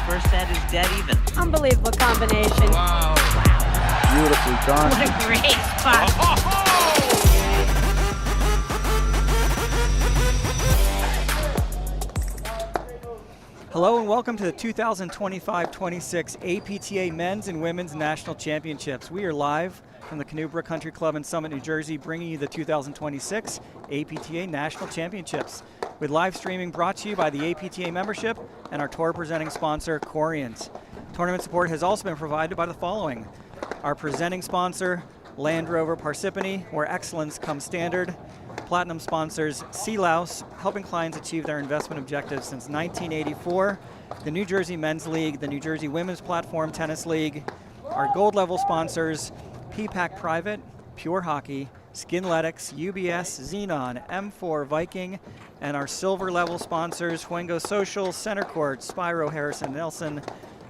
first set is dead even. Unbelievable combination. Wow. Beautifully done. What a great spot. Hello and welcome to the 2025-26 APTA Men's and Women's National Championships. We are live from the Canoe Country Club in Summit, New Jersey, bringing you the 2026 APTA National Championships, with live streaming brought to you by the APTA membership and our tour presenting sponsor, Corians. Tournament support has also been provided by the following: our presenting sponsor, Land Rover Parsippany, where excellence comes standard. Platinum sponsors, Sea Louse, helping clients achieve their investment objectives since 1984. The New Jersey Men's League, the New Jersey Women's Platform Tennis League. Our gold level sponsors, P-Pack Private, Pure Hockey, Skinletics, UBS, Xenon, M4 Viking, and our silver level sponsors, Fuengo Social, Center Court, Spyro Harrison Nelson,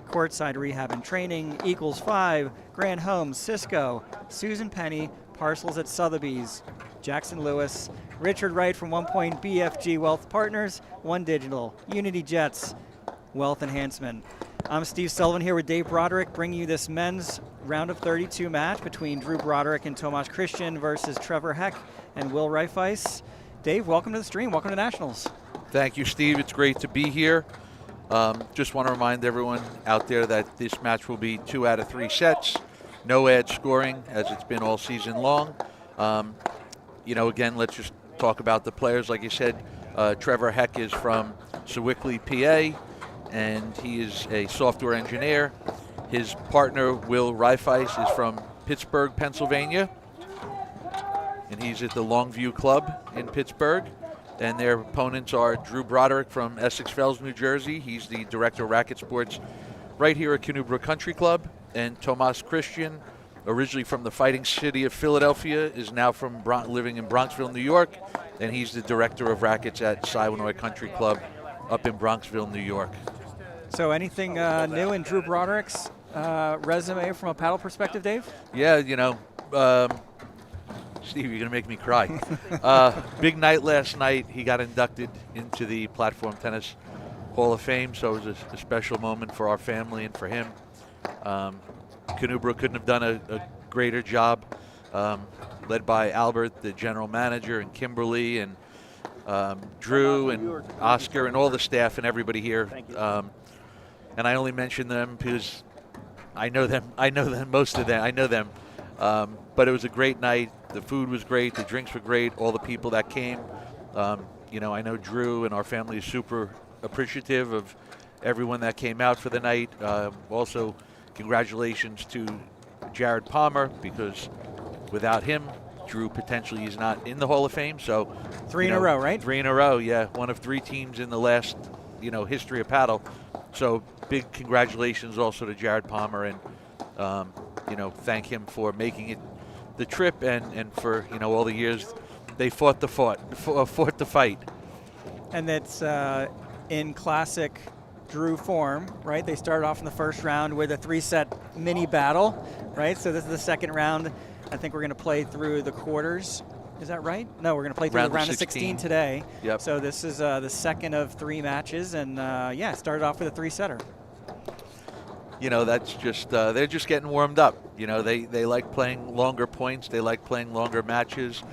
Courtside Rehab and Training, Equals 5, Grand Homes, Cisco, Susan Penny, Parcels at Sotheby's, Jackson Lewis, Richard Wright from 1 Point BFG Wealth Partners, One Digital, Unity Jets, Wealth Enhancement. I'm Steve Sullivan here with Dave Broderick, bringing you this men's round of 32 match between Drew Broderick and Tomas Christian versus Trevor Heck and Will Reifeis. Dave, welcome to the stream. Welcome to Nationals. Thank you, Steve. It's great to be here. Just want to remind everyone out there that this match will be 2 out of 3 sets. No ad scoring, as it's been all season long. Again, let's just talk about the players. Like you said, Trevor Heck is from Sewickley, PA, and he is a software engineer. His partner, Will Reifeis, is from Pittsburgh, Pennsylvania, and he's at the Longview Club in Pittsburgh. And their opponents are Drew Broderick from Essex Fells, New Jersey. He's the director of racket sports right here at Canoe Country Club. And Tomas Christian, originally from the fighting city of Philadelphia, is now from living in Bronxville, New York, and he's the director of rackets at Siwanoy Country Club up in Bronxville, New York. So anything new in Drew Broderick's resume from a paddle perspective, Dave? Yeah, Steve, you're going to make me cry. Big night last night. He got inducted into the Platform Tennis Hall of Fame, so it was a special moment for our family and for him. Canoe couldn't have done a greater job, led by Albert, the general manager, and Kimberly, and Drew, and Oscar, and all the staff and everybody here. And I only mention them because I know them. Most of them. I know them. But it was a great night. The food was great. The drinks were great. All the people that came. I know Drew and our family is super appreciative of everyone that came out for the night. Also, congratulations to Jared Palmer, because without him, Drew potentially is not in the Hall of Fame. So 3 in a row, right? 3 in a row, yeah. One of 3 teams in the last, history of paddle. So big congratulations also to Jared Palmer, and thank him for making it the trip and for all the years they fought the fight. And that's in classic Drew form, right? They started off in the first round with a 3-set mini battle, right? So this is the second round. I think we're going to play through the quarters. Is that right? No, we're going to play through the round of 16 today. Yep. So this is the second of 3 matches, and started off with a 3-setter. That's just they're just getting warmed up. They like playing longer points. They like playing longer matches.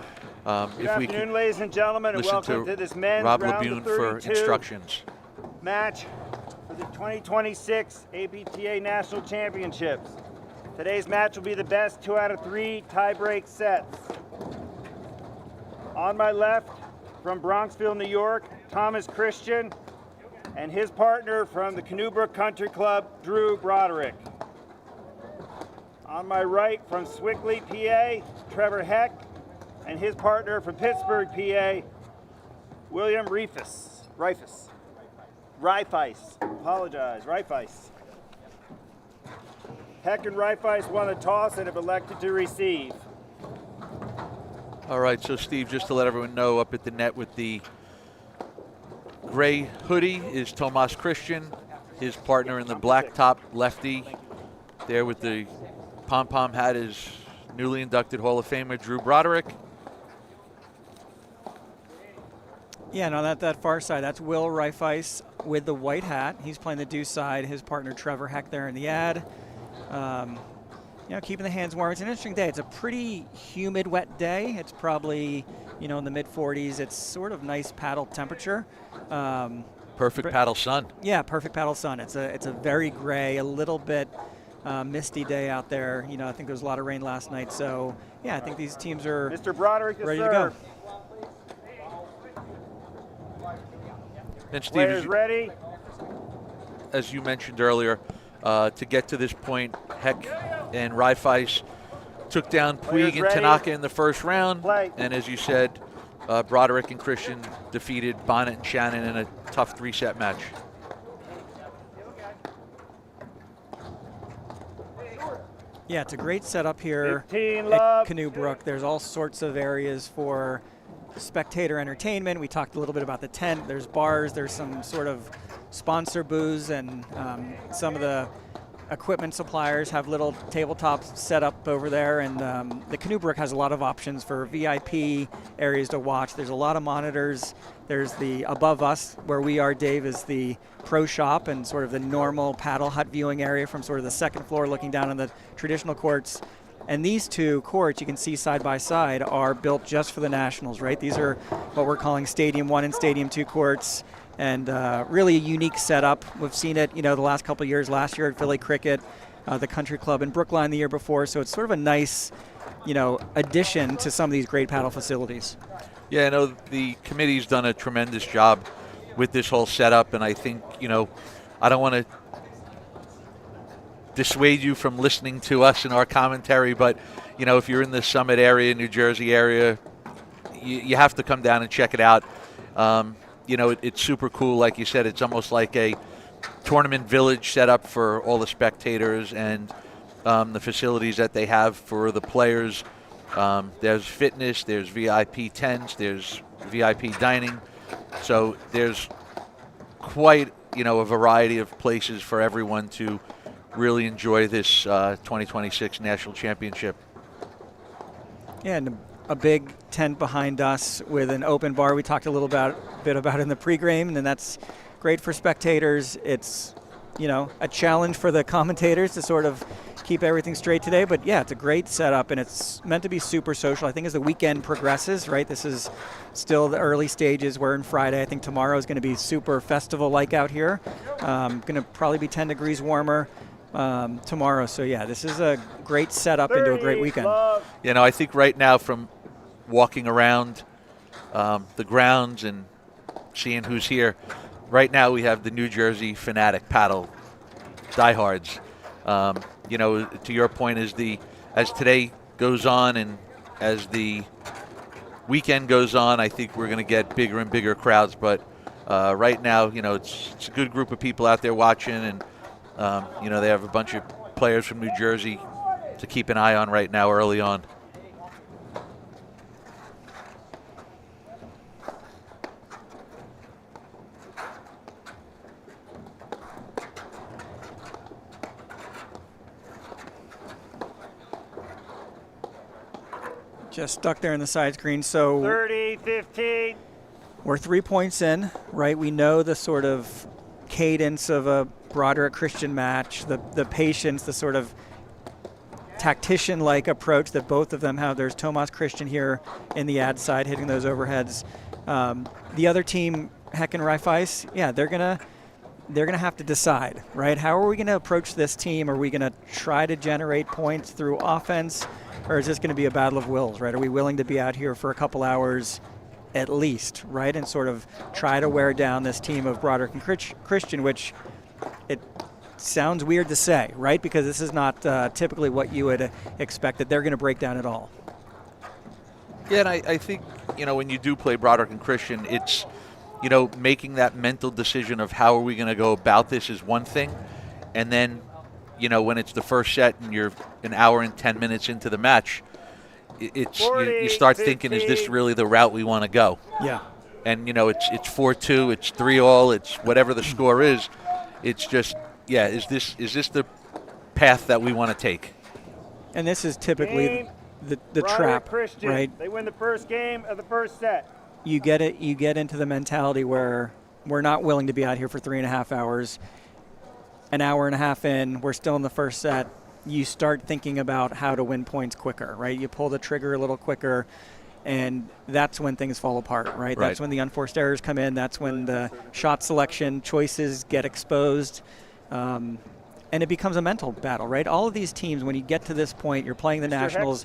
Good afternoon, ladies and gentlemen, and welcome to this men's Rob round Labune of 32 for instructions. Match for the 2026 APTA National Championships. Today's match will be the best 2 out of 3 tie-break sets. On my left, from Bronxville, New York, Tomas Christian, and his partner from the Canoe Country Club, Drew Broderick. On my right, from Sewickley, PA, Trevor Heck, and his partner from Pittsburgh, PA, William Reifeis. Heck and Reifeis won the toss and have elected to receive. All right, so Steve, just to let everyone know, up at the net with the gray hoodie is Tomas Christian. His partner in the black top, lefty, there with the pom-pom hat is newly inducted Hall of Famer Drew Broderick. Yeah, no, that far side, that's Will Reifeis with the white hat. He's playing the deuce side. His partner Trevor Heck there in the ad. Keeping the hands warm. It's an interesting day. It's a pretty humid, wet day. It's probably, in the mid-40s. It's sort of nice paddle temperature. Perfect paddle sun. Yeah, perfect paddle sun. It's a very gray, a little bit misty day out there. I think there was a lot of rain last night. So, yeah, I think these teams are Mr. Broderick, ready to go. And Steve, Players ready? as you mentioned earlier, to get to this point, Heck and Reifeis took down Puig and ready? Tanaka in the first round. Play. And as you said, Broderick and Christian defeated Bonnet and Shannon in a tough 3-set match. Yeah, it's a great setup here 15 at love. Canoe Brook. There's all sorts of areas for spectator entertainment. We talked a little bit about the tent. There's bars. There's some sort of sponsor booths, and some of the equipment suppliers have little tabletops set up over there. And the Canoe Brook has a lot of options for VIP areas to watch. There's a lot of monitors. There's the above us where we are, Dave, is the pro shop and sort of the normal paddle hut viewing area from sort of the second floor looking down on the traditional courts. And these two courts you can see side by side are built just for the Nationals, right? These are what we're calling Stadium 1 and Stadium 2 courts, and really a unique setup. We've seen it, the last couple of years. Last year at Philly Cricket, the Country Club in Brookline the year before. So it's sort of a nice, addition to some of these great paddle facilities. Yeah, I know the committee's done a tremendous job with this whole setup, and I think, I don't want to dissuade you from listening to us in our commentary, but, if you're in the Summit area, New Jersey area, you have to come down and check it out. It's super cool. Like you said, it's almost like a tournament village set up for all the spectators and the facilities that they have for the players. There's fitness, there's VIP tents, there's VIP dining. So there's quite, a variety of places for everyone to really enjoy this 2026 National Championship. Yeah, and a big tent behind us with an open bar. We talked a little bit about in the pregame, and that's great for spectators. It's, a challenge for the commentators to sort of keep everything straight today. But, yeah, it's a great setup, and it's meant to be super social. I think as the weekend progresses, right, this is still the early stages. We're in Friday. I think tomorrow is going to be super festival-like out here. Going to probably be 10 degrees warmer tomorrow. So, yeah, this is a great setup into a great weekend. I think right now from walking around the grounds and seeing who's here, right now we have the New Jersey Fanatic paddle diehards. To your point, as today goes on and as the weekend goes on, I think we're going to get bigger and bigger crowds. But right now, it's a good group of people out there watching, and they have a bunch of players from New Jersey to keep an eye on right now early on. Just stuck there in the side screen. So 30-15. We're 3 points in, right? We know the sort of cadence of a Broderick Christian match, the patience, the sort of tactician-like approach that both of them have. There's Tomas Christian here in the ad side hitting those overheads. The other team, Heck and Reifeis, yeah, they're gonna have to decide, right? How are we gonna approach this team? Are we gonna try to generate points through offense, or is this gonna be a battle of wills, right? Are we willing to be out here for a couple hours at least, right, and sort of try to wear down this team of Broderick and Christian, which it sounds weird to say, right, because this is not typically what you would expect that they're going to break down at all. Yeah, and I think, when you do play Broderick and Christian, it's, making that mental decision of how are we going to go about this is one thing, and then, when it's the first set and you're an hour and 10 minutes into the match, it's 40, you start 50. thinking, is this really the route we want to go? Yeah. And, it's 4-2, it's 3-all, it's whatever the score is. It's just, yeah, is this the path that we want to take? And this is typically the trap, Christian. right? They win the first game of the first set. You get into the mentality where we're not willing to be out here for 3.5 hours. An hour and a half in, we're still in the first set. You start thinking about how to win points quicker, right? You pull the trigger a little quicker, and that's when things fall apart, right? That's when the unforced errors come in. That's when the shot selection choices get exposed. And it becomes a mental battle, right? All of these teams, when you get to this point, you're playing the Nationals,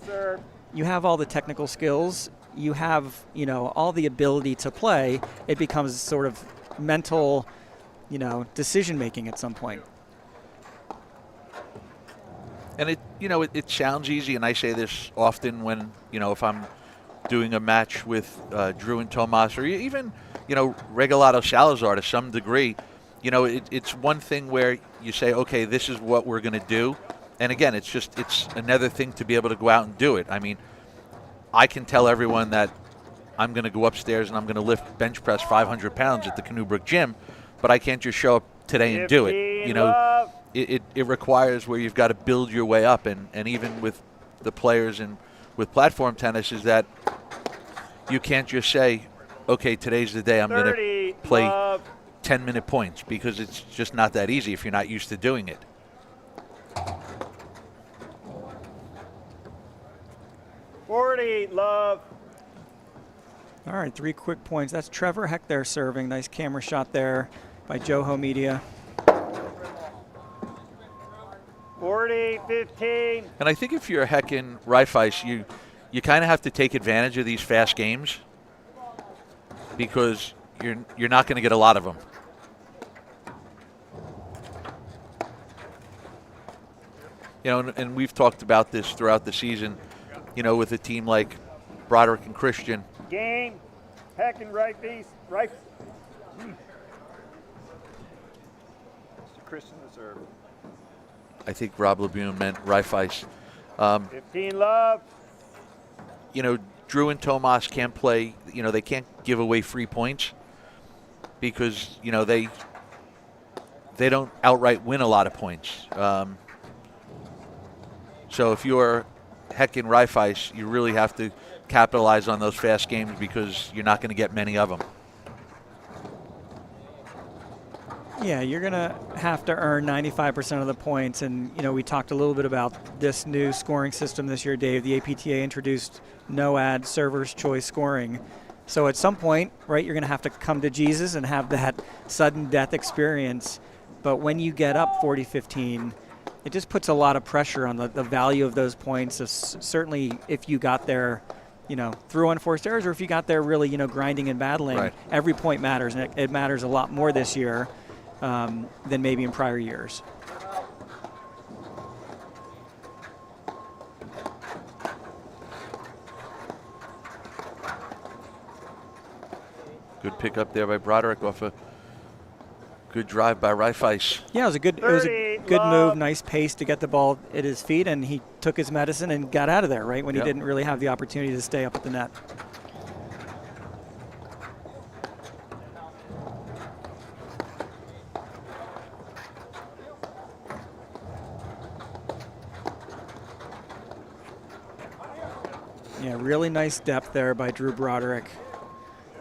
you have all the technical skills, you have, you know, all the ability to play. It becomes sort of mental, you know, decision-making at some point. And it sounds easy, and I say this often when, you know, if I'm doing a match with Drew and Tomas, or even, you know, Regalado Salazar to some degree, you know, it's one thing where you say, okay, this is what we're going to do. And again, it's another thing to be able to go out and do it. I mean, I can tell everyone that I'm going to go upstairs and I'm going to lift bench press 500 pounds at the Canoebrook gym, but I can't just show up today and do it. You know, it requires where you've got to build your way up. And even with the players and with platform tennis is that you can't just say, okay, today's the day I'm going to play 10-minute points, because it's just not that easy if you're not used to doing it. Love. All right, 3 quick points. That's Trevor Heck there serving. Nice camera shot there by Joho Media. 40-15. And I think if you're Heck and Reifeis, you kind of have to take advantage of these fast games, because you're not going to get a lot of them. You know, and we've talked about this throughout the season, you know, with a team like Broderick and Christian. Game. Heck and Reifeis. Mr. Christian the serve. I think Rob Labune meant Reifeis. 15 love. You know, Drew and Tomas can't play, you know, they can't give away free points, because, you know, they don't outright win a lot of points. So if you're Heck and Reifeis, you really have to capitalize on those fast games, because you're not going to get many of them. Yeah, you're going to have to earn 95% of the points. And, you know, we talked a little bit about this new scoring system this year, Dave. The APTA introduced no-ad server's choice scoring. So at some point, right, you're going to have to come to Jesus and have that sudden death experience. But when you get up 40-15, it just puts a lot of pressure on the value of those points. Certainly if you got there, you know, through unforced errors, or if you got there really, you know, grinding and battling, right, every point matters. And it matters a lot more this year than maybe in prior years. Good pick up there by Broderick off a good drive by Reifeis. Yeah, it was a good move, nice pace to get the ball at his feet, and he took his medicine and got out of there, right, when he didn't really have the opportunity to stay up at the net. Yeah, really nice depth there by Drew Broderick.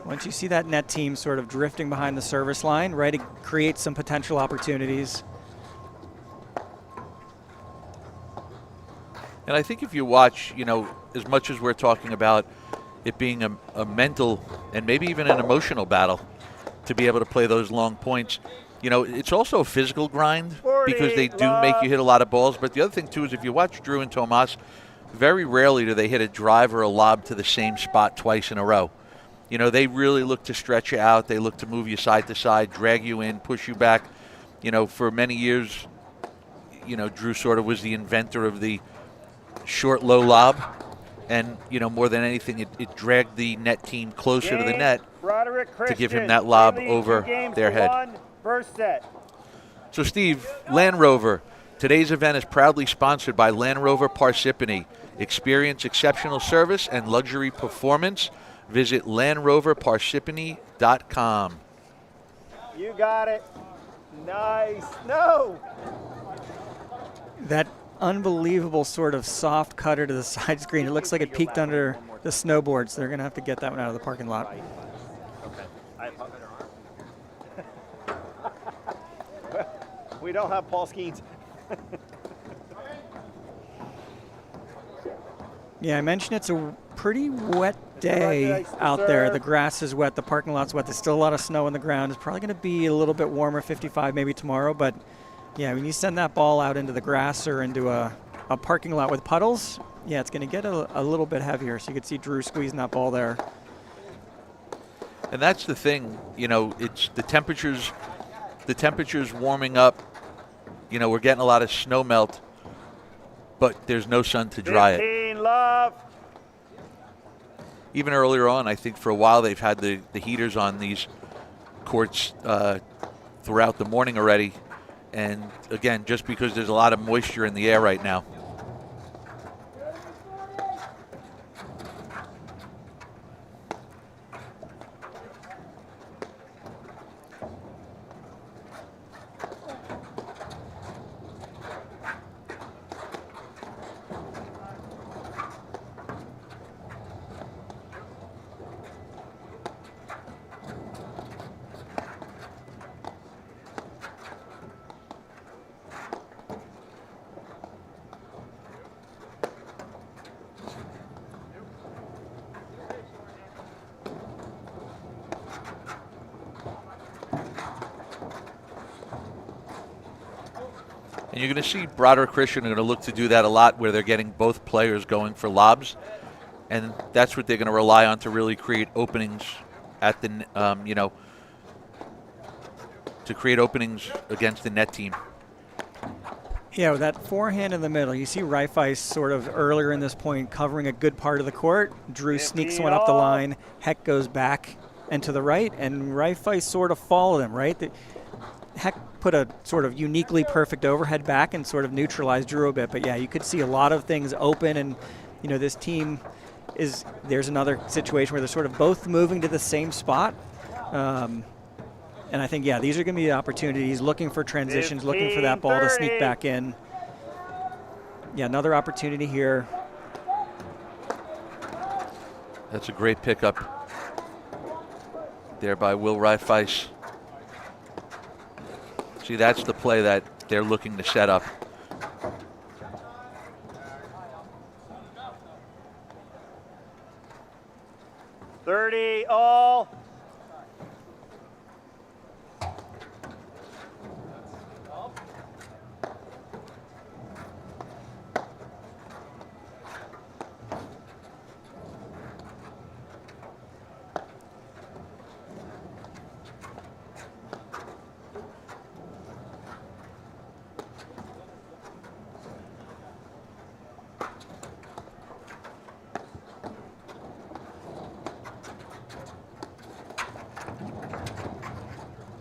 Once you see that net team sort of drifting behind the service line, right, it creates some potential opportunities. And I think if you watch, you know, as much as we're talking about it being a mental and maybe even an emotional battle to be able to play those long points, you know, it's also a physical grind, because they do make you hit a lot of balls. But the other thing, too, is if you watch Drew and Tomas, very rarely do they hit a drive or a lob to the same spot twice in a row. You know, they really look to stretch you out. They look to move you side to side, drag you in, push you back. You know, for many years, you know, Drew sort of was the inventor of the short, low lob. And, you know, more than anything, it dragged the net team closer to the net to give him that lob over their head. First set. So, Steve, Land Rover. Today's event is proudly sponsored by Land Rover Parsippany. Experience exceptional service and luxury performance. Visit LandRoverParsippany.com. You got it. Nice. No. That unbelievable sort of soft cutter to the side screen. It looks like it peeked under the snowboards. They're going to have to get that one out of the parking lot. We don't have Paul Skeens. Yeah, I mentioned it's a pretty wet day out there. The grass is wet, the parking lot's wet. There's still a lot of snow on the ground. It's probably going to be a little bit warmer, 55 maybe tomorrow. But yeah, when you send that ball out into the grass or into a parking lot with puddles, yeah, it's going to get a little bit heavier. So you can see Drew squeezing that ball there. And that's the thing, you know, it's the temperatures warming up. You know, we're getting a lot of snow melt, but there's no sun to dry it. 15, love. Even earlier on, I think for a while they've had the heaters on these courts throughout the morning already. And again, just because there's a lot of moisture in the air right now. And you're going to see Broderick and Christian are going to look to do that a lot, where they're getting both players going for lobs, and that's what they're going to rely on to really create openings at the, you know, to create openings against the net team. Yeah, with that forehand in the middle, you see Reifeis sort of earlier in this point covering a good part of the court. Drew sneaks one up the line. Heck goes back and to the right, and Reifeis sort of followed him, right? Heck put a sort of uniquely perfect overhead back and sort of neutralized Drew a bit. But yeah, you could see a lot of things open, and you know, this team there's another situation where they're sort of both moving to the same spot. And I think, yeah, these are going to be opportunities, looking for transitions, looking for that ball to sneak back in. Yeah, another opportunity here. That's a great pickup there by Will Reifeis. See, that's the play that they're looking to set up. $30 all.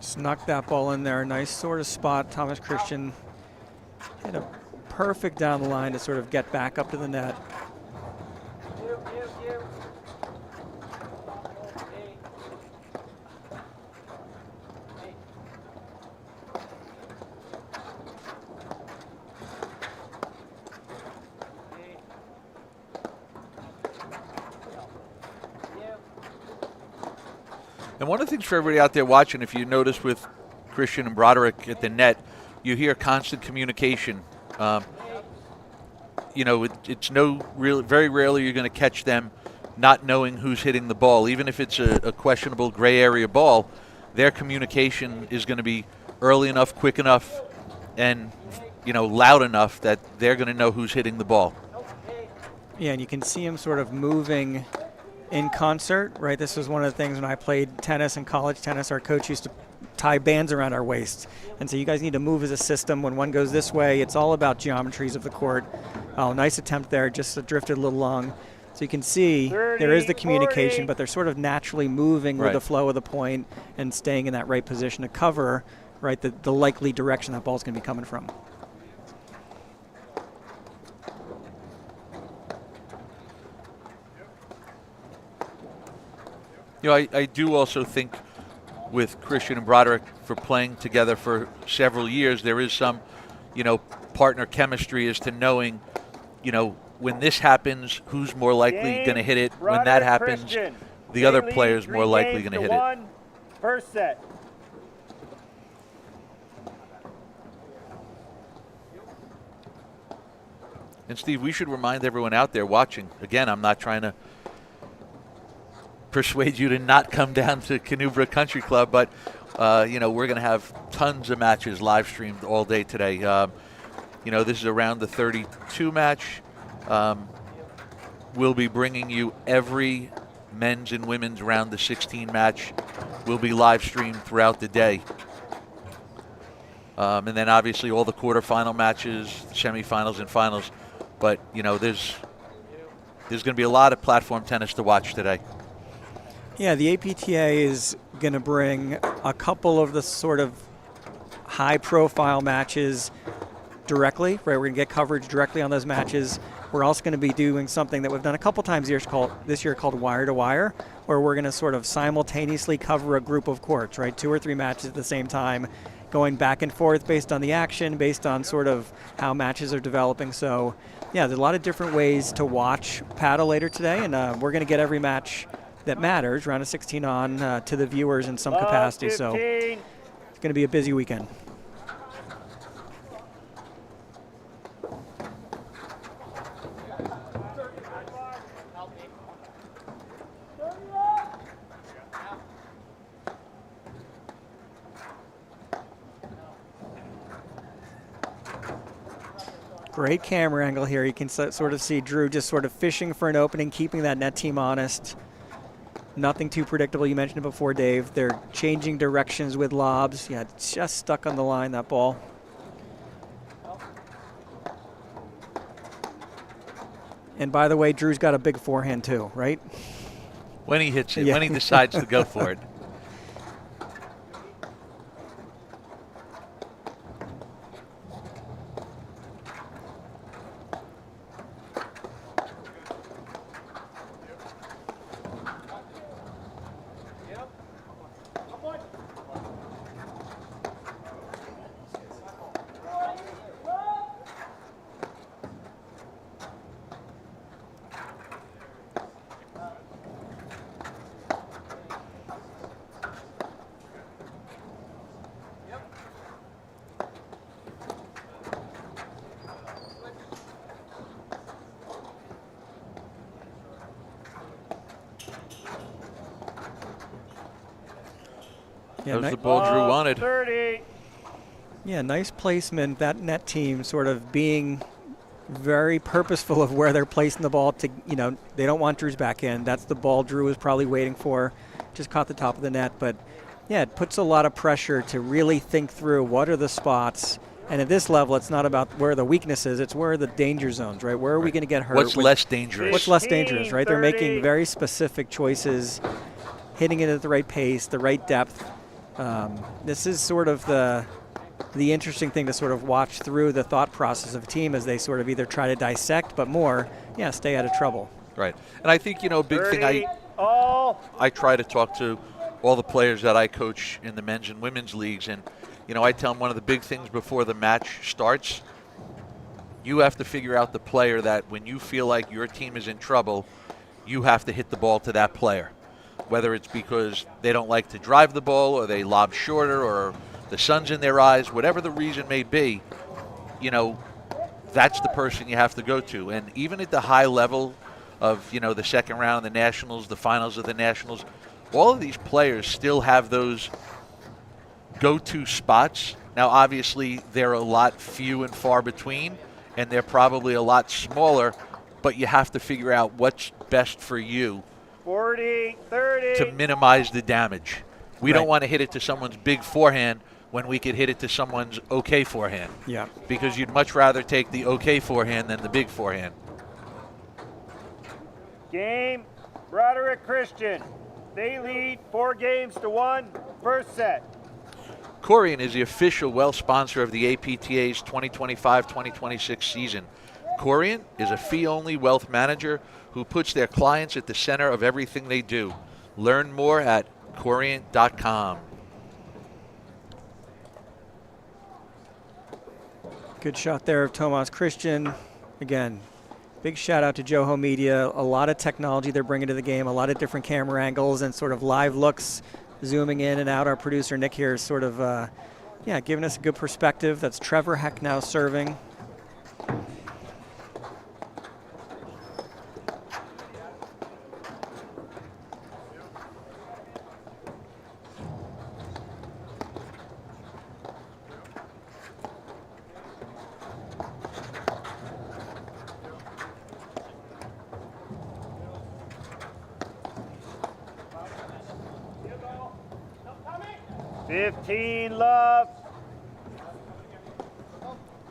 Snuck that ball in there. Nice sort of spot. Thomas Christian hit a perfect down the line to sort of get back up to the net. And one of the things for everybody out there watching, if you notice with Christian and Broderick at the net, you hear constant communication. You know, it's very rarely you're going to catch them not knowing who's hitting the ball. Even if it's a questionable gray area ball, their communication is going to be early enough, quick enough, and, you know, loud enough that they're going to know who's hitting the ball. Yeah, and you can see him sort of moving in concert, right? This was one of the things when I played tennis and college tennis, our coach used to tie bands around our waist and say, you guys need to move as a system. When one goes this way, it's all about geometries of the court. Oh, nice attempt there, just drifted a little long. So you can see 30, there is the communication, 40. but they're sort of naturally moving with the flow of the point and staying in that right position to cover, right, the likely direction that ball's going to be coming from. You know, I do also think with Christian and Broderick, for playing together for several years, there is some, you know, partner chemistry as to knowing, you know, when this happens, who's more likely going to hit it. When that happens, Christian. the other They player's lead more 3 likely games going to to hit 1. First set. And Steve, we should remind everyone out there watching, again, I'm not trying to persuade you to not come down to Canoe Country Club, but you know, we're going to have tons of matches live streamed all day today. You know, this is around the 32 match. We'll be bringing you every men's and women's round the 16 match. Will be live streamed throughout the day. And then obviously all the quarterfinal matches, semifinals and finals. But, you know, there's going to be a lot of platform tennis to watch today. Yeah, the APTA is going to bring a couple of the sort of high-profile matches directly, right? We're going to get coverage directly on those matches. We're also going to be doing something that we've done a couple times this year called Wire to Wire, where we're going to sort of simultaneously cover a group of courts, right? 2 or 3 matches at the same time, going back and forth based on the action, based on sort of how matches are developing. So, yeah, there's a lot of different ways to watch paddle later today, and we're going to get every match that matters, round of 16 on, to the viewers in some capacity. So it's going to be a busy weekend. Great camera angle here. You can sort of see Drew just sort of fishing for an opening, keeping that net team honest. Nothing too predictable. You mentioned it before, Dave. They're changing directions with lobs. Yeah, just stuck on the line, that ball. And by the way, Drew's got a big forehand too, right? When he hits it, Yeah. when he decides to go for it. Yeah, That was the ball Drew wanted. 30. Yeah, nice placement. That net team sort of being very purposeful of where they're placing the ball to, you know, they don't want Drew's back in. That's the ball Drew was probably waiting for. Just caught the top of the net. But, yeah, it puts a lot of pressure to really think through what are the spots. And at this level, it's not about where the weakness is. It's where are the danger zones, right? Where are we going to get hurt? What's less dangerous? What's less dangerous, right? They're 30. making very specific choices, hitting it at the right pace, the right depth. This is sort of the interesting thing to sort of watch through the thought process of a team as they sort of either try to dissect, but more, yeah, stay out of trouble. Right. And I think, you know, a big 30. thing I try to talk to all the players that I coach in the men's and women's leagues, and, you know, I tell them one of the big things before the match starts, you have to figure out the player that when you feel like your team is in trouble, you have to hit the ball to that player. Whether it's because they don't like to drive the ball or they lob shorter or the sun's in their eyes, whatever the reason may be, you know, that's the person you have to go to. And even at the high level of, you know, the second round of the Nationals, the finals of the Nationals, all of these players still have those go-to spots. Now, obviously, they're a lot few and far between, and they're probably a lot smaller, but you have to figure out what's best for you 40, 30. to minimize the damage. We Right. don't want to hit it to someone's big forehand when we could hit it to someone's okay forehand. Yeah. Because you'd much rather take the okay forehand than the big forehand. Game, Broderick Christian. They lead 4-1, first set. Corian is the official well sponsor of the APTA's 2025-2026 season. Corian is a fee-only wealth manager who puts their clients at the center of everything they do. Learn more at Corian.com. Good shot there of Tomas Christian. Again, big shout out to Joho Media. A lot of technology they're bringing to the game, a lot of different camera angles and sort of live looks, zooming in and out. Our producer Nick here is sort of, giving us a good perspective. That's Trevor Heck now serving. 15 love.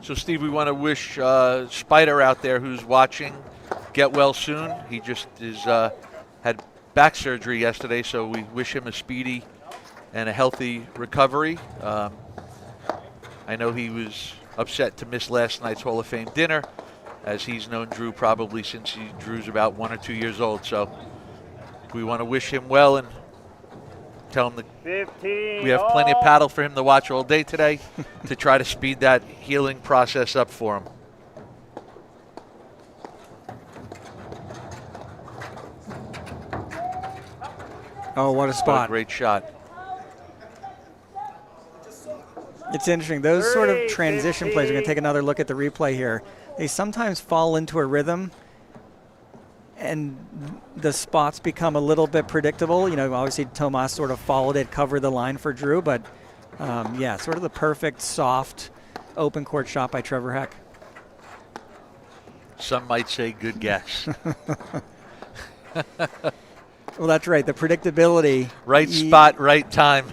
So, Steve, we want to wish Spider out there who's watching get well soon. He just had back surgery yesterday, so we wish him a speedy and a healthy recovery. I know he was upset to miss last night's Hall of Fame dinner, as he's known Drew probably since Drew's about 1 or 2 years old. So we want to wish him well and tell him that 15 we have plenty of paddle for him to watch all day today to try to speed that healing process up for him. Oh, what a What spot. a great shot. It's interesting. Those sort of 30, transition plays, we're going to 15. take another look at the replay here. They sometimes fall into a rhythm and the spots become a little bit predictable. You know, obviously Tomas sort of followed it, covered the line for Drew, but yeah, sort of the perfect, soft, open court shot by Trevor Heck. Some might say good guess. Well, that's right. The predictability. Right spot, right time.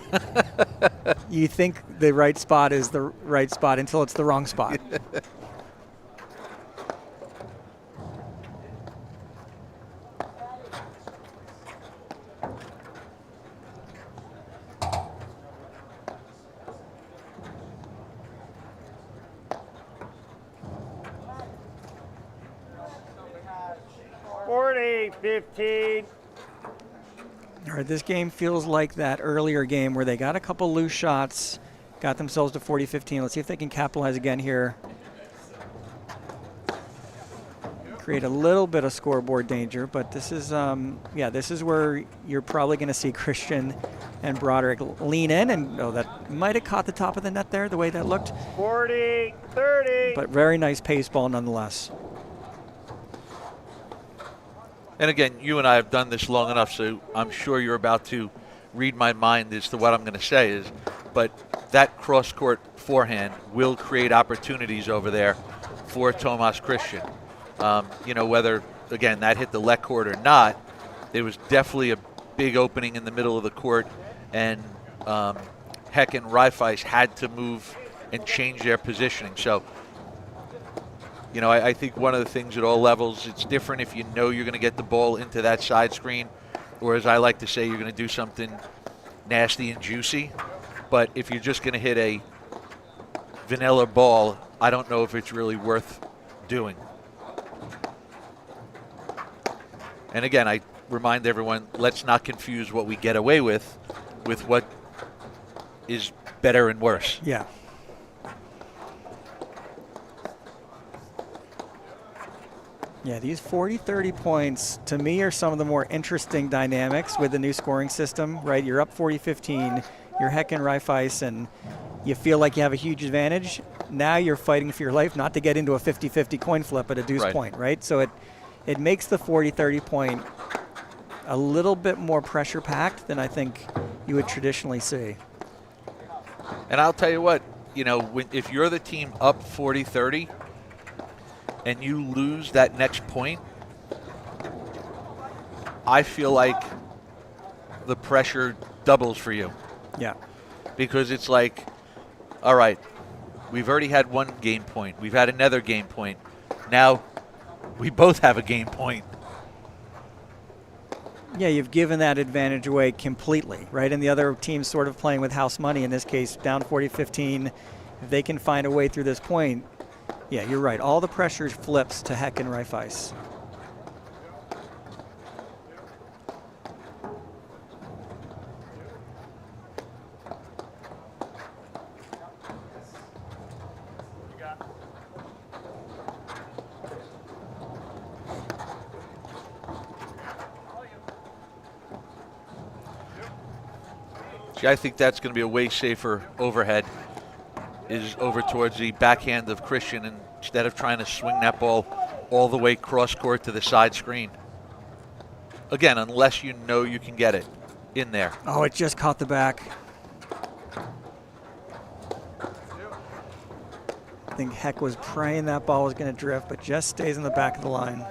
You think the right spot is the right spot until it's the wrong spot. Forty, 15. All right, this game feels like that earlier game where they got a couple loose shots, got themselves to 40-15. Let's see if they can capitalize again here. Create a little bit of scoreboard danger, but this is, yeah, this is where you're probably going to see Christian and Broderick lean in, and oh, that might have caught the top of the net there, the way that looked. 40, 30. But very nice pace ball nonetheless. And again, you and I have done this long enough, so I'm sure you're about to read my mind as to what I'm going to say is, but that cross-court forehand will create opportunities over there for Tomas Christian. You know, whether, again, that hit the left court or not, there was definitely a big opening in the middle of the court, and Heck and Reifeis had to move and change their positioning. So, you know, I think one of the things at all levels, it's different if you know you're going to get the ball into that side screen, or as I like to say, you're going to do something nasty and juicy. But if you're just going to hit a vanilla ball, I don't know if it's really worth doing. And again, I remind everyone, let's not confuse what we get away with what is better and worse. Yeah. Yeah, these 40-30 points, to me, are some of the more interesting dynamics with the new scoring system, right? You're up 40-15, you're Heck and Reifeis, and you feel like you have a huge advantage. Now you're fighting for your life not to get into a 50-50 coin flip at a deuce point, right? So it makes the 40-30 point a little bit more pressure-packed than I think you would traditionally see. And I'll tell you what, you know, if you're the team up 40-30, and you lose that next point, I feel like the pressure doubles for you. Yeah. Because it's like, all right, we've already had one game point. We've had another game point. Now we both have a game point. Yeah, you've given that advantage away completely, right? And the other team's sort of playing with house money, in this case, down 40-15. If they can find a way through this point, yeah, you're right. All the pressure flips to Heck and Reifeis. See, I think that's going to be a way safer overhead, is over towards the backhand of Christian, and instead of trying to swing that ball all the way cross court to the side screen. Again, unless you know you can get it in there. Oh, it just caught the back. I think Heck was praying that ball was going to drift, but just stays in the back of the line.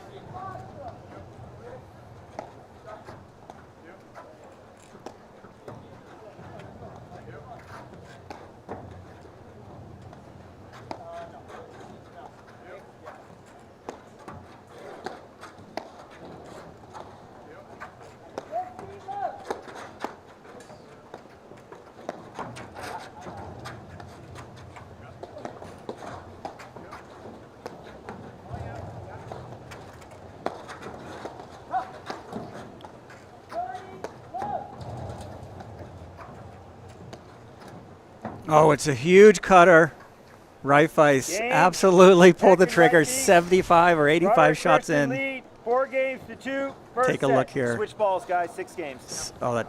Oh, it's a huge cutter. Reifeis Game. absolutely pulled the Second trigger. right, 75 or 85 Broderick shots Christian in. Lead, 4-2. First Take a set. look here. Switch balls, guys. 6 games. Oh,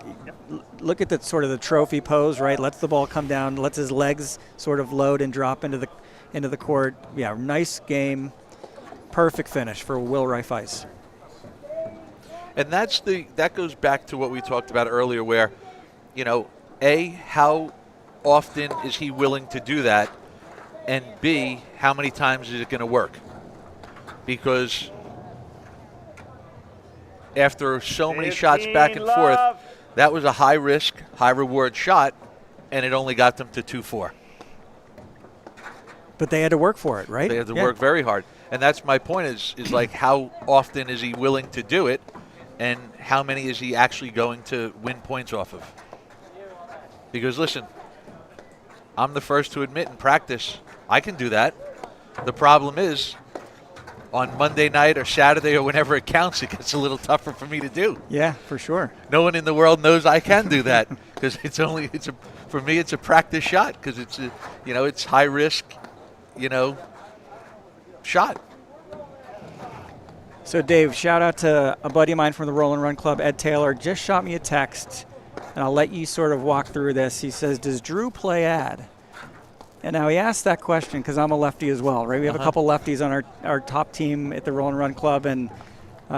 look at the sort of the trophy pose, right? Lets the ball come down, lets his legs sort of load and drop into the court. Yeah, nice game. Perfect finish for Will Reifeis. And that goes back to what we talked about earlier, where, A, how often is he willing to do that, and B, how many times is it going to work? Because after so many shots back and forth, that was a high risk, high reward shot, and it only got them to 2-4. But they had to work for it, right? They had to work very hard. And that's my point is like, how often is he willing to do it, and how many is he actually going to win points off of? Because listen, I'm the first to admit in practice, I can do that. The problem is, on Monday night or Saturday or whenever it counts, it gets a little tougher for me to do. Yeah, for sure. No one in the world knows I can do that because for me it's a practice shot because it's high risk, shot. So Dave, shout out to a buddy of mine from the Roll and Run Club, Ed Taylor, just shot me a text, and I'll let you sort of walk through this. He says, does Drew play ad? And now he asked that question because I'm a lefty as well, right? We have a couple lefties on our top team at the Roll and Run Club, and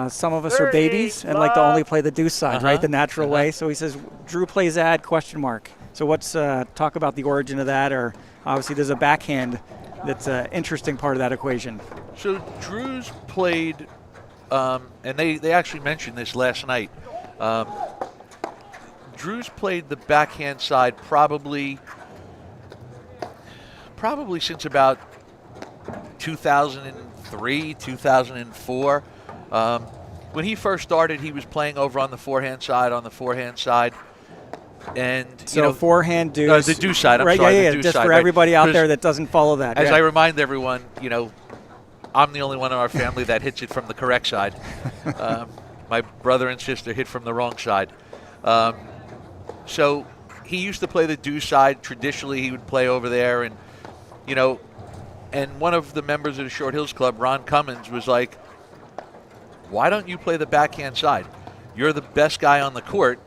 some of us are babies and like to only play the deuce side, right? The natural way. So he says, Drew plays ad, ? So what's talk about the origin of that, or obviously there's a backhand that's an interesting part of that equation. So Drew's played, and they actually mentioned this last night. Drew's played the backhand side probably since about 2003, 2004. When he first started, he was playing over on the forehand side, and so forehand deuce. The deuce side. I'm right, sorry, yeah, the deuce just side, for everybody out there that doesn't follow that. As I remind everyone, I'm the only one in our family that hits it from the correct side. My brother and sister hit from the wrong side. So he used to play the deuce side. Traditionally, he would play over there, and and one of the members of the Short Hills Club, Ron Cummins, was like, why don't you play the backhand side? You're the best guy on the court,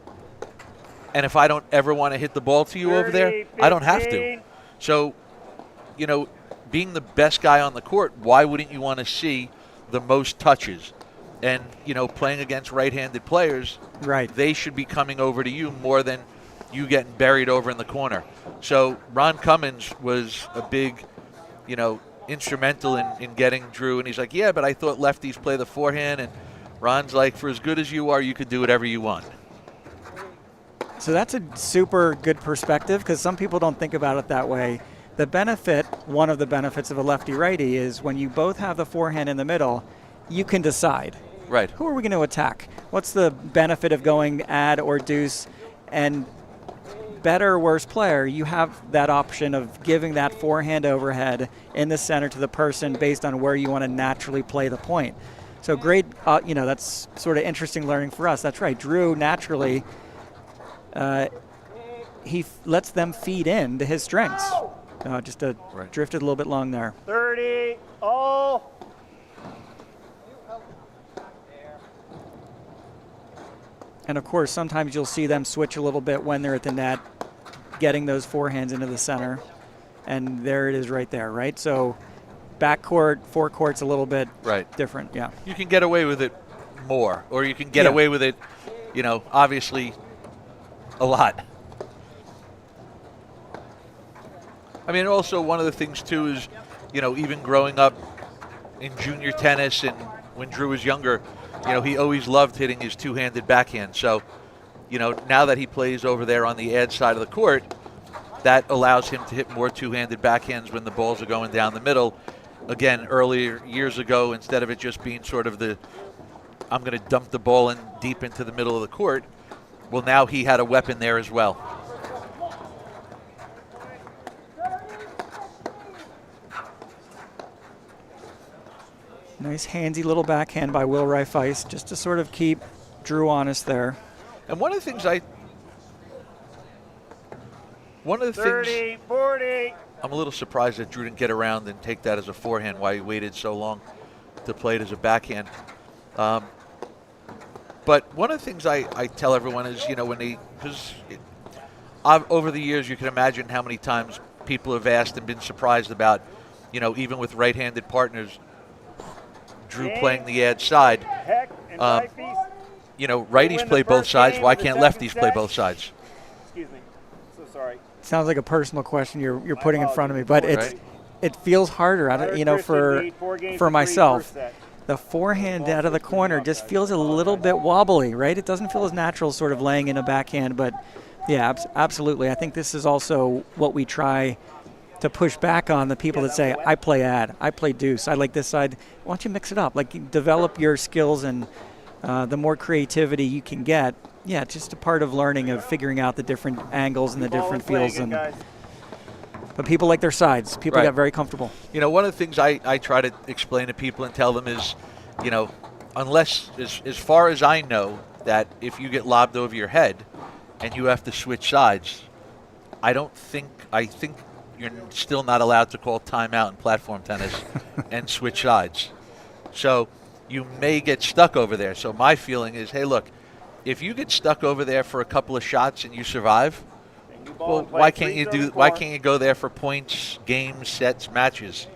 and if I don't ever want to hit the ball to you over there, I don't have to. So, being the best guy on the court, why wouldn't you want to see the most touches? And, playing against right-handed players, right, they should be coming over to you more than you getting buried over in the corner. So Ron Cummins was a big, instrumental in getting Drew. And he's like, yeah, but I thought lefties play the forehand. And Ron's like, for as good as you are, you could do whatever you want. So that's a super good perspective because some people don't think about it that way. The benefit, one of the benefits of a lefty-righty is when you both have the forehand in the middle, you can decide. Right. Who are we going to attack? What's the benefit of going ad or deuce? And better or worse player, you have that option of giving that forehand overhead in the center to the person based on where you want to naturally play the point. So great, that's sort of interesting learning for us. That's right. Drew naturally, he lets them feed in to his strengths. Drifted a little bit long there. 30, all. And of course, sometimes you'll see them switch a little bit when they're at the net, getting those forehands into the center. And there it is right there, right? So backcourt, forecourt's a little bit different, yeah. You can get away with it more, or you can get away with it, obviously a lot. I mean, also one of the things, too, is, even growing up in junior tennis and when Drew was younger, he always loved hitting his two-handed backhand. So, now that he plays over there on the ad side of the court, that allows him to hit more two-handed backhands when the balls are going down the middle. Again, earlier years ago, instead of it just being sort of I'm going to dump the ball in deep into the middle of the court, well, now he had a weapon there as well. Nice handsy little backhand by Will Reifeis just to sort of keep Drew honest there. And one of the things One of the 30, things 40. I'm a little surprised that Drew didn't get around and take that as a forehand, why he waited so long to play it as a backhand. But one of the things I tell everyone is, you know, over the years, you can imagine how many times people have asked and been surprised about, you know, even with right-handed partners, Drew playing the ad side. Heck and Reifeis. You know, righties win play the both first sides. game Why of the can't second lefties play set. both sides? Excuse me. So sorry. Sounds like a personal question you're putting in front of me, apologies. but Right. it feels harder. I don't, you know, for myself. The forehand out of the corner just feels a little bit wobbly, right? It doesn't feel as natural sort of laying in a backhand, but yeah, absolutely. I think this is also what we try to push back on the people that say, I play ad, I play deuce, I like this side. Why don't you mix it up? Like, develop your skills, and the more creativity you can get, yeah, it's just a part of learning, of figuring out the different angles and the different feels. But people like their sides. People Right. got very comfortable. You know, one of the things I try to explain to people and tell them is, you know, unless, as far as I know, that if you get lobbed over your head and you have to switch sides, I think you're still not allowed to call timeout in platform tennis and switch sides. So you may get stuck over there. So my feeling is, hey, look, if you get stuck over there for a couple of shots and you survive, well, why can't you go there for points, games, sets, matches?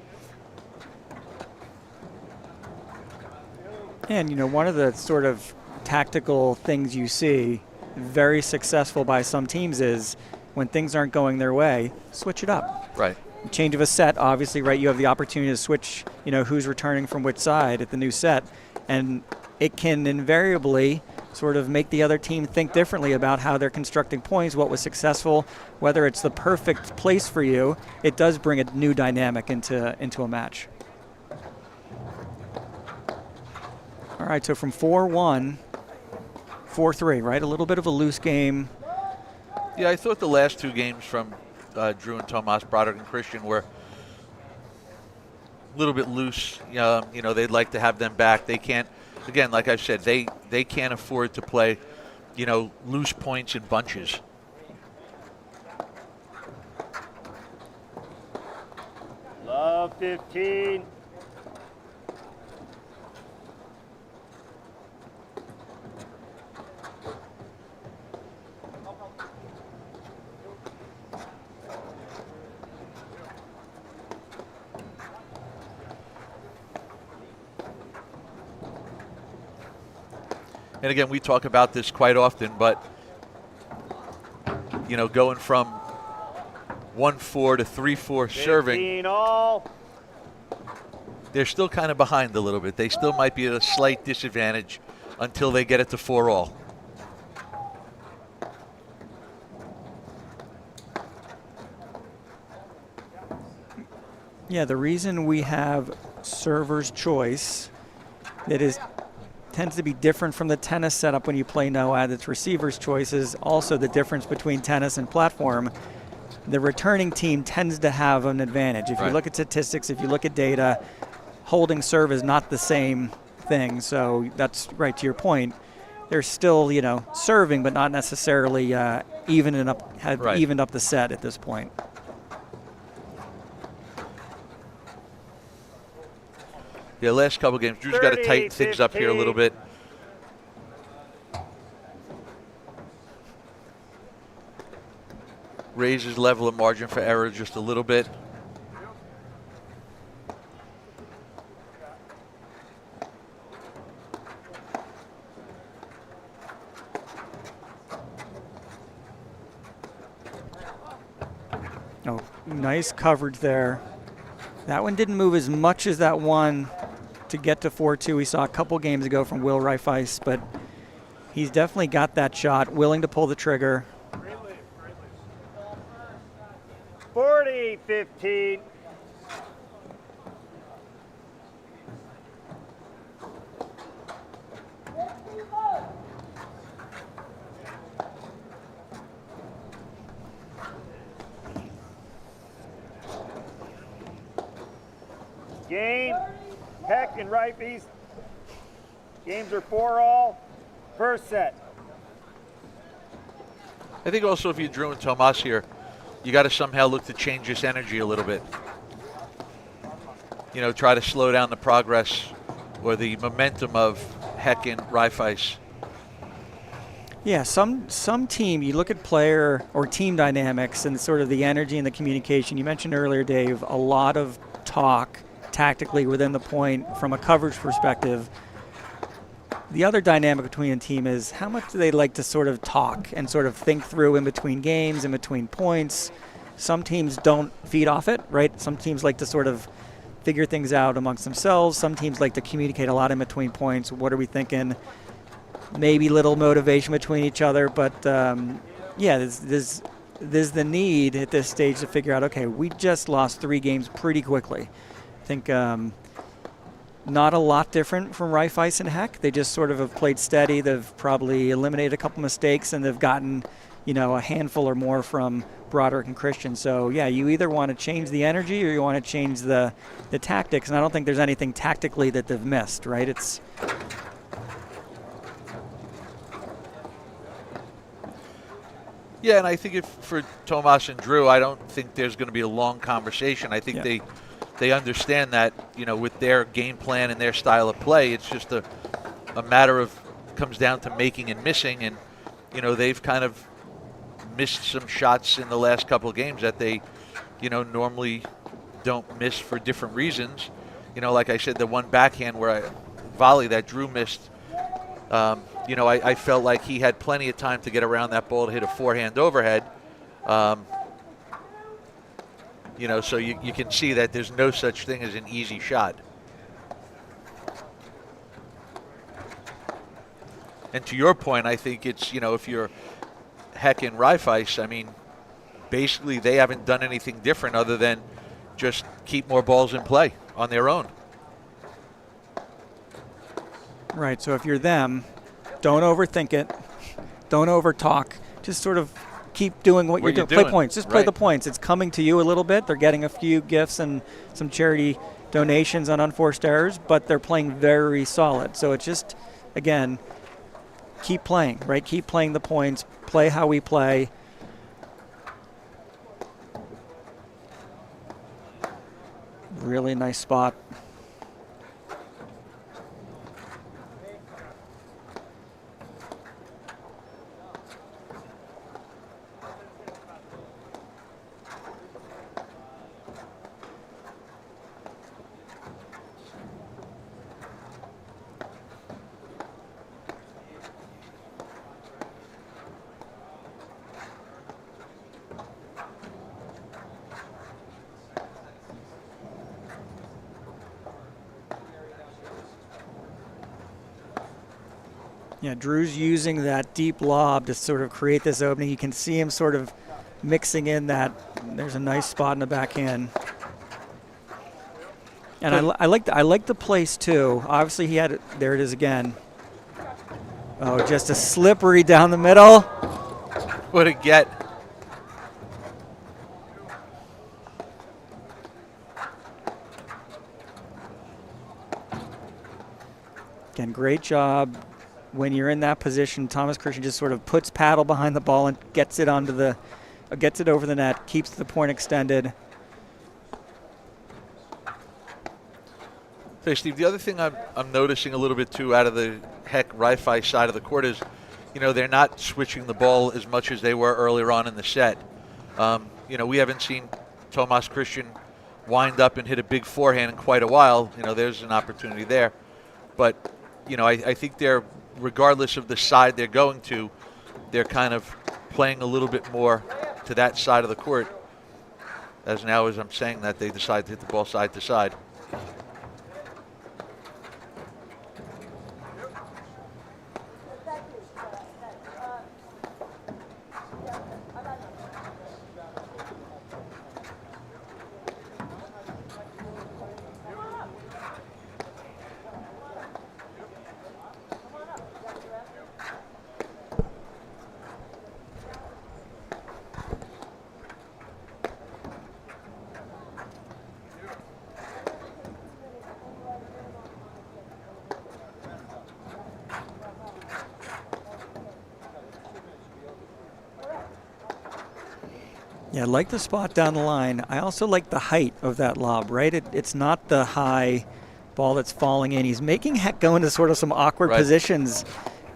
And, you know, one of the sort of tactical things you see very successful by some teams is when things aren't going their way, switch it up. Right. Change of a set, obviously, right? You have the opportunity to switch, you know, who's returning from which side at the new set. And it can invariably sort of make the other team think differently about how they're constructing points, what was successful, whether it's the perfect place for you. It does bring a new dynamic into a match. All right, so from 4-1, 4-3, right? A little bit of a loose game. Yeah, I thought the last two games from Drew and Tomas, Broderick and Christian, were a little bit loose. You know, they'd like to have them back. They can't. Again, like I've said, they can't afford to play, you know, loose points in bunches. Love 15. And again, we talk about this quite often, but, you know, going from 1-4 to 3-4 serving, All. they're still kind of behind a little bit. They still might be at a slight disadvantage until they get it to 4-all. Yeah, the reason we have server's choice that tends to be different from the tennis setup when you play no ad, that's receiver's choice, is also the difference between tennis and platform. The returning team tends to have an advantage. If you look at statistics, if you look at data, holding serve is not the same thing. So that's right to your point. They're still, you know, serving, but not necessarily evened up the set at this point. Yeah, last couple games, Drew's got to tighten things up here a little bit. Raise his level of margin for error just a little bit. Oh, nice coverage there. That one didn't move as much as that one to get to 4-2 we saw a couple games ago from Will Reifeis, but he's definitely got that shot, willing to pull the trigger. 40-15. Game, Heck and Reifeis. Games are 4-all. First set. I think also if you Drew and Tomas here, you got to somehow look to change this energy a little bit. You know, try to slow down the progress or the momentum of Heck and Reifeis. Yeah, some team, you look at player or team dynamics and sort of the energy and the communication. You mentioned earlier, Dave, a lot of talk tactically within the point from a coverage perspective. The other dynamic between a team is how much do they like to sort of talk and sort of think through in between games, in between points. Some teams don't feed off it, right? Some teams like to sort of figure things out amongst themselves. Some teams like to communicate a lot in between points. What are we thinking? Maybe little motivation between each other, but yeah, there's the need at this stage to figure out, okay, we just lost 3 games pretty quickly. I think not a lot different from Reifeis and Heck. They just sort of have played steady. They've probably eliminated a couple mistakes, and they've gotten, you know, a handful or more from Broderick and Christian. So yeah, you either want to change the energy or you want to change the tactics, and I don't think there's anything tactically that they've missed, right? It's Yeah, and I think for Tomas and Drew, I don't think there's going to be a long conversation. I think they understand that, you know, with their game plan and their style of play, it's just a matter of, comes down to making and missing. And, you know, they've kind of missed some shots in the last couple of games that they, you know, normally don't miss for different reasons. You know, like I said, the one backhand volley that Drew missed, you know, I felt like he had plenty of time to get around that ball to hit a forehand overhead. You know, so you can see that there's no such thing as an easy shot. And to your point, I think it's, you know, if you're Heck and Reifeis, I mean, basically they haven't done anything different other than just keep more balls in play on their own. right. So if you're them, don't overthink it. Don't over-talk. Just sort of keep doing what you're doing. Play points. Just play the points. It's coming to you a little bit. They're getting a few gifts and some charity donations on unforced errors, but they're playing very solid. So it's just, again, keep playing, right? Keep playing the points. Play how we play. Really nice spot. Yeah, Drew's using that deep lob to sort of create this opening. You can see him sort of mixing in that. There's a nice spot in the backhand. And I like the place too. Obviously he had it. There it is again. Oh, just a slippery down the middle. What a get. Again, great job. When you're in that position, Thomas Christian just sort of puts paddle behind the ball and gets it onto the, gets it over the net, keeps the point extended. Hey, Steve, the other thing I'm noticing a little bit too out of the Heck Reifeis side of the court is, you know, they're not switching the ball as much as they were earlier on in the set. You know, we haven't seen Tomas Christian wind up and hit a big forehand in quite a while. You know, there's an opportunity there. But, you know, I think they're, regardless of the side they're going to, they're kind of playing a little bit more to that side of the court. As now as I'm saying that, they decide to hit the ball side to side. Yeah, I like the spot down the line. I also like the height of that lob, right? It's not the high ball that's falling in. He's making Heck go into sort of some awkward positions.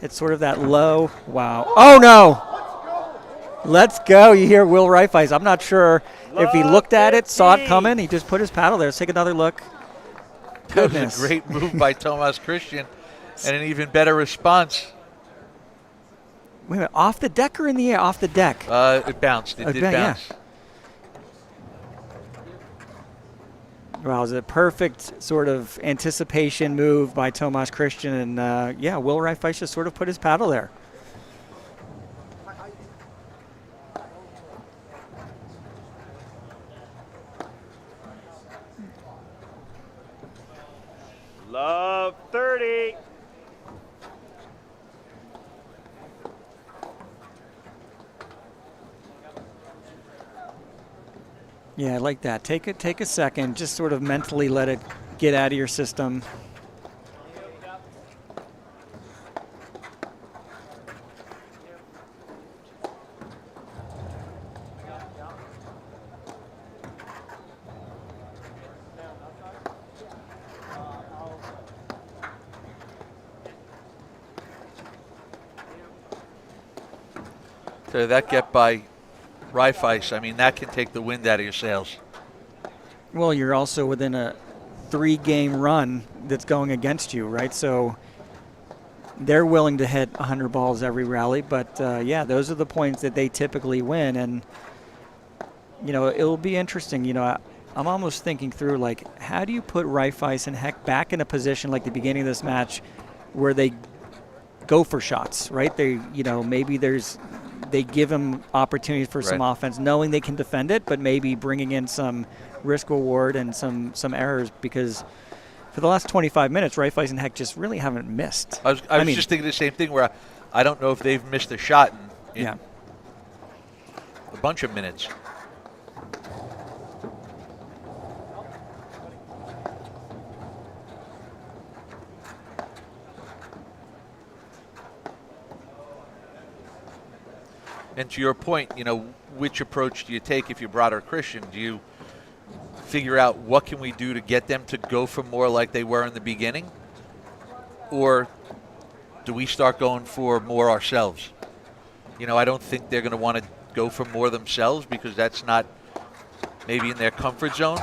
It's sort of that low. Wow. Oh, no. Let's go. You hear Will Reifeis. I'm not sure if he looked at it, saw it coming. He just put his paddle there. Let's take another look. That was a great move by Tomas Christian and an even better response. Wait a minute, off the deck or in the air? Off the deck. It bounced. It did bounce. Yeah. Well, it was a perfect sort of anticipation move by Tomas Christian. And, yeah, Will Reifeis just sort of put his paddle there. Love 30. Yeah, I like that. Take a second, just sort of mentally let it get out of your system. So that get by Reifeis, I mean, that can take the wind out of your sails. Well, you're also within a 3-game run that's going against you, right? So they're willing to hit 100 balls every rally, but yeah, those are the points that they typically win. And, you know, it'll be interesting. You know, I'm almost thinking through, like, how do you put Reifeis and Heck back in a position like the beginning of this match where they go for shots, right? They, you know, maybe they give him opportunities for some offense, knowing they can defend it, but maybe bringing in some risk reward and some errors, because for the last 25 minutes, Reifeis and Heck just really haven't missed. I was just thinking the same thing, where I don't know if they've missed a shot in a bunch of minutes. And to your point, you know, which approach do you take if you're Broderick Christian? Do you figure out what can we do to get them to go for more like they were in the beginning? Or do we start going for more ourselves? You know, I don't think they're going to want to go for more themselves, because that's not maybe in their comfort zone.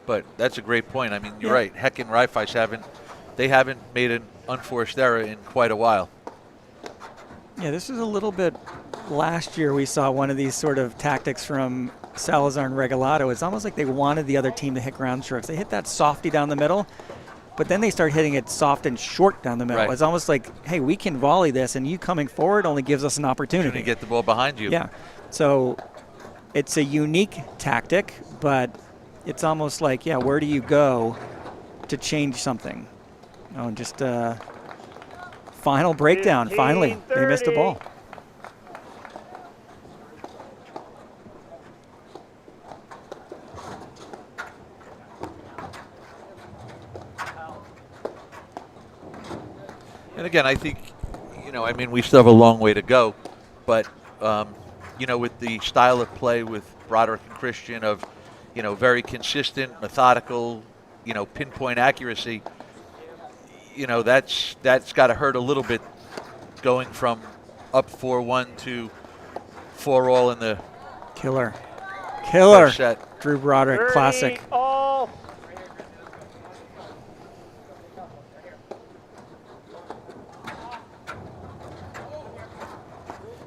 But that's a great point. I mean, you're right. Heck and Reifeis haven't made an unforced error in quite a while. Yeah, this is a little bit. Last year we saw one of these sort of tactics from Salazar and Regalado. It's almost like they wanted the other team to hit ground strokes. They hit that softy down the middle, but then they start hitting it soft and short down the middle. It's almost like, hey, we can volley this, and you coming forward only gives us an opportunity to get the ball behind you. Yeah, so it's a unique tactic, but it's almost like, yeah, where do you go to change something? Oh, just final breakdown. 15, Finally, 30. they missed a ball. And again, I think, you know, I mean, we still have a long way to go, but, you know, with the style of play with Broderick and Christian of, you know, very consistent, methodical, you know, pinpoint accuracy, you know, that's got to hurt a little bit, going from up 4-1 to 4-all in the Killer first set. Drew Broderick, classic. All.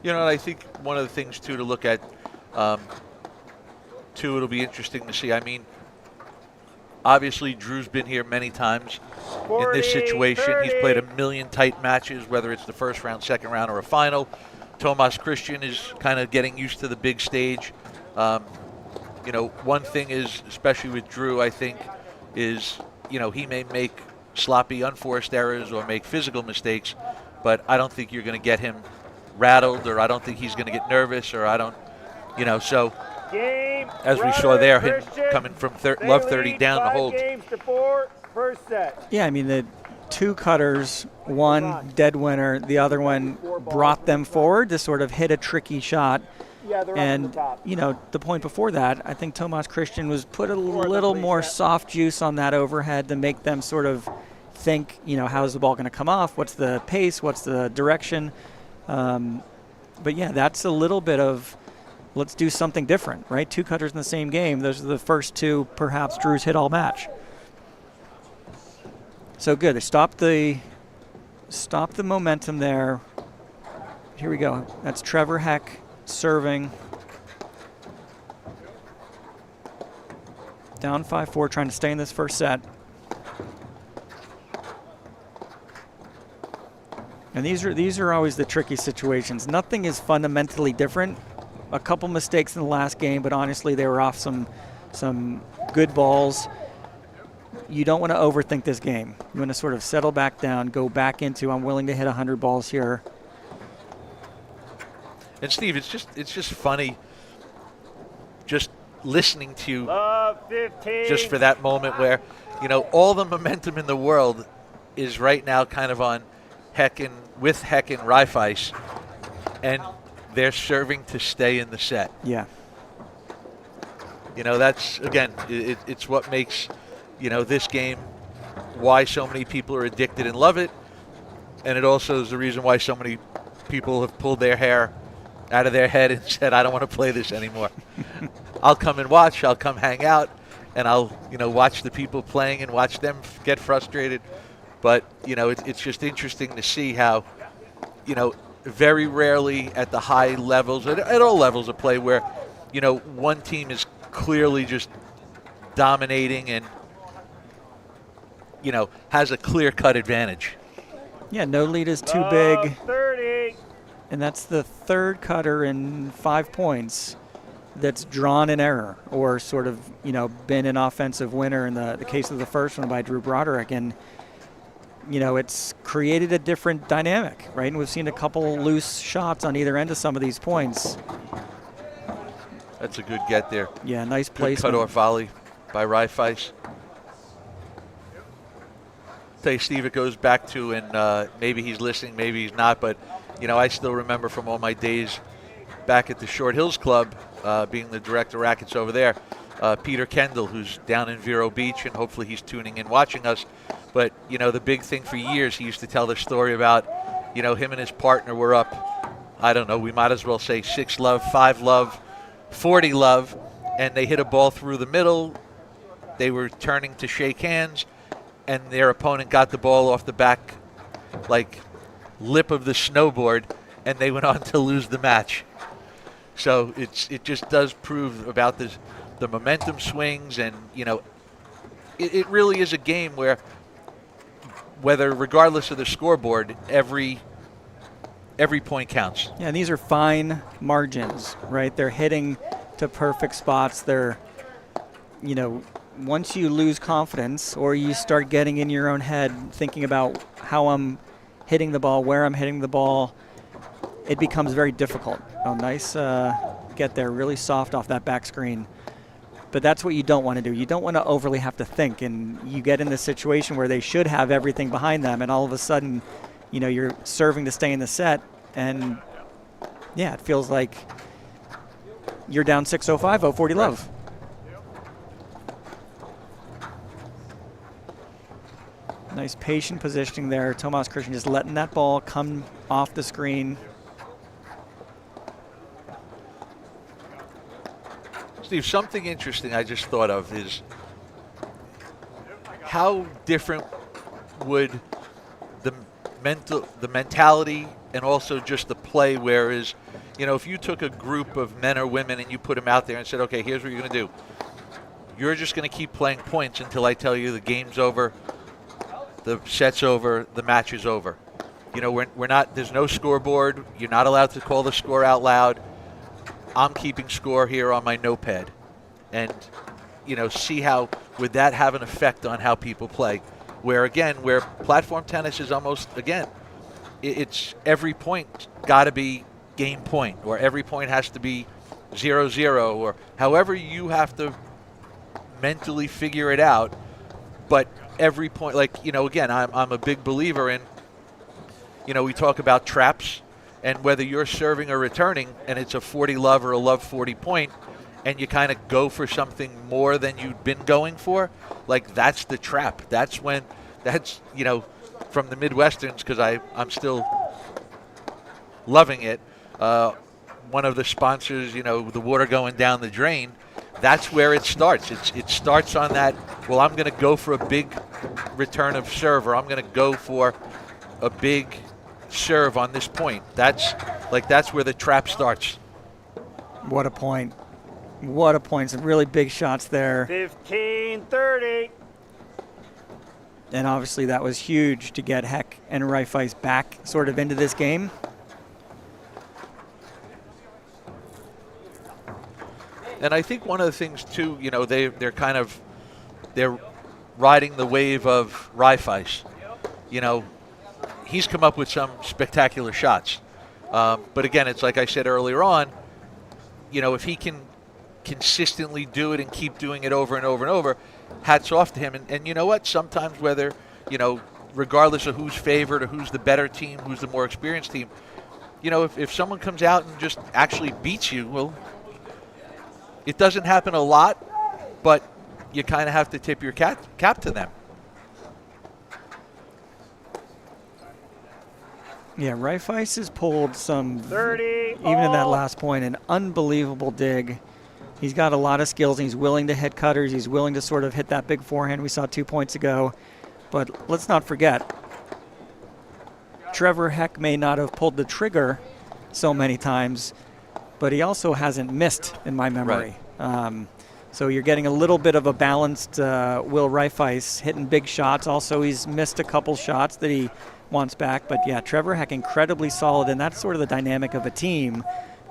You know, and I think one of the things, too, to look at, too, it'll be interesting to see. I mean, obviously, Drew's been here many times 40, in this situation. 30. He's played a million tight matches, whether it's the first round, second round, or a final. Tomas Christian is kind of getting used to the big stage. You know, one thing is, especially with Drew, I think, is, you know, he may make sloppy, unforced errors or make physical mistakes, but I don't think you're going to get him rattled, or I don't think he's going to get nervous, or I don't, you know, so Game. as we saw there, him Christian. coming from They love 30 lead down the 5 hold. games to 4, first set. Yeah, I mean, the two cutters, one dead winner, the other one brought them forward to sort of hit a tricky shot. And, the point before that, I think Tomas Christian was put a little more soft juice on that overhead to make them sort of think, how's the ball going to come off? What's the pace? What's the direction? But, yeah, that's a little bit of let's do something different, right? Two cutters in the same game. Those are the first two, perhaps, Drew's hit all match. So good. They stopped the momentum there. Here we go. That's Trevor Heck serving. Down 5-4, trying to stay in this first set. And these are always the tricky situations. Nothing is fundamentally different. A couple mistakes in the last game, but honestly, they were off some good balls. You don't want to overthink this game. You want to sort of settle back down, go back into I'm willing to hit 100 balls here. And Steve, it's just funny just listening to you just for that moment where, all the momentum in the world is right now kind of on Heck and Reifeis, and they're serving to stay in the set. Yeah. That's, again, it's what makes, this game, why so many people are addicted and love it, and it also is the reason why so many people have pulled their hair out of their head and said, I don't want to play this anymore. I'll come and watch, I'll come hang out, and I'll, watch the people playing and watch them get frustrated. But, it's just interesting to see how, very rarely at the high levels, at all levels of play where, one team is clearly just dominating and, has a clear-cut advantage. Yeah, no lead is too big. 30. And that's the third cutter in 5 points that's drawn an error or sort of, been an offensive winner in the case of the first one by Drew Broderick. And, it's created a different dynamic, right? And we've seen a couple loose shots on either end of some of these points. That's a good get there. Yeah, nice Good placement. cut-off volley by Reifeis. Tell you, Steve, it goes back to, and maybe he's listening, maybe he's not, but I still remember from all my days back at the Short Hills Club, being the director of rackets over there, Peter Kendall, who's down in Vero Beach, and hopefully he's tuning in watching us. But, the big thing for years, he used to tell the story about, him and his partner were up, I don't know, we might as well say 6 love, 5 love, 40 love, and they hit a ball through the middle. They were turning to shake hands, and their opponent got the ball off the back, lip of the snowboard, and they went on to lose the match. So it just does prove about the momentum swings, and it really is a game where, whether regardless of the scoreboard, every point counts. Yeah, and these are fine margins, right? They're hitting to perfect spots. They're, once you lose confidence or you start getting in your own head thinking about how I'm hitting the ball, where I'm hitting the ball, it becomes very difficult. Oh, nice get there, really soft off that back screen. But that's what you don't want to do. You don't want to overly have to think, and you get in this situation where they should have everything behind them, and all of a sudden, you're serving to stay in the set, and yeah, it feels like you're down 6-0, 5-0, 40 love. Nice patient positioning there. Tomas Christian just letting that ball come off the screen. Steve, something interesting I just thought of is how different would the mentality and also just the play, whereas, if you took a group of men or women and you put them out there and said, okay, here's what you're going to do. You're just going to keep playing points until I tell you the game's over, the set's over, the match is over. We're not, there's no scoreboard. You're not allowed to call the score out loud. I'm keeping score here on my notepad, and see how would that have an effect on how people play. Where platform tennis is almost, it's every point got to be game point, or every point has to be 0-0, or however you have to mentally figure it out. But every point. Like, again, I'm a big believer in, we talk about traps, and whether you're serving or returning and it's a 40 love or a love 40 point, and you kind of go for something more than you've been going for, like that's the trap. That's when, from the Midwesterns, because I'm still loving it. One of the sponsors, the water going down the drain, that's where it starts. It starts on that, well, I'm going to go for a big return of serve, or I'm going to go for a big serve on this point. That's where the trap starts. What a point. What a point. Some really big shots there. 15-30. And obviously that was huge to get Heck and Reifeis back sort of into this game. And I think one of the things too, they're riding the wave of Reifeis. He's come up with some spectacular shots. But again, it's like I said earlier on, if he can consistently do it and keep doing it over and over and over, hats off to him. And you know what? Sometimes whether, regardless of who's favored or who's the better team, who's the more experienced team, if someone comes out and just actually beats you, well, it doesn't happen a lot, but you kind of have to tip your cap to them. Yeah, Reifeis has pulled some, 30, even in that last point, an unbelievable dig. He's got a lot of skills, and he's willing to hit cutters. He's willing to sort of hit that big forehand we saw 2 points ago. But let's not forget, Trevor Heck may not have pulled the trigger so many times, but he also hasn't missed in my memory. Right. So you're getting a little bit of a balanced Will Reifeis hitting big shots. Also, he's missed a couple shots that he wants back. But yeah, Trevor Heck incredibly solid, and that's sort of the dynamic of a team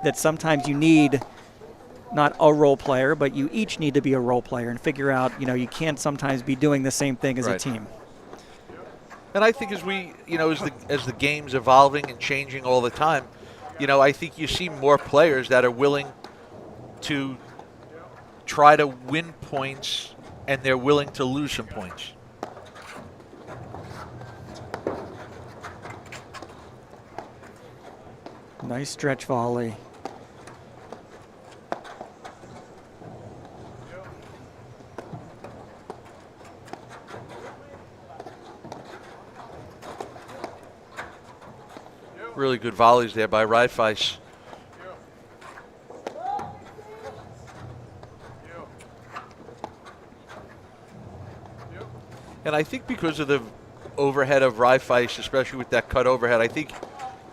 that sometimes you need not a role player, but you each need to be a role player and figure out, you can't sometimes be doing the same thing as a team. And I think as we, as the game's evolving and changing all the time, I think you see more players that are willing to try to win points, and they're willing to lose some points. Nice stretch volley. Really good volleys there by Reifeis. And I think because of the overhead of Reifeis, especially with that cut overhead, I think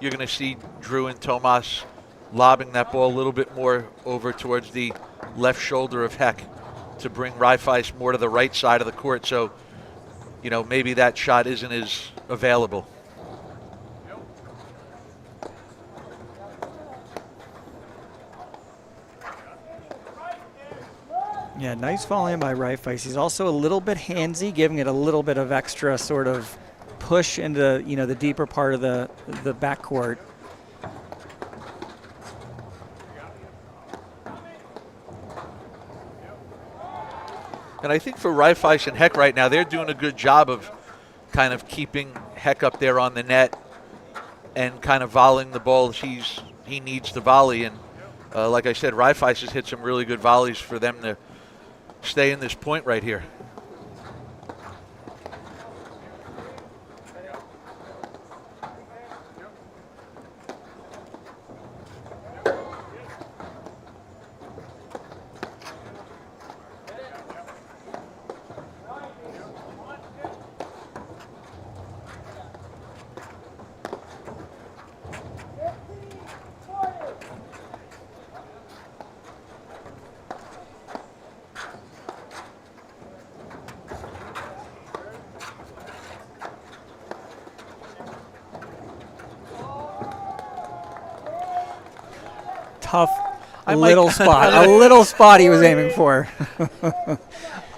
you're going to see Drew and Tomas lobbing that ball a little bit more over towards the left shoulder of Heck to bring Reifeis more to the right side of the court. So, maybe that shot isn't as available. Yeah, nice volley by Reifeis. He's also a little bit handsy, giving it a little bit of extra sort of push into, the deeper part of the backcourt. And I think for Reifeis and Heck right now, they're doing a good job of kind of keeping Heck up there on the net and kind of volleying the ball he needs to volley. And like I said, Reifeis has hit some really good volleys for them to stay in this point right here. Tough little spot. A little spot he was aiming for.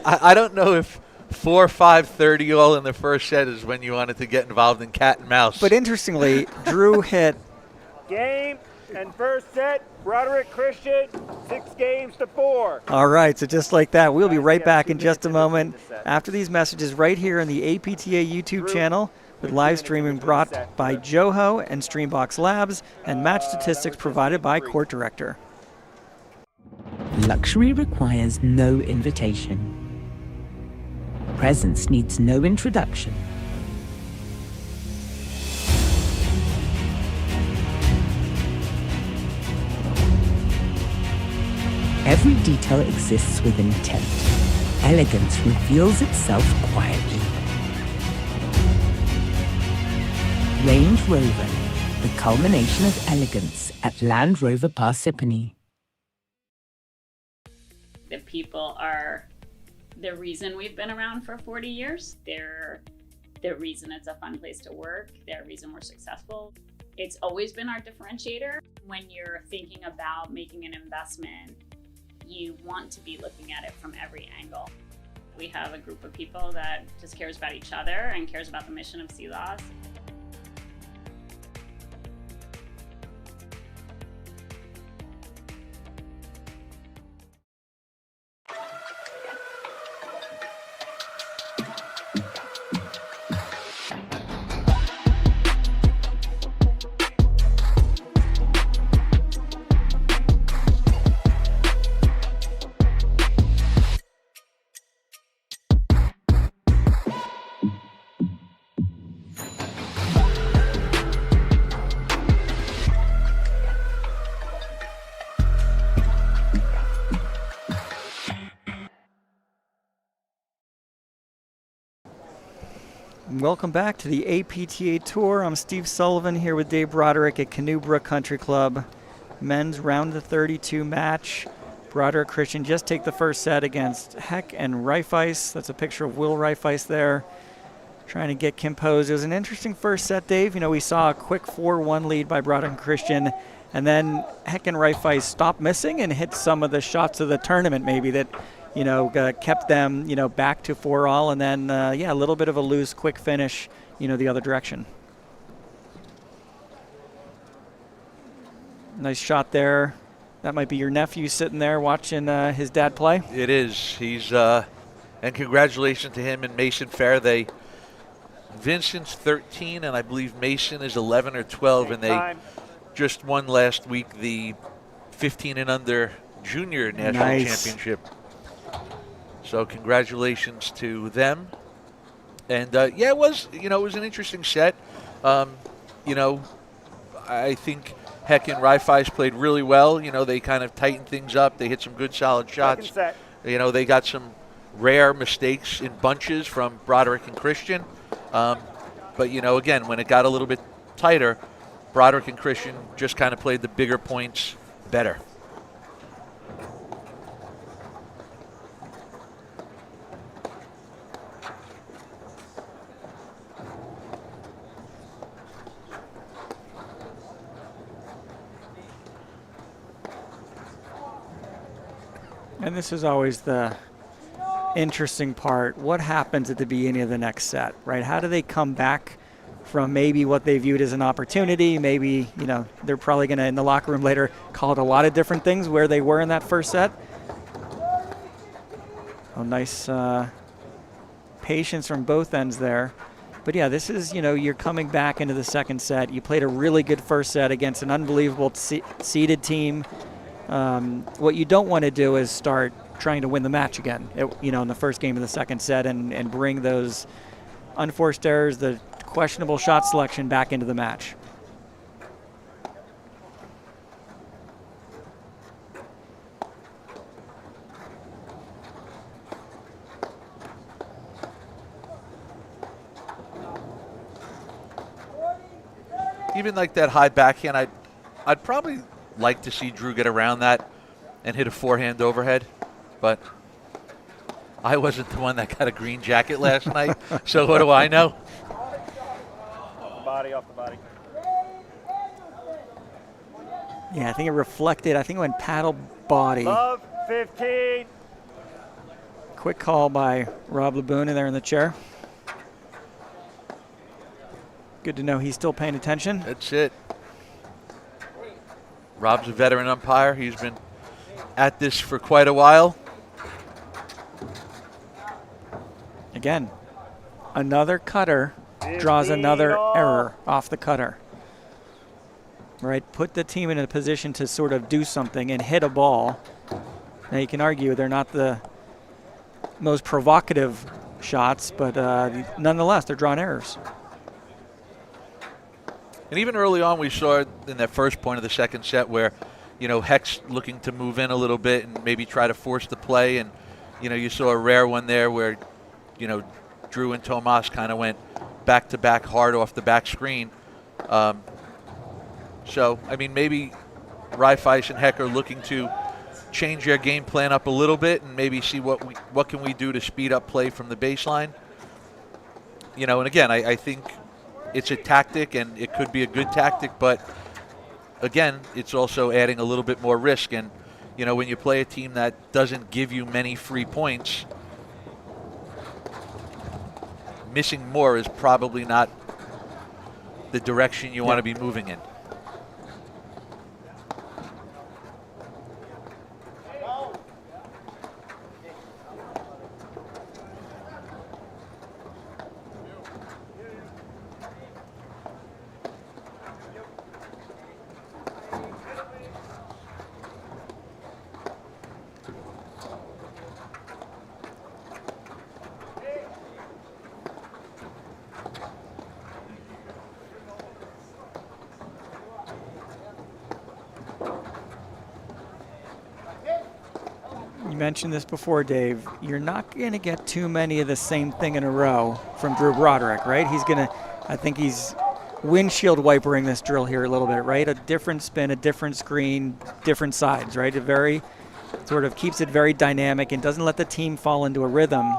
I don't know if 4-5-30 all in the first set is when you wanted to get involved in cat and mouse. But interestingly, Drew hit Game. And first set, Broderick Christian, 6-4. All right, so just like that, we'll be right back in just a moment after these messages right here on the APTA YouTube channel with live streaming brought by Joho and Streambox Labs and match statistics provided by Court Director. Luxury requires no invitation. Presence needs no introduction. Every detail exists with intent. Elegance reveals itself quietly. Range Rover, the culmination of elegance at Land Rover Parsippany. The people are the reason we've been around for 40 years. They're the reason it's a fun place to work. They're the reason we're successful. It's always been our differentiator. When you're thinking about making an investment, you want to be looking at it from every angle. We have a group of people that just cares about each other and cares about the mission of CLOS. Welcome back to the APTA Tour. I'm Steve Sullivan here with Dave Broderick at Canoe Brook Country Club. Men's round of 32 match. Broderick Christian just take the first set against Heck and Reifeis. That's a picture of Will Reifeis there, trying to get composed. It was an interesting first set, Dave. You know, we saw a quick 4-1 lead by Broderick and Christian, and then Heck and Reifeis stopped missing and hit some of the shots of the tournament maybe that, you know, kept them, you know, back to 4-all, and then, yeah, a little bit of a loose, quick finish, you know, the other direction. Nice shot there. That might be your nephew sitting there watching his dad play. It is. He's, and congratulations to him and Mason Faraday. Vincent's 13, and I believe Mason is 11 or 12, and they just won last week the 15 and under junior national championship. So congratulations to them. And yeah, it was, you know, it was an interesting set. You know, I think Heck and Reifeis played really well. You know, they kind of tightened things up. They hit some good solid shots. You know, they got some rare mistakes in bunches from Broderick and Christian. But, you know, again, when it got a little bit tighter, Broderick and Christian just kind of played the bigger points better. And this is always the interesting part. What happens at the beginning of the next set, right? How do they come back from maybe what they viewed as an opportunity? Maybe, you know, they're probably going to, in the locker room later, call it a lot of different things where they were in that first set. Oh, nice patience from both ends there. But yeah, this is, you know, you're coming back into the second set. You played a really good first set against an unbelievable seeded team. What you don't want to do is start trying to win the match again, you know, in the first game of the second set and bring those unforced errors, the questionable shot selection back into the match. Even like that high backhand, I'd probably like to see Drew get around that and hit a forehand overhead, but I wasn't the one that got a green jacket last night, so what do I know? Off the body, off the body. Yeah, I think it reflected. I think it went paddle body. Love 15. Quick call by Rob Laboon there in the chair. Good to know he's still paying attention. That's it. Rob's a veteran umpire. He's been at this for quite a while. Again, another cutter draws another error off the cutter. Right, put the team in a position to sort of do something and hit a ball. Now you can argue they're not the most provocative shots, but nonetheless, they're drawing errors. And even early on, we saw in that first point of the second set where, you know, Heck's looking to move in a little bit and maybe try to force the play. And, you know, you saw a rare one there where, you know, Drew and Tomas kind of went back-to-back hard off the back screen. So, I mean, maybe Reifeis and Heck are looking to change their game plan up a little bit and maybe see what can we do to speed up play from the baseline. You know, and again, I think it's a tactic and it could be a good tactic, but again, it's also adding a little bit more risk. And, you know, when you play a team that doesn't give you many free points, missing more is probably not the direction you want to be moving in. You mentioned this before, Dave. You're not going to get too many of the same thing in a row from Drew Broderick, right? He's going to, I think he's windshield wipering this drill here a little bit, right? A different spin, a different screen, different sides, right? It very sort of keeps it very dynamic and doesn't let the team fall into a rhythm.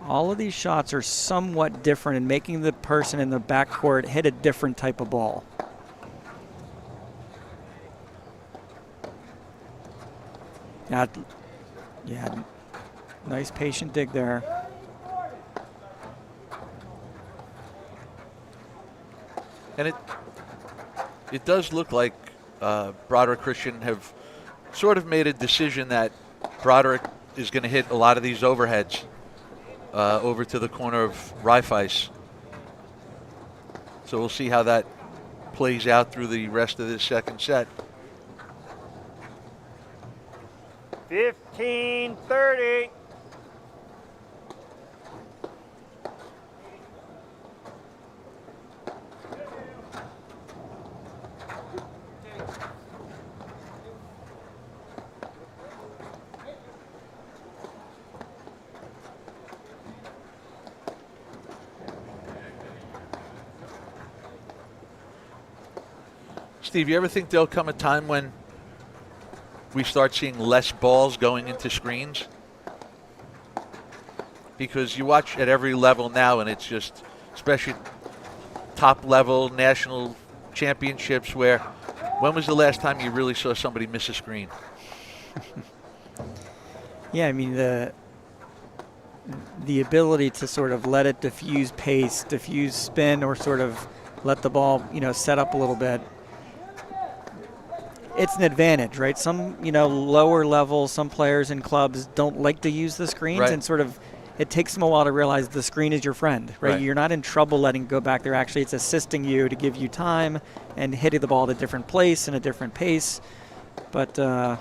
All of these shots are somewhat different in making the person in the backcourt hit a different type of ball. Yeah, nice patient dig there. And it does look like Broderick Christian have sort of made a decision that Broderick is going to hit a lot of these overheads over to the corner of Reifeis. So we'll see how that plays out through the rest of this second set. 15-30. Steve, you ever think there'll come a time when we start seeing less balls going into screens? Because you watch at every level now, and it's just, especially top level national championships, where when was the last time you really saw somebody miss a screen? Yeah, I mean, the ability to sort of let it diffuse pace, diffuse spin, or sort of let the ball, you know, set up a little bit. It's an advantage, right? Some, you know, lower level, some players in clubs don't like to use the screens, right. And sort of it takes them a while to realize the screen is your friend, right? You're not in trouble letting it go back there. Actually, it's assisting you to give you time and hitting the ball at a different place and a different pace. But yeah,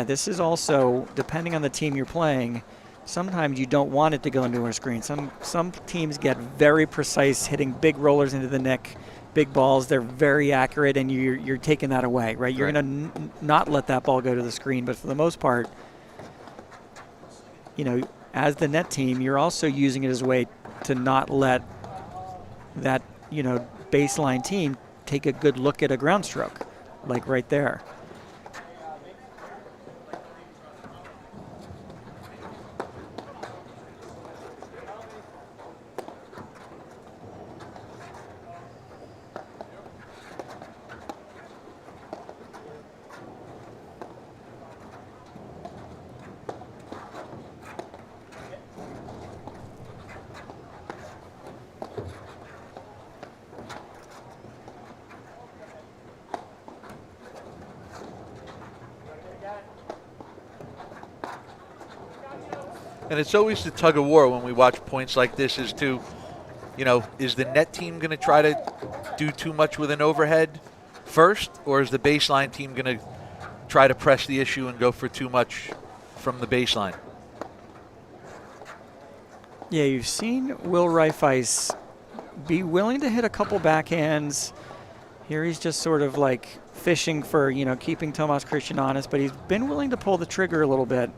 this is also, depending on the team you're playing, sometimes you don't want it to go into a screen. Some teams get very precise, hitting big rollers into the neck, big balls. They're very accurate, and you're taking that away, right? You're going to not let that ball go to the screen. But for the most part, you know, as the net team, you're also using it as a way to not let that, you know, baseline team take a good look at a ground stroke, like right there. And it's always the tug of war when we watch points like this as to, you know, is the net team going to try to do too much with an overhead first, or is the baseline team going to try to press the issue and go for too much from the baseline? Yeah, you've seen Will Reifeis be willing to hit a couple backhands. Here he's just sort of like fishing for, you know, keeping Tomas Christian honest, but he's been willing to pull the trigger a little bit.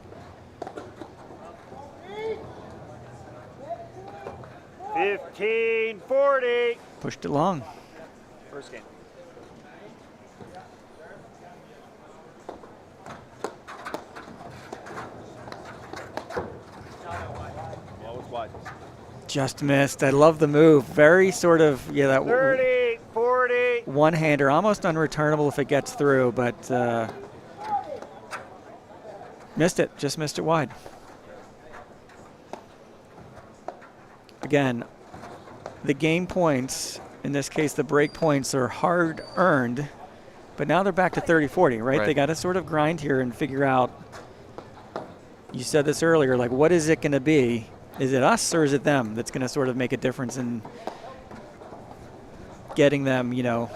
15-40. Pushed it long. First game. Just missed. I love the move. Very sort of, yeah, that 30-40. one-hander, almost unreturnable if it gets through, but missed it. Just missed it wide. Again, the game points, in this case the break points, are hard earned, but now they're back to 30-40, right? They got to sort of grind here and figure out, you said this earlier, like what is it going to be? Is it us or is it them that's going to sort of make a difference in getting them, you know,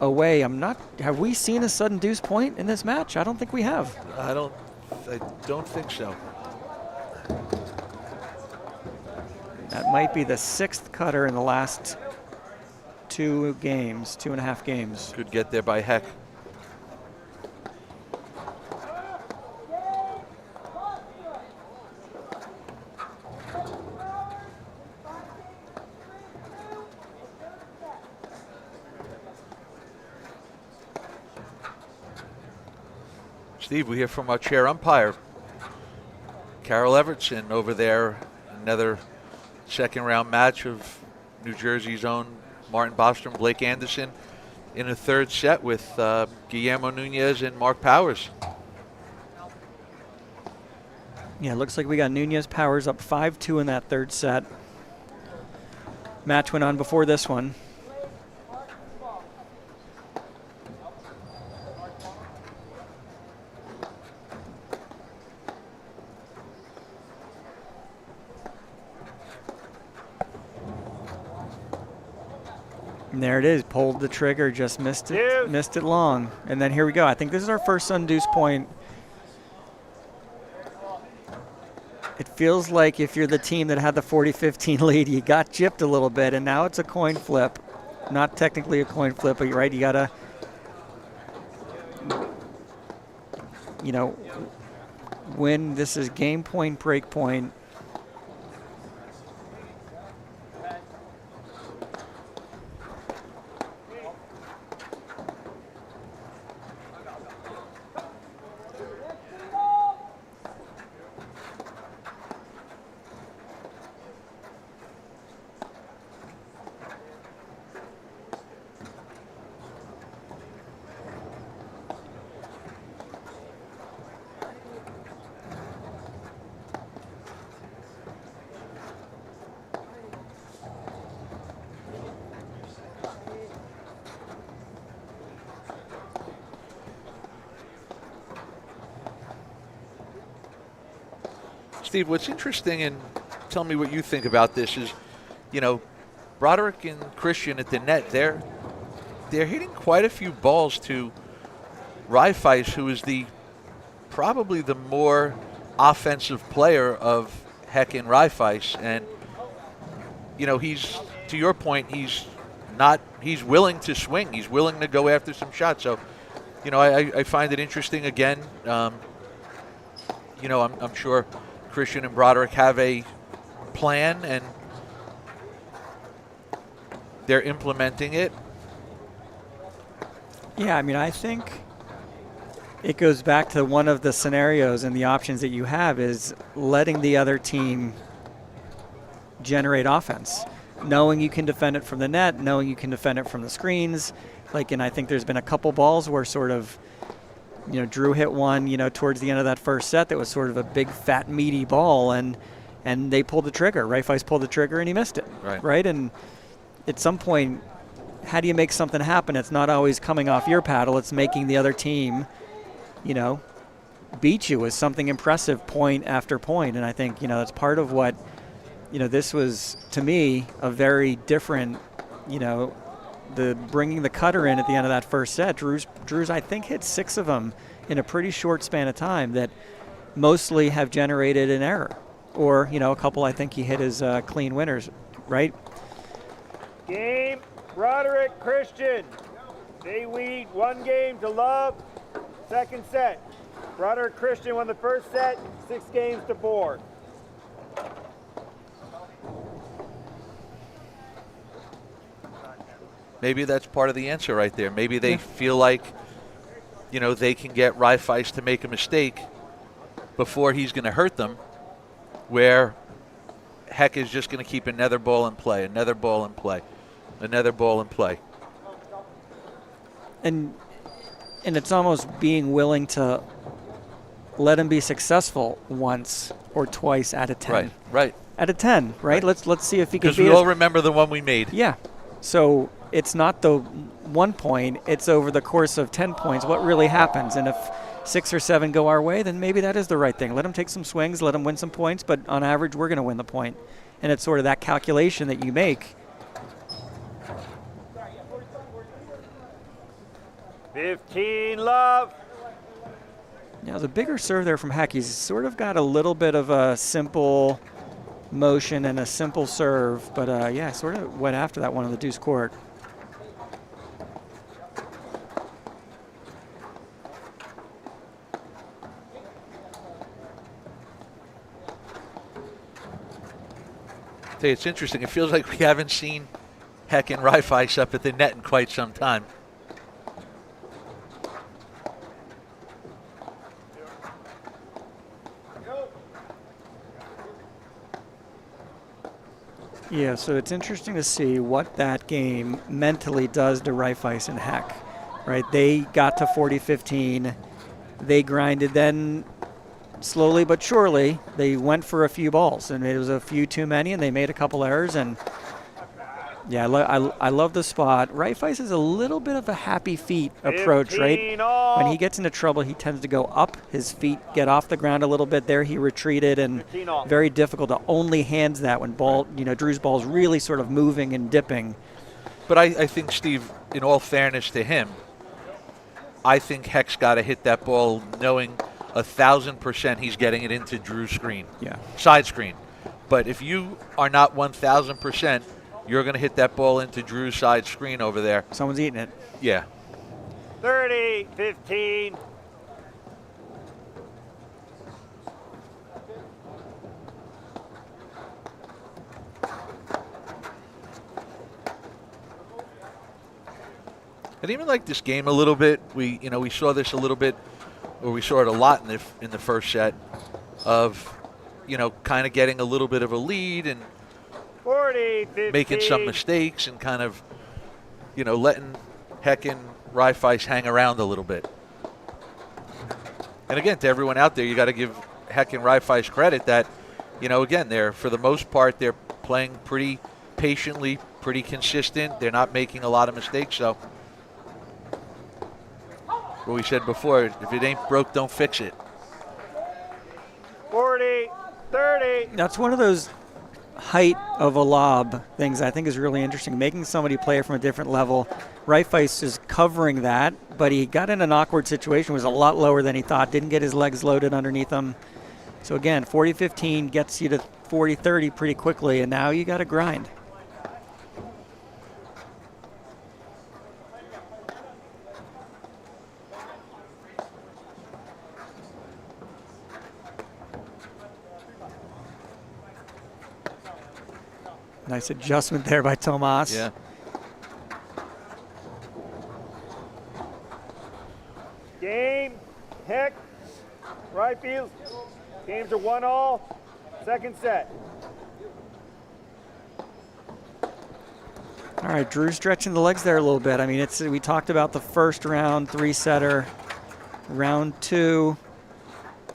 away? Have we seen a sudden deuce point in this match? I don't think we have. I don't think so. That might be the 6th cutter in the last 2.5 games. Could get there by heck. Steve, we hear from our chair umpire, Carol Evertson, over there. Another second round match of New Jersey's own Martin Bostrom, Blake Anderson in a third set with Guillermo Nunez and Mark Powers. Yeah, it looks like we got Nunez Powers up 5-2 in that third set. Match went on before this one. And there it is, pulled the trigger, just missed it long. And then here we go. I think this is our first undeuce point. It feels like if you're the team that had the 40-15 lead, you got gypped a little bit, and now it's a coin flip. Not technically a coin flip, but you're right, you gotta, you know, win. This is game point, break point. Steve, what's interesting, and tell me what you think about this, is, you know, Broderick and Christian at the net, they're hitting quite a few balls to Reifeis, who is probably the more offensive player of Heck and Reifeis. And, you know, he's, to your point, he's willing to swing. He's willing to go after some shots. So, you know, I find it interesting again. You know, I'm sure Christian and Broderick have a plan and they're implementing it. Yeah, I mean, I think it goes back to one of the scenarios and the options that you have is letting the other team generate offense, knowing you can defend it from the net, knowing you can defend it from the screens. Like, and I think there's been a couple balls where sort of, you know, Drew hit one, you know, towards the end of that first set that was sort of a big, fat, meaty ball, and they pulled the trigger. Reifeis pulled the trigger, and he missed it. Right? And at some point, how do you make something happen? It's not always coming off your paddle. It's making the other team, you know, beat you with something impressive point after point. And I think, that's part of what, this was, to me, a very different, the bringing the cutter in at the end of that first set. Drew's I think, hit 6 of them in a pretty short span of time that mostly have generated an error. Or, a couple I think he hit as clean winners, right? Game, Broderick, Christian. They lead 1 game to love. Second set. Broderick, Christian won the first set, 6 games to 4. Maybe that's part of the answer right there. Maybe they feel like, they can get Reifeis to make a mistake before he's going to hurt them, where Heck is just going to keep another ball in play, another ball in play, another ball in play. And it's almost being willing to let him be successful once or twice out of 10. Right. Out of 10, right? Let's see if he can beat us. Because we all remember the one we made. Yeah. So it's not the 1 point, it's over the course of 10 points. What really happens? And if 6 or 7 go our way, then maybe that is the right thing. Let him take some swings, let him win some points, but on average, we're going to win the point. And it's sort of that calculation that you make. 15 love. Now, the bigger serve there from Heck. He's sort of got a little bit of a simple motion and a simple serve, but sort of went after that one on the deuce court. It's interesting. It feels like we haven't seen Heck and Reifeis up at the net in quite some time. Yeah, so it's interesting to see what that game mentally does to Reifeis and Heck, right? They got to 40-15. They grinded. Then slowly but surely, they went for a few balls, and it was a few too many, and they made a couple errors. And yeah, I love the spot. Reifeis is a little bit of a happy feet approach, right? When he gets into trouble, he tends to go up. His feet get off the ground a little bit. There he retreated, and very difficult to only hands that when Drew's ball's really sort of moving and dipping. But I think, Steve, in all fairness to him, I think Heck's got to hit that ball knowing 1,000% he's getting it into Drew's screen. Yeah. Side screen. But if you are not 1,000%, you're going to hit that ball into Drew's side screen over there. Someone's eating it. Yeah. 30-15. And even like this game a little bit, we saw this a little bit, or we saw it a lot in the first set of, kind of getting a little bit of a lead and 40-15. making some mistakes and kind of, letting Heck and Reifeis hang around a little bit. And again, to everyone out there, you got to give Heck and Reifeis credit that, again, for the most part, they're playing pretty patiently, pretty consistent. They're not making a lot of mistakes. So, what we said before, if it ain't broke, don't fix it. 40-30. That's one of those height of a lob things I think is really interesting, making somebody play it from a different level. Reifeis is covering that, but he got in an awkward situation, was a lot lower than he thought, didn't get his legs loaded underneath him. So again, 40-15 gets you to 40-30 pretty quickly, and now you got to grind. Nice adjustment there by Tomas. Yeah. Game, Heck, Reifeis. Games are 1-1. Second set. All right, Drew stretching the legs there a little bit. I mean, we talked about the first round, 3-setter. Round 2,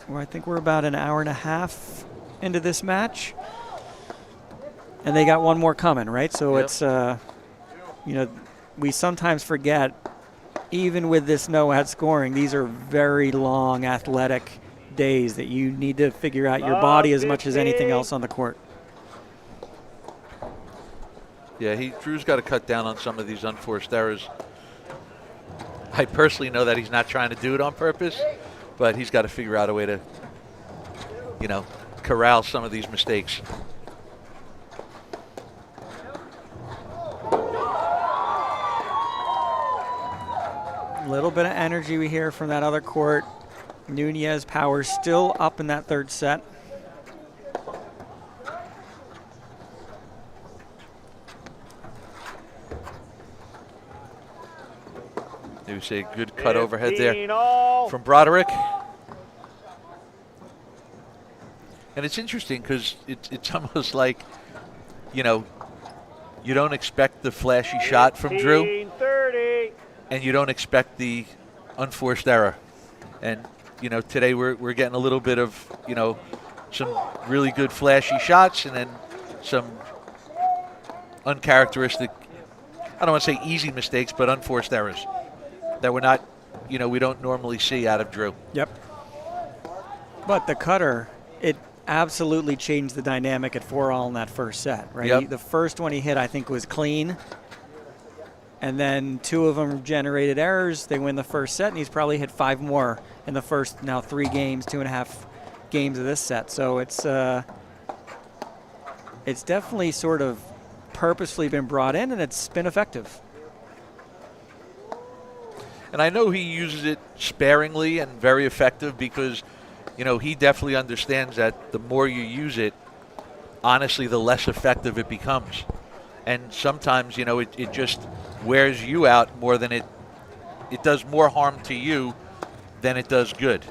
where I think we're about an hour and a half into this match. And they got one more coming, right? So yep. It's, we sometimes forget, even with this no-ad scoring, these are very long, athletic days that you need to figure out your body as much as anything else on the court. Yeah, Drew's got to cut down on some of these unforced errors. I personally know that he's not trying to do it on purpose, but he's got to figure out a way to, corral some of these mistakes. A little bit of energy we hear from that other court. Nunez power still up in that third set. You see a good cut overhead there all. from Broderick. And it's interesting because it's almost like, you don't expect the flashy shot from Drew, 15-30. and you don't expect the unforced error. And, today we're getting a little bit of, some really good flashy shots and then some uncharacteristic, I don't want to say easy mistakes, but unforced errors that we're not, we don't normally see out of Drew. Yep. But the cutter, it absolutely changed the dynamic at 4-all in that first set, right? Yep. The first one he hit, I think, was clean. And then 2 of them generated errors. They win the first set, and he's probably hit 5 more in the first, now 3 games, 2.5 games of this set. So it's definitely sort of purposefully been brought in, and it's been effective. And I know he uses it sparingly and very effective because, he definitely understands that the more you use it, honestly, the less effective it becomes. And sometimes, it just wears you out more than it does more harm to you than it does good.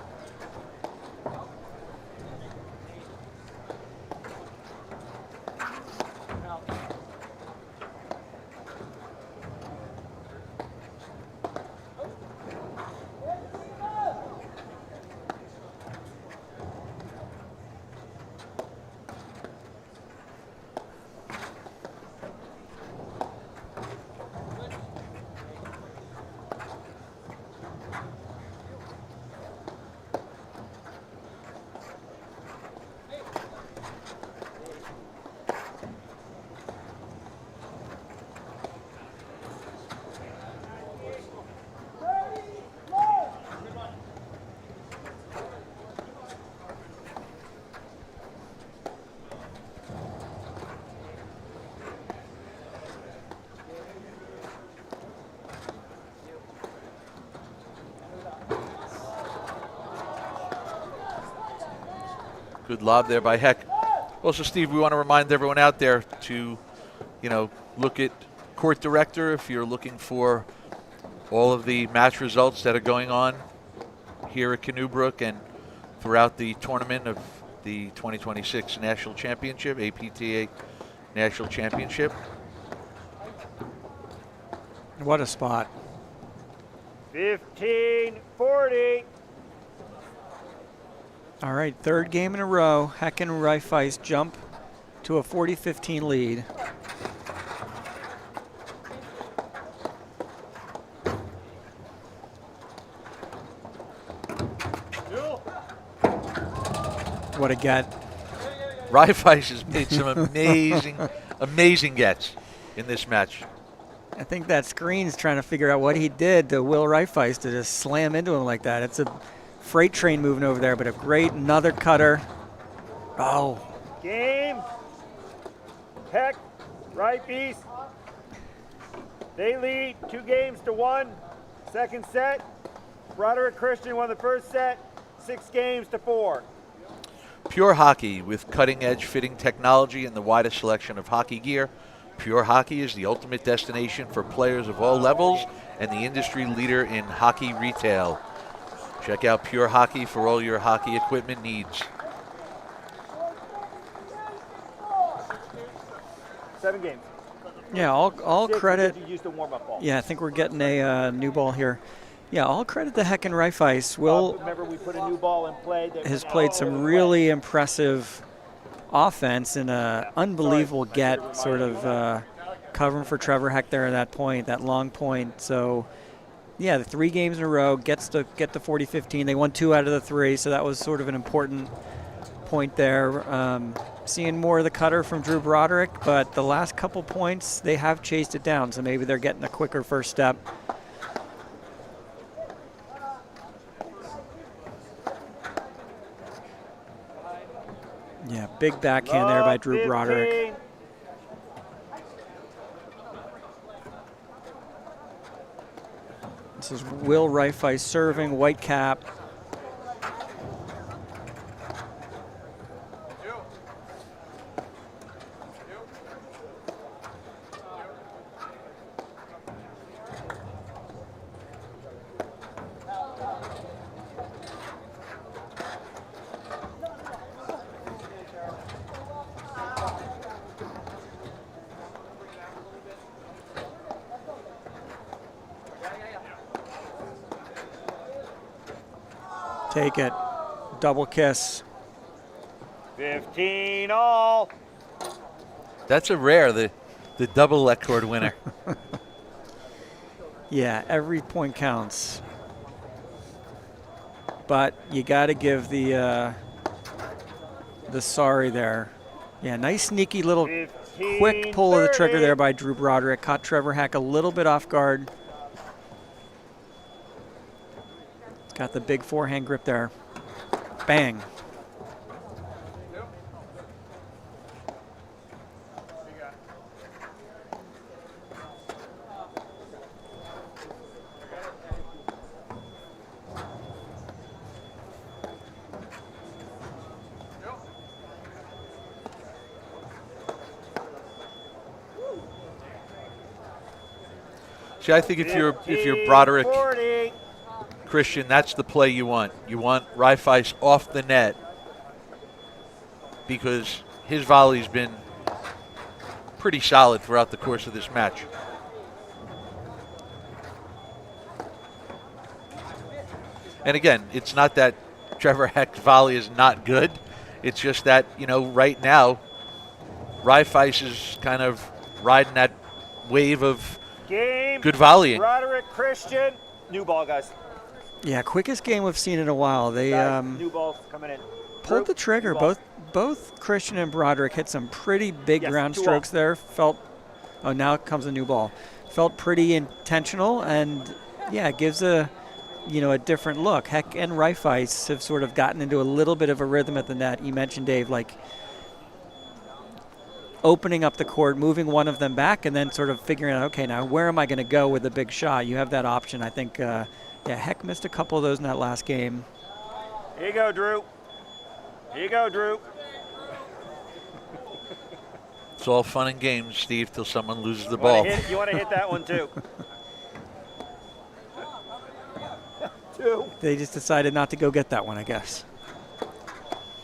Good lob there by Heck. Also, Steve, we want to remind everyone out there to, look at Court Director if you're looking for all of the match results that are going on here at Canoe Brook and throughout the tournament of the 2026 National Championship, APTA National Championship. What a spot. 15-40. All right, third game in a row. Heck and Reifeis jump to a 40-15 lead. What a get. Reifeis has made some amazing gets in this match. I think that screen's trying to figure out what he did to Will Reifeis to just slam into him like that. It's a freight train moving over there, but a great another cutter. Oh. Game. Heck, Reifeis. They lead 2-1. Second set. Broderick and Christian won the first set, 6-4. Pure Hockey with cutting-edge fitting technology and the widest selection of hockey gear. Pure Hockey is the ultimate destination for players of all levels and the industry leader in hockey retail. Check out Pure Hockey for all your hockey equipment needs. 7 games. Yeah, all credit. You used the warm-up ball. Yeah, I think we're getting a new ball here. Yeah, all credit to Heck and Reifeis. Will remember we put a new ball in play. Has played some really impressive offense and an unbelievable get, sort of covering for Trevor Heck there at that point, that long point. So Yeah, the 3 games in a row, get to 40-15. They won 2 out of the 3, so that was sort of an important point there. Seeing more of the cutter from Drew Broderick, but the last couple points, they have chased it down, so maybe they're getting a quicker first step. Yeah, big backhand there by Drew Broderick. This is Will Reifeis serving, white cap. Take it. Double kiss. 15 all. That's a rare, the double let cord winner. Yeah, every point counts. But you got to give the sorry there. Yeah, nice sneaky little 15, quick pull of the trigger 30. there by Drew Broderick. Caught Trevor Hack a little bit off guard. Got the big forehand grip there. Bang. See, I think if you're Broderick, 40. Christian, that's the play you want. You want Reifeis off the net because his volley's been pretty solid throughout the course of this match. And again, it's not that Trevor Heck's volley is not good. It's just that, right now, Reifeis is kind of riding that wave of Game. good volleying. Broderick Christian. New ball, guys. Yeah, quickest game we've seen in a while. They New balls coming in. pulled the trigger. New ball. Both Christian and Broderick hit some pretty big Yes, ground 2-0. strokes there. Oh, now comes a new ball. Felt pretty intentional, and yeah, it gives a different look. Heck and Reifeis have sort of gotten into a little bit of a rhythm at the net. You mentioned, Dave, like opening up the court, moving one of them back, and then sort of figuring out, okay, now where am I going to go with the big shot? You have that option. I think, Heck missed a couple of those in that last game. Here you go, Drew. Here you go, Drew. It's all fun and games, Steve, till someone loses the ball. You want to hit that one, too. 2. They just decided not to go get that one, I guess.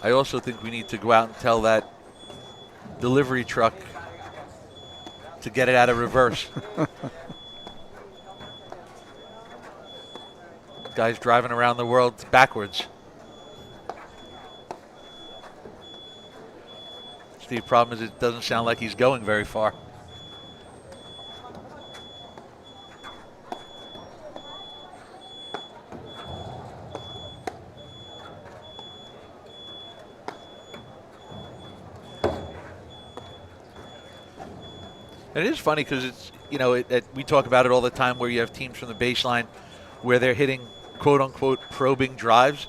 I also think we need to go out and tell that delivery truck to get it out of reverse. Guys driving around the world backwards. Steve, problem is it doesn't sound like he's going very far. And it is funny because it's, we talk about it all the time where you have teams from the baseline where they're hitting quote unquote probing drives.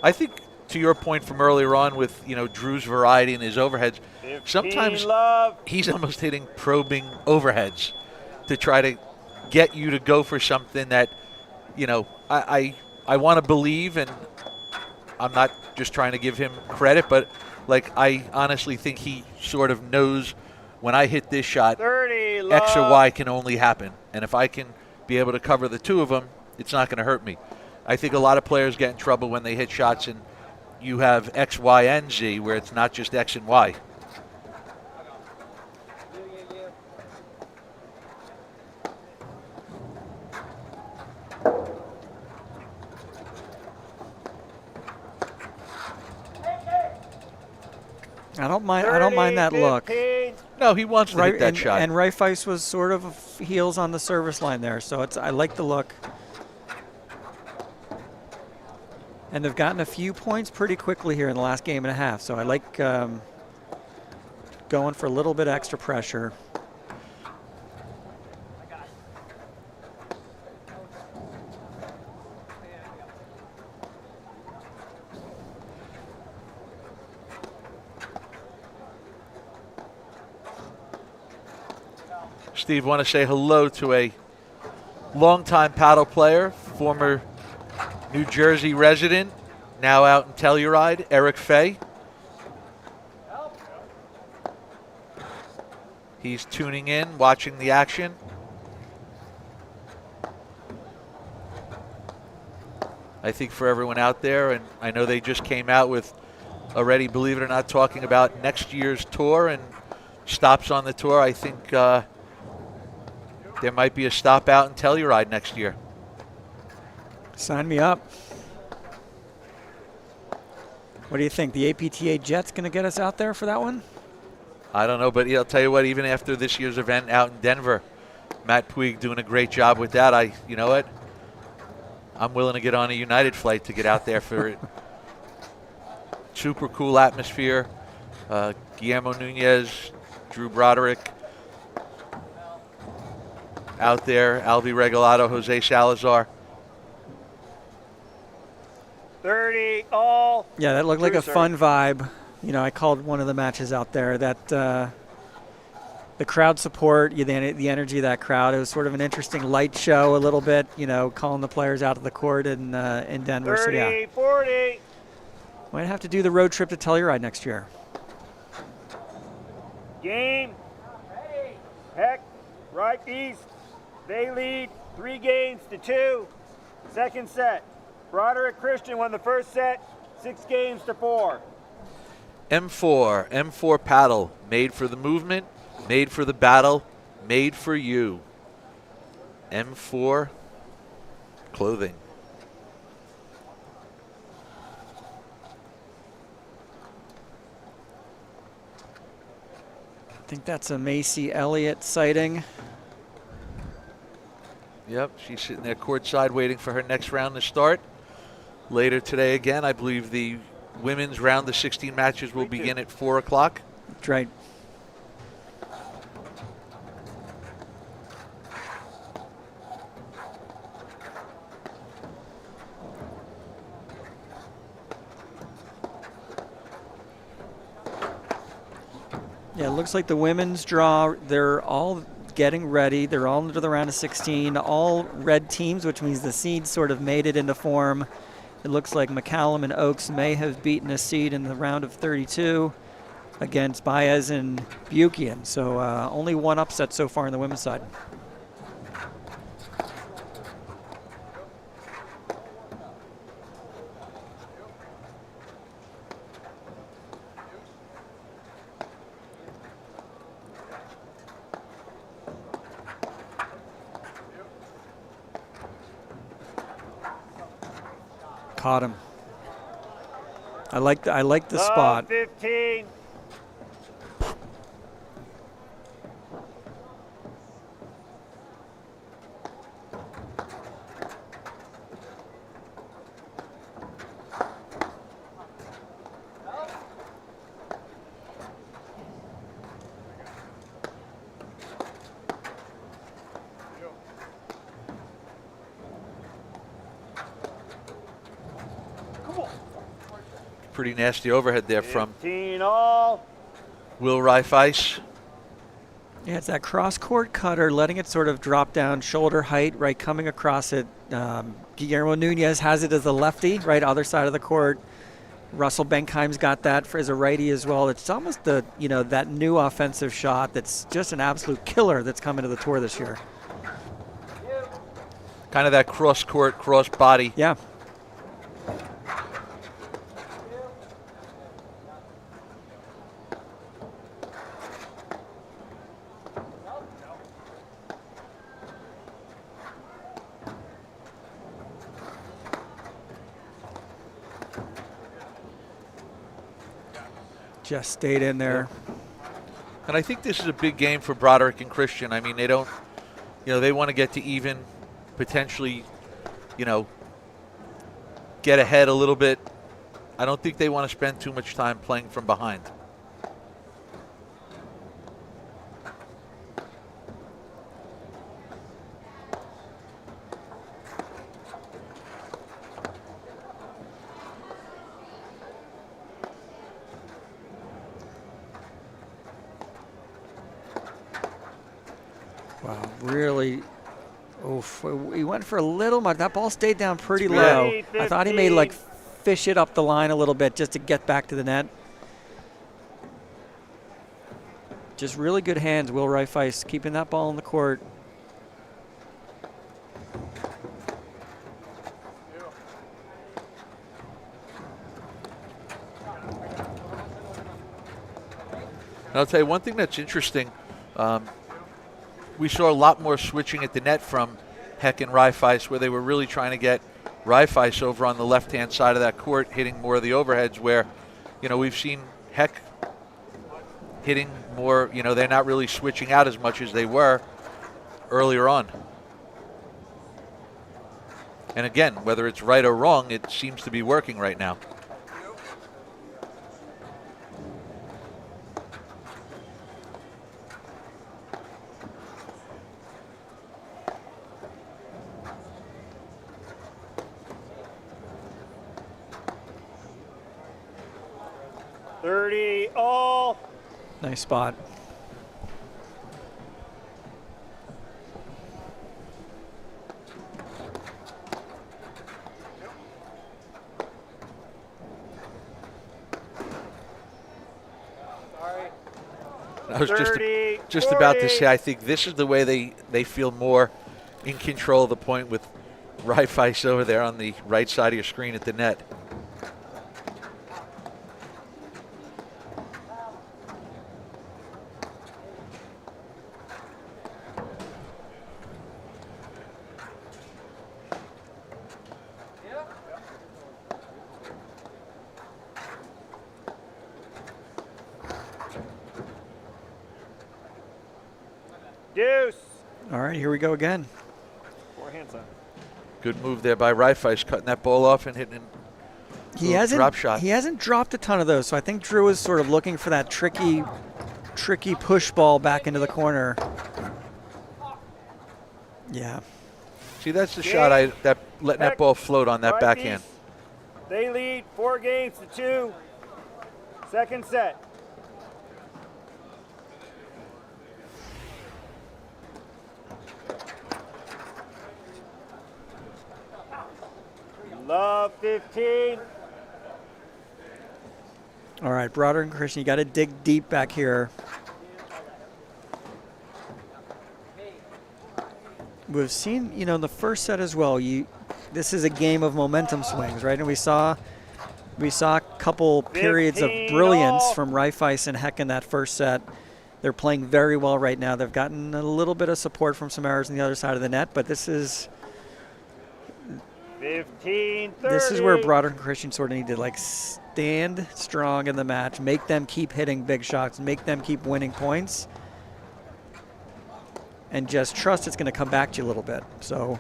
I think to your point from earlier on with, Drew's variety and his overheads, sometimes he's almost hitting probing overheads to try to get you to go for something that, I want to believe, and I'm not just trying to give him credit, but I honestly think he sort of knows when I hit this shot, 30, X or Y can only happen. And if I can be able to cover the two of them, it's not going to hurt me. I think a lot of players get in trouble when they hit shots and you have X, Y, and Z, where it's not just X and Y. I don't mind that look. 15. No, he wants to hit that shot. And Reifeis was sort of heels on the service line there, so I like the look. And they've gotten a few points pretty quickly here in the last game and a half. So I like going for a little bit extra pressure. Steve, want to say hello to a longtime paddle player, former New Jersey resident, now out in Telluride, Eric Fay. He's tuning in, watching the action. I think for everyone out there, and I know they just came out with already, believe it or not, talking about next year's tour and stops on the tour. I think there might be a stop out in Telluride next year. Sign me up. What do you think? The APTA Jet's going to get us out there for that one? I don't know, but I'll tell you what, even after this year's event out in Denver, Matt Puig doing a great job with that. You know what? I'm willing to get on a United flight to get out there for it. Super cool atmosphere. Guillermo Nunez, Drew Broderick out there, Alvi Regalado, Jose Salazar. 30 all. Yeah, that looked like a True, fun vibe. You know, I called one of the matches out there that the crowd support, the energy of that crowd. It was sort of an interesting light show a little bit, you know, calling the players out of the court in Denver. 30, So, yeah. 40. Might have to do the road trip to Telluride next year. Game. Heck, Reifeis. They lead 3 games to 2. Second set. Broderick Christian won the first set, 6 games to 4. M4 paddle, made for the movement, made for the battle, made for you. M4 clothing. I think that's a Macy Elliott sighting. Yep, she's sitting there courtside waiting for her next round to start. Later today again, I believe the women's round of 16 matches will begin at 4 o'clock. That's right. Yeah, it looks like the women's draw, they're all getting ready. They're all into the round of 16, all red teams, which means the seeds sort of made it into form. It looks like McCallum and Oaks may have beaten a seed in the round of 32 against Baez and Bukian. So only one upset so far on the women's side. Caught him. I like the spot. 15. Pretty nasty overhead there from 15 all. Will Reifeis. Yeah, it's that cross-court cutter, letting it sort of drop down shoulder height, right, coming across it. Guillermo Nunez has it as a lefty, right, other side of the court. Russell Benkheim's got that as a righty as well. It's almost that new offensive shot that's just an absolute killer that's coming to the tour this year. Kind of that cross-court, cross-body. Yeah. Just stayed in there. And I think this is a big game for Broderick and Christian. I mean, they don't, they want to get to even, potentially, get ahead a little bit. I don't think they want to spend too much time playing from behind. Wow, really. Oof, he went for a little much. That ball stayed down pretty low. I thought he may like fish it up the line a little bit just to get back to the net. Just really good hands, Will Reifeis, keeping that ball in the court. And I'll tell you one thing that's interesting. We saw a lot more switching at the net from Heck and Reifeis, where they were really trying to get Reifeis over on the left-hand side of that court, hitting more of the overheads, where, we've seen Heck hitting more, they're not really switching out as much as they were earlier on. And again, whether it's right or wrong, it seems to be working right now. All. Nice spot. I was just about to say, I think this is the way they feel more in control of the point, with Reifeis over there on the right side of your screen at the net. Deuce. All right, here we go again. Forehand's on. Good move there by Reifeis, cutting that ball off and hitting a drop shot. He hasn't dropped a ton of those, so I think Drew is sort of looking for that tricky push ball back into the corner. Yeah. See, that's the shot letting that ball float on that backhand. They lead 4-2. Second set. Love 15. All right, Broderick and Christian, you got to dig deep back here. We've seen, in the first set as well, this is a game of momentum swings, right? And we saw a couple periods of brilliance from Reifeis and Heck in that first set. They're playing very well right now. They've gotten a little bit of support from some errors on the other side of the net, but this is 15-30. This is where Broderick and Christian sort of need to stand strong in the match, make them keep hitting big shots, make them keep winning points, and just trust it's going to come back to you a little bit. So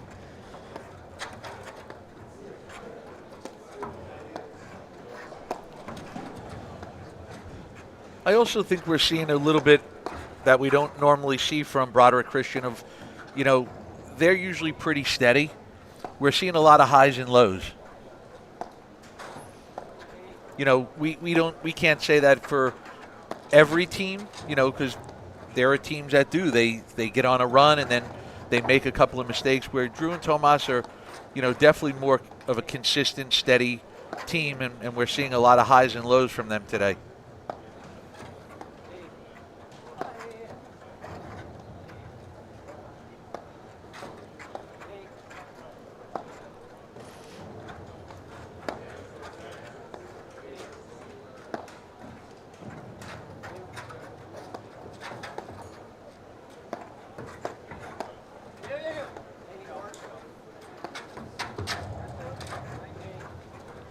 I also think we're seeing a little bit that we don't normally see from Broderick Christian of, they're usually pretty steady. We're seeing a lot of highs and lows. We can't say that for every team, because there are teams that do. They get on a run and then they make a couple of mistakes, where Drew and Tomas are, definitely more of a consistent, steady team, and we're seeing a lot of highs and lows from them today.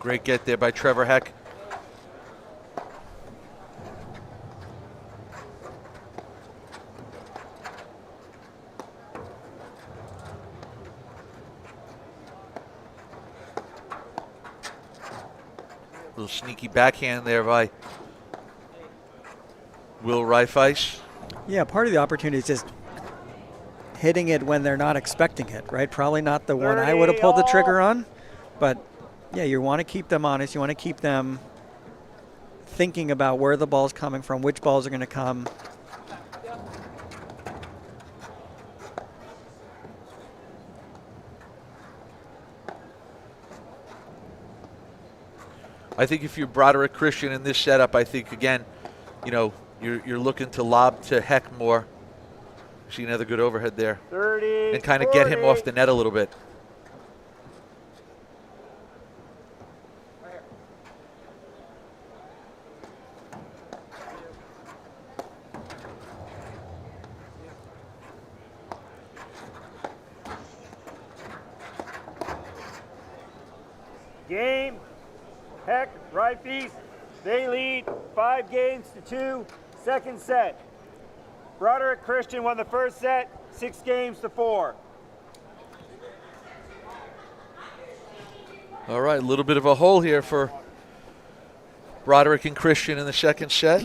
Great get there by Trevor Heck. Little sneaky backhand there by Will Reifeis. Yeah, part of the opportunity is just hitting it when they're not expecting it, right? Probably not the one I would have pulled the trigger on, but yeah, you want to keep them honest. You want to keep them thinking about where the ball's coming from, which balls are going to come. I think if you're Broderick Christian in this setup, I think, again, you know, you're looking to lob to Heck more. See another good overhead there. 30, and kind of get him off the net a little bit. Game. Heck, Reifeis. They lead 5-2. Second set. Broderick Christian won the first set, 6-4. All right, a little bit of a hole here for Broderick and Christian in the second set.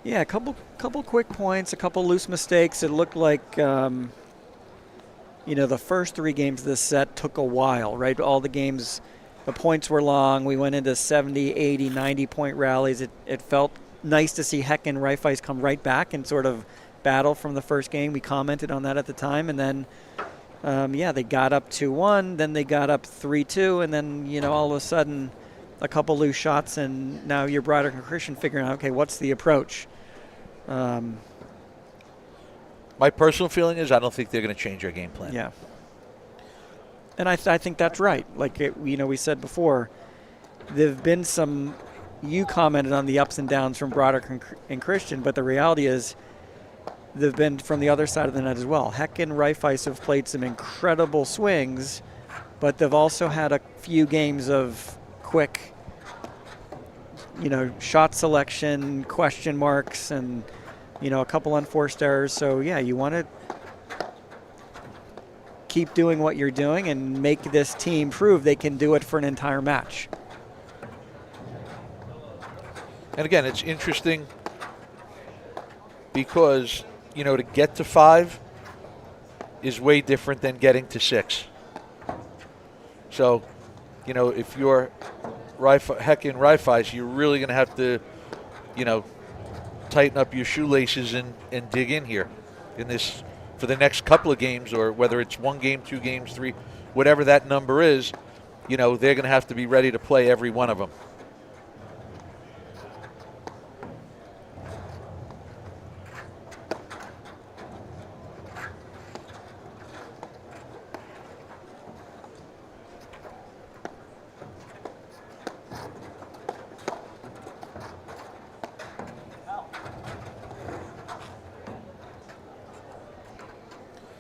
Yeah, a couple quick points, a couple loose mistakes. It looked like, you know, the first 3 games of this set took a while, right? All the games, the points were long. We went into 70, 80, 90-point rallies. It felt nice to see Heck and Reifeis come right back and sort of battle from the first game. We commented on that at the time. And then, yeah, they got up 2-1. Then they got up 3-2. And then, you know, all of a sudden, a couple loose shots. And now you're Broderick and Christian figuring out, okay, what's the approach? My personal feeling is I don't think they're going to change their game plan. Yeah. And I think that's right. Like, you know, we said before, there have been some, you commented on the ups and downs from Broderick and Christian, but the reality is they've been from the other side of the net as well. Heck and Reifeis have played some incredible swings, but they've also had a few games of quick, you know, shot selection, question marks, and, you know, a couple unforced errors. So, yeah, you want to keep doing what you're doing and make this team prove they can do it for an entire match. And again, it's interesting because, you know, to get to 5 is way different than getting to 6. So, you know, if you're Heck and Reifeis, you're really going to have to, you know, tighten up your shoelaces and dig in here in this for the next couple of games, or whether it's 1 game, 2 games, 3, whatever that number is, you know, they're going to have to be ready to play every one of them.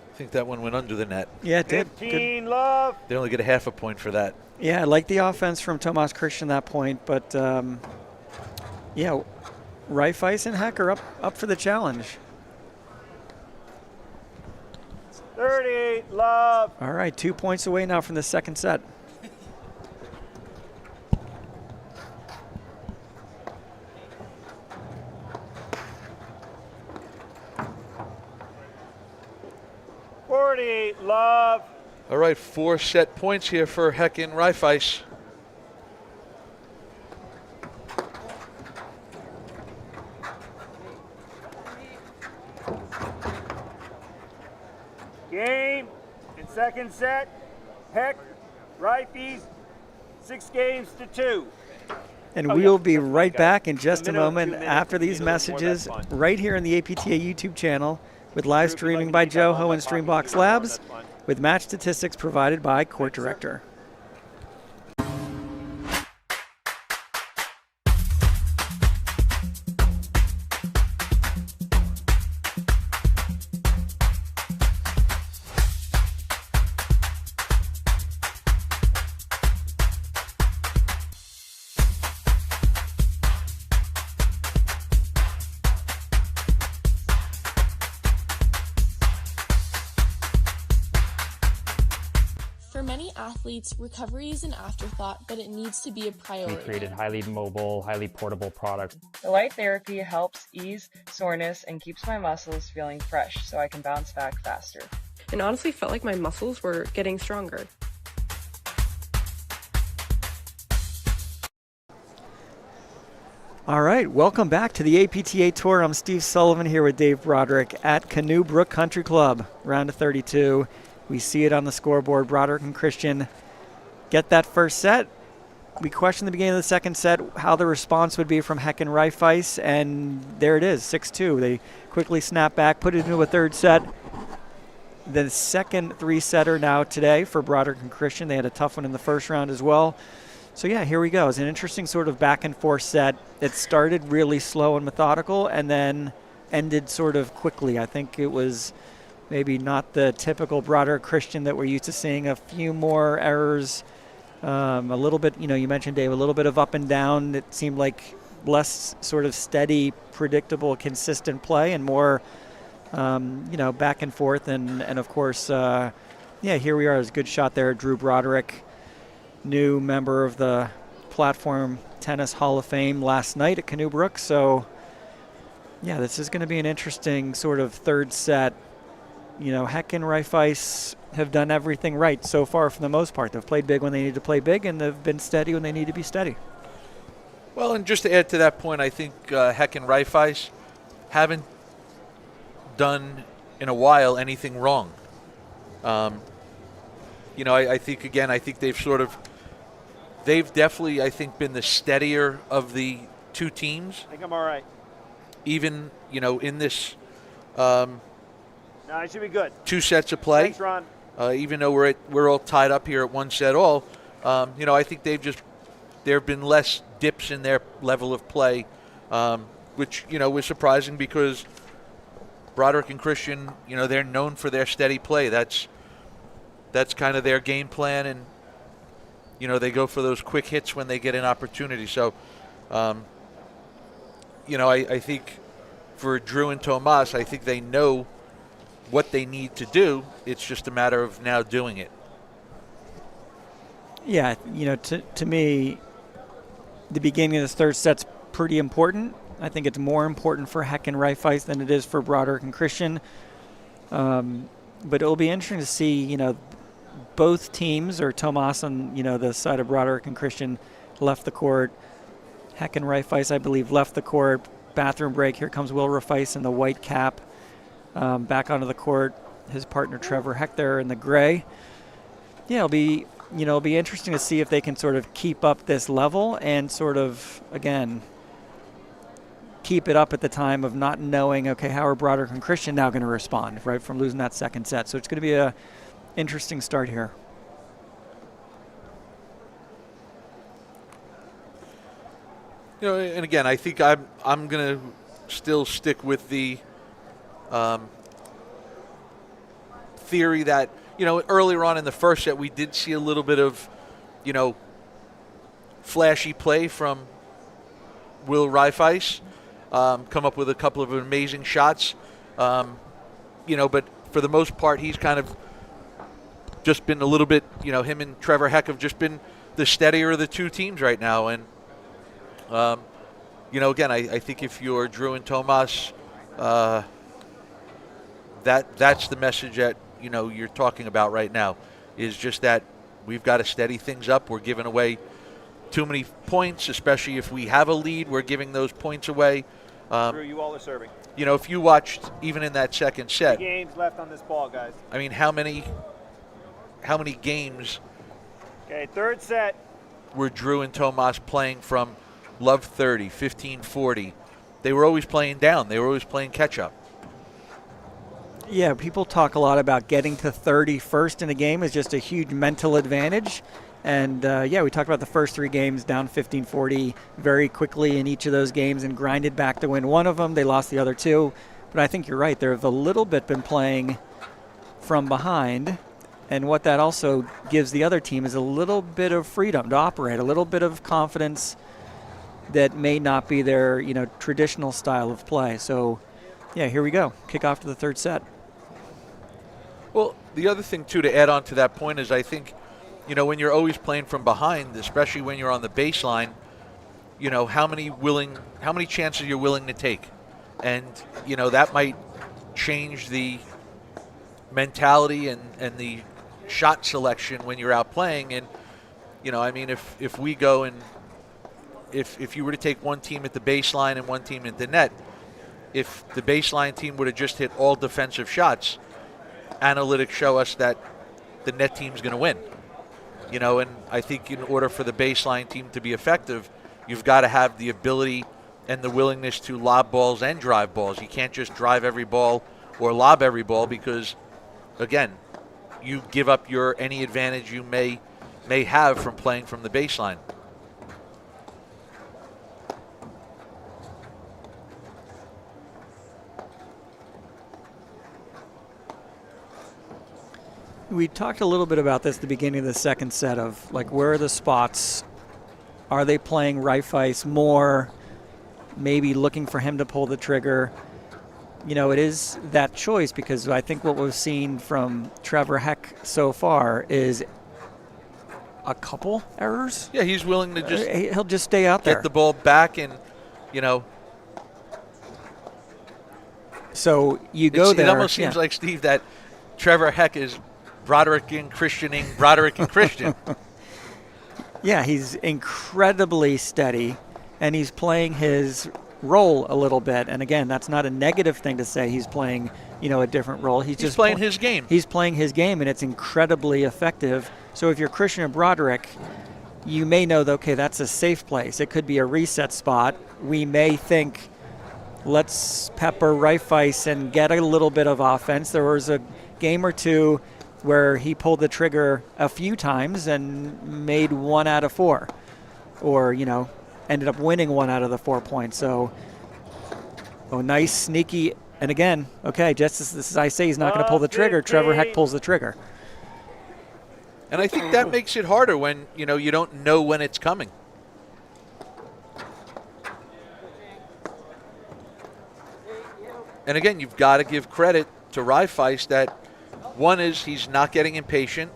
I think that one went under the net. Yeah, it did. 15 love. They only get a half a point for that. Yeah, I like the offense from Tomas Christian at that point, but yeah, Reifeis and Heck are up for the challenge. 38 love. All right, 2 points away now from the second set. Love. All right, 4 set points here for Heck and Reifeis. Game in second set. Heck, Reifeis, 6-2. And we'll be right back in just a moment after these messages right here on the APTA YouTube channel with live streaming by Joho and Streambox Labs with match statistics provided by Court Director. For many athletes, recovery is an afterthought, but it needs to be a priority. We created highly mobile, highly portable products. The light therapy helps ease soreness and keeps my muscles feeling fresh so I can bounce back faster. And honestly felt like my muscles were getting stronger. All right, welcome back to the APTA Tour. I'm Steve Sullivan here with Dave Broderick at Canoe Brook Country Club, round of 32. We see it on the scoreboard. Broderick and Christian get that first set. We questioned the beginning of the second set how the response would be from Heck and Reifeis, and there it is, 6-2. They quickly snap back, put it into a third set. The second three-setter now today for Broderick and Christian. They had a tough one in the first round as well. So yeah, here we go. It's an interesting sort of back and forth set. It started really slow and methodical and then ended sort of quickly. I think it was maybe not the typical Broderick Christian that we're used to seeing. A few more errors, a little bit, you mentioned, Dave, a little bit of up and down. It seemed like less sort of steady, predictable, consistent play and more, back and forth. And of course, here we are. There's a good shot there. Drew Broderick, new member of the Platform Tennis Hall of Fame last night at Canoe Brook. So, yeah, this is going to be an interesting sort of third set. Heck and Reifeis have done everything right so far for the most part. They've played big when they need to play big, and they've been steady when they need to be steady. Well, and just to add to that point, I think Heck and Reifeis haven't done in a while anything wrong. I think, again, they've definitely, I think, been the steadier of the two teams. I think I'm all right. Even, in this No, it should be good. 2 sets of play. Thanks, Ron. Even though we're all tied up here at 1 set all, I think there have been less dips in their level of play, which, was surprising because Broderick and Christian, they're known for their steady play. That's kind of their game plan, and they go for those quick hits when they get an opportunity. So, I think for Drew and Tomas, I think they know what they need to do. It's just a matter of now doing it. Yeah, to me, the beginning of this third set's pretty important. I think it's more important for Heck and Reifeis than it is for Broderick and Christian. But it'll be interesting to see, both teams, or Tomas on, the side of Broderick and Christian, left the court. Heck and Reifeis, I believe, left the court. Bathroom break. Here comes Will Reifeis in the white cap. Back onto the court. His partner Trevor Heck there in the gray. Yeah, it'll be interesting to see if they can sort of keep up this level and sort of, again, keep it up at the time of not knowing, okay, how are Broderick and Christian now going to respond, right, from losing that second set. So it's going to be a interesting start here. And again, I think I'm going to still stick with the theory that, earlier on in the first set we did see a little bit of, flashy play from Will Reifeis, come up with a couple of amazing shots, but for the most part he's kind of just been a little bit, him and Trevor Heck have just been the steadier of the two teams right now. And, again, I think if you're Drew and Tomas, that's the message that, you're talking about right now, is just that we've got to steady things up. We're giving away too many points, especially if we have a lead. We're giving those points away. Drew, you all are serving. If you watched even in that second set. 3 games left on this ball, guys. I mean, how many games? Okay, third set. Were Drew and Tomas playing from love 30, 15-40? They were always playing down. They were always playing catch-up. Yeah, people talk a lot about getting to 30 first in a game is just a huge mental advantage. And, we talked about the first 3 games down 15-40 very quickly in each of those games and grinded back to win one of them. They lost the other 2. But I think you're right. They've a little bit been playing from behind. And what that also gives the other team is a little bit of freedom to operate, a little bit of confidence that may not be their, traditional style of play. So, yeah, here we go. Kick off to the third set. Well, the other thing, too, to add on to that point is I think, you know, when you're always playing from behind, especially when you're on the baseline, you know, how many chances you're willing to take. And, you know, that might change the mentality and the shot selection when you're out playing. And, you know, I mean, if we go and if you were to take one team at the baseline and one team at the net, if the baseline team would have just hit all defensive shots, analytics show us that the net team's going to win. You know, and I think in order for the baseline team to be effective, you've got to have the ability and the willingness to lob balls and drive balls. You can't just drive every ball or lob every ball because, again, you give up any advantage you may have from playing from the baseline. We talked a little bit about this at the beginning of the second set of, like, where are the spots? Are they playing Reifeis more? Maybe looking for him to pull the trigger. You know, it is that choice because I think what we've seen from Trevor Heck so far is a couple errors. Yeah, he's willing to just... He'll just stay out there. Get the ball back and, you know... So you go there. It almost seems like, Steve, that Trevor Heck is Broderick and Christianing Broderick and Christian. Yeah, he's incredibly steady, and he's playing his role a little bit. And again, that's not a negative thing to say. He's playing, you know, a different role. He's just playing his game. He's playing his game, and it's incredibly effective. So if you're Christian or Broderick, you may know that, okay, that's a safe place. It could be a reset spot. We may think, let's pepper Reifeis and get a little bit of offense. There was a game or two where he pulled the trigger a few times and made 1 out of 4, or, you know, ended up winning 1 out of the 4 points. So, nice, sneaky, and again, okay, just as I say he's not going to pull the trigger, Trevor Heck pulls the trigger. And I think that makes it harder when, you know, you don't know when it's coming. And again, you've got to give credit to Reifeis that, one is he's not getting impatient,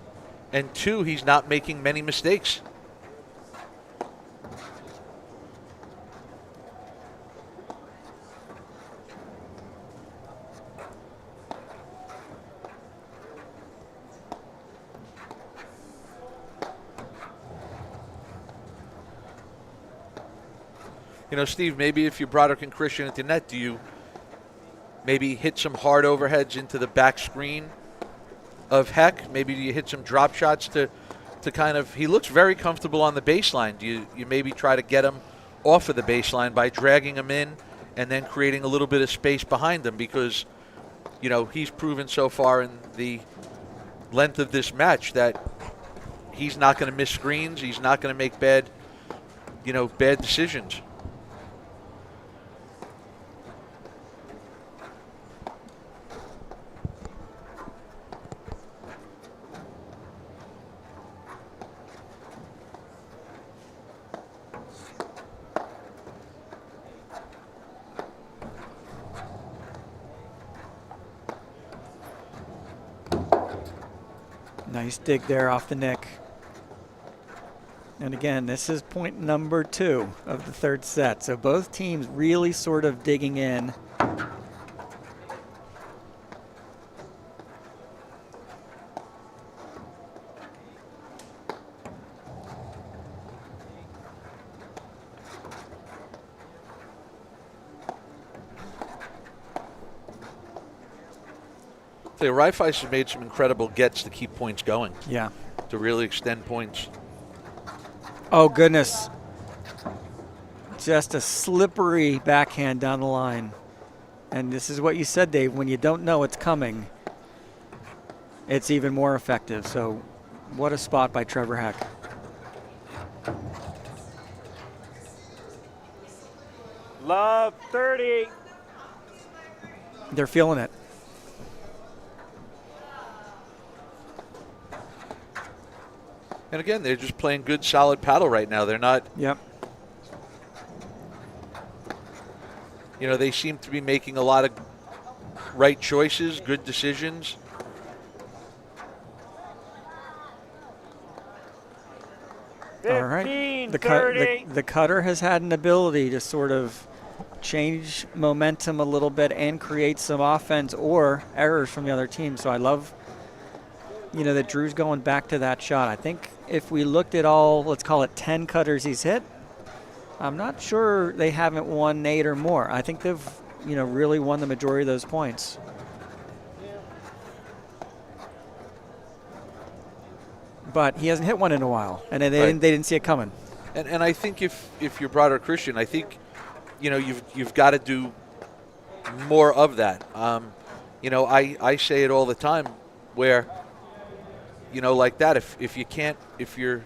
and 2, he's not making many mistakes. You know, Steve, maybe if you Broderick and Christian at the net, do you maybe hit some hard overheads into the back screen of Heck? Maybe do you hit some drop shots to kind of, he looks very comfortable on the baseline. Do you maybe try to get him off of the baseline by dragging him in and then creating a little bit of space behind him? Because, you know, he's proven so far in the length of this match that he's not going to miss screens. He's not going to make bad decisions. Nice dig there off the nick. And again, this is point number 2 of the third set. So both teams really sort of digging in. Reifeis has made some incredible gets to keep points going. Yeah. To really extend points. Oh, goodness. Just a slippery backhand down the line. And this is what you said, Dave. When you don't know it's coming, it's even more effective. So what a spot by Trevor Heck. Love 30. They're feeling it. And again, they're just playing good, solid paddle right now. They're not. Yep. You know, they seem to be making a lot of right choices, good decisions. All right. The cutter has had an ability to sort of change momentum a little bit and create some offense or errors from the other team. So I love, that Drew's going back to that shot. I think if we looked at all, let's call it 10 cutters he's hit, I'm not sure they haven't won 8 or more. I think they've, really won the majority of those points. But he hasn't hit one in a while, and they didn't see it coming. And I think if you're Broderick Christian, I think, you've got to do more of that. I say it all the time where, like that, if you're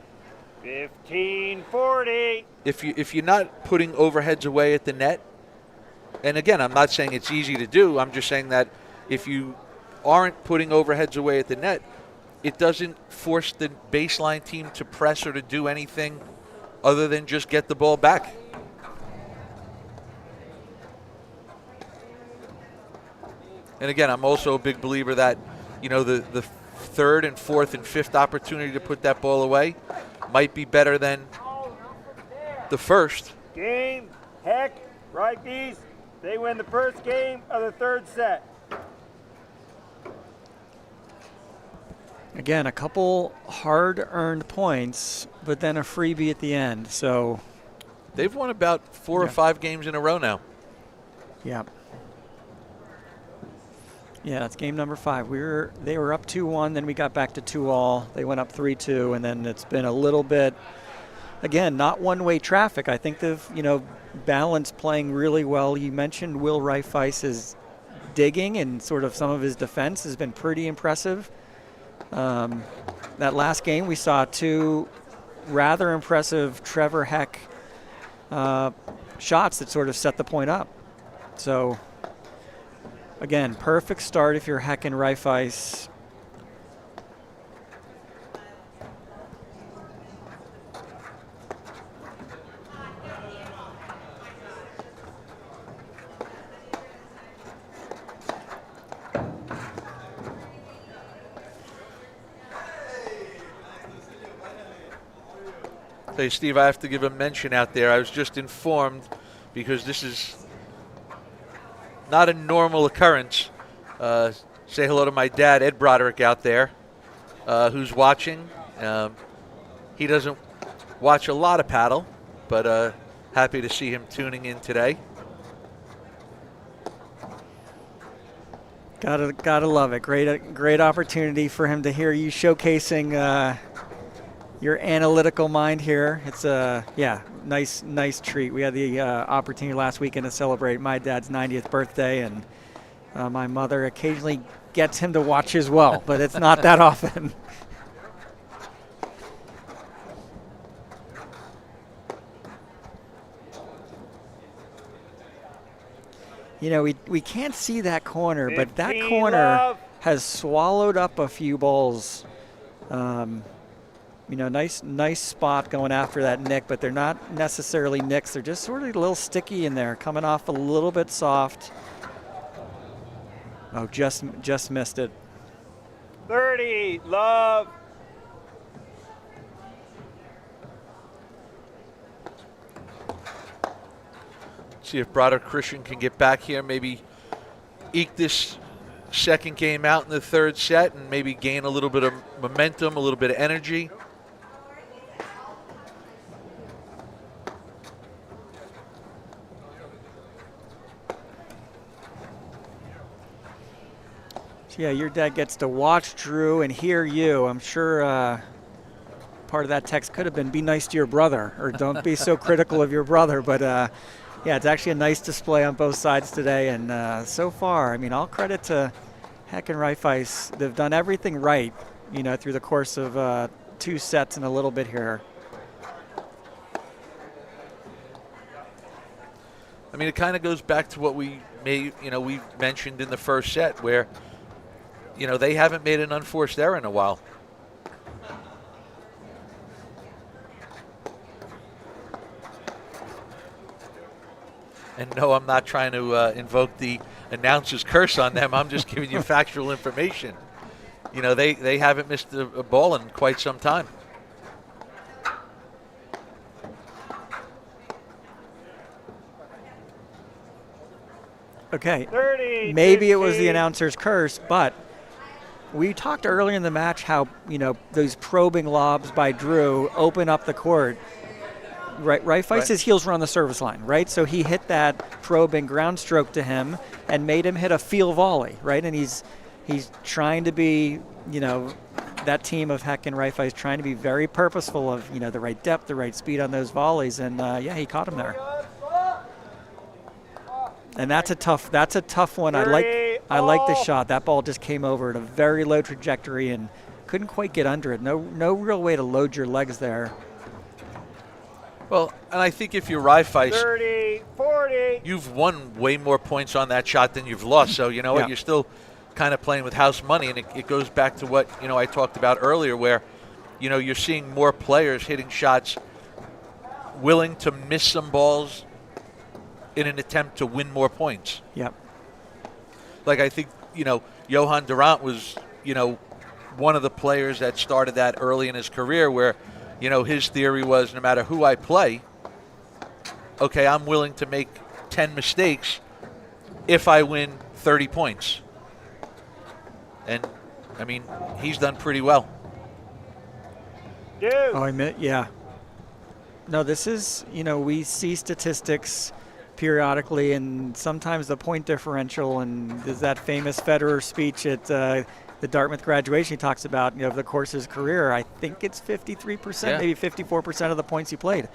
15-40. If you're not putting overheads away at the net, and again, I'm not saying it's easy to do. I'm just saying that if you aren't putting overheads away at the net, it doesn't force the baseline team to press or to do anything other than just get the ball back. And again, I'm also a big believer that, the third and fourth and fifth opportunity to put that ball away might be better than the first. Game, heck, Reifeis. They win the first game of the third set. Again, a couple hard-earned points, but then a freebie at the end. So they've won about 4 or 5 games in a row now. Yeah. Yeah, that's game number 5. They were up 2-1, then we got back to 2-all. They went up 3-2, and then it's been a little bit, again, not one-way traffic. I think they've, balanced playing really well. You mentioned Will Reifeis' digging, and sort of some of his defense has been pretty impressive. That last game, we saw 2 rather impressive Trevor Heck shots that sort of set the point up. So, again, perfect start if you're Heck and Reifeis. Hey, Steve, I have to give a mention out there. I was just informed, because this is not a normal occurrence. Say hello to my dad, Ed Broderick, out there, who's watching. He doesn't watch a lot of paddle, but happy to see him tuning in today. Gotta love it. Great opportunity for him to hear you showcasing your analytical mind here. It's a nice treat. We had the opportunity last weekend to celebrate my dad's 90th birthday, and my mother occasionally gets him to watch as well, but it's not that often. We can't see that corner, but that corner has swallowed up a few balls. Nice spot going after that nick, but they're not necessarily nicks. They're just sort of a little sticky in there, coming off a little bit soft. Oh, just missed it. 30, love. See if Broderick Christian can get back here, maybe eke this second game out in the third set and maybe gain a little bit of momentum, a little bit of energy. Yeah, your dad gets to watch Drew and hear you. I'm sure part of that text could have been, be nice to your brother, or don't be so critical of your brother. But, yeah, it's actually a nice display on both sides today. And so far, all credit to Heck and Reifeis. They've done everything right, through the course of 2 sets and a little bit here. It kind of goes back to what we mentioned in the first set, where they haven't made an unforced error in a while. And no, I'm not trying to invoke the announcer's curse on them. I'm just giving you factual information. They haven't missed a ball in quite some time. Okay, 30, maybe it was the 15. announcer's curse, but we talked earlier in the match how, those probing lobs by Drew open up the court. Reifeis' heels were on the service line, right? So he hit that probing ground stroke to him and made him hit a feel volley, right? And he's trying to be, that team of Heck and Reifeis trying to be very purposeful of, the right depth, the right speed on those volleys. And, he caught him there. And that's a tough one. I like the shot. That ball just came over at a very low trajectory and couldn't quite get under it. No real way to load your legs there. Well, and I think if you're Reifeis, 30, 40. you've won way more points on that shot than you've lost. So you know what? You're still kind of playing with house money, and it goes back to what I talked about earlier, where you're seeing more players hitting shots, willing to miss some balls in an attempt to win more points. Yep. Like I think Johan Durant was one of the players that started that early in his career, where his theory was, no matter who I play, okay, I'm willing to make 10 mistakes if I win 30 points. And, I mean, he's done pretty well. Dude. Oh, yeah. No, this is, we see statistics periodically, and sometimes the point differential, and there's that famous Federer speech at the Dartmouth graduation he talks about, over the course of his career. I think it's 53%, maybe 54% of the points he played.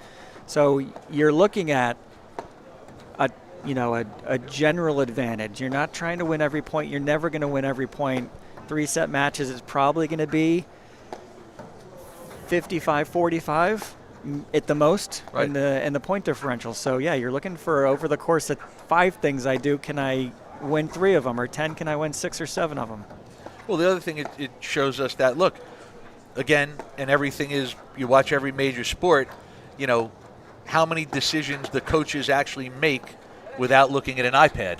So you're looking at a general advantage. You're not trying to win every point. You're never going to win every point. 3-set matches is probably going to be 55-45 at the most in the point differential. So yeah, you're looking for, over the course of 5 things I do, can I win 3 of them, or 10, can I win 6 or 7 of them? Well, the other thing, it shows us that, look, again, and everything is, you watch every major sport, how many decisions the coaches actually make without looking at an iPad.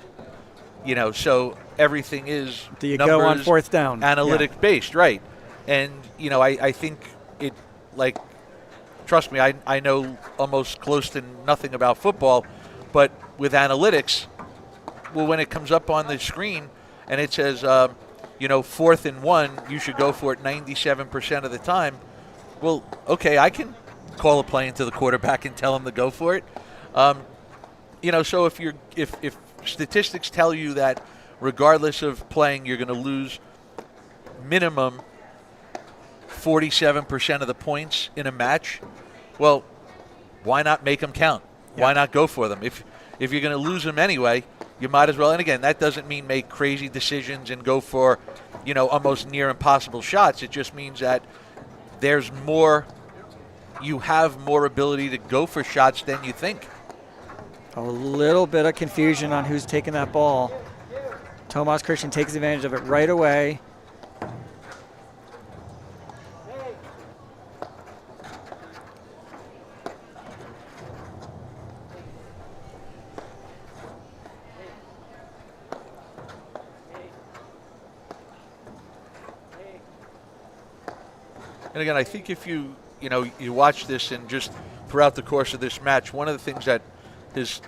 So everything is do you go on 4th down? Analytic based, right. And, I think it, like, trust me, I know almost close to nothing about football, but with analytics, well, when it comes up on the screen and it says, 4th and 1, you should go for it 97% of the time. Well, okay, I can call a play into the quarterback and tell him to go for it. So if statistics tell you that regardless of playing, you're going to lose minimum 47% of the points in a match, well, why not make them count? Yeah. Why not go for them? If you're going to lose them anyway, you might as well. And again, that doesn't mean make crazy decisions and go for, almost near impossible shots. It just means that there's more, you have more ability to go for shots than you think. A little bit of confusion on who's taking that ball. Tomas Christian takes advantage of it right away. And again, I think if you watch this and just throughout the course of this match, one of the things that has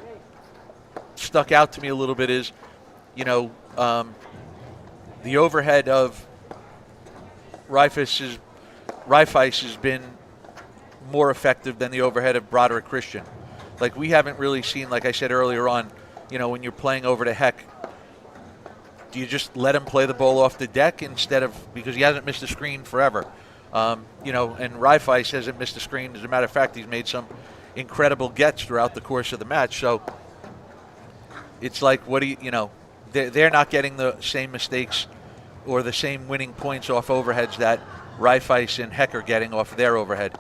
stuck out to me a little bit is, the overhead of Reifeis has been more effective than the overhead of Broderick Christian. Like, we haven't really seen, like I said earlier on, when you're playing over to Heck, do you just let him play the ball off the deck instead of, because he hasn't missed a screen forever. And Reifeis hasn't missed a screen. As a matter of fact, he's made some incredible gets throughout the course of the match. So it's like, they're not getting the same mistakes or the same winning points off overheads that Reifeis and Heck are getting off their overhead.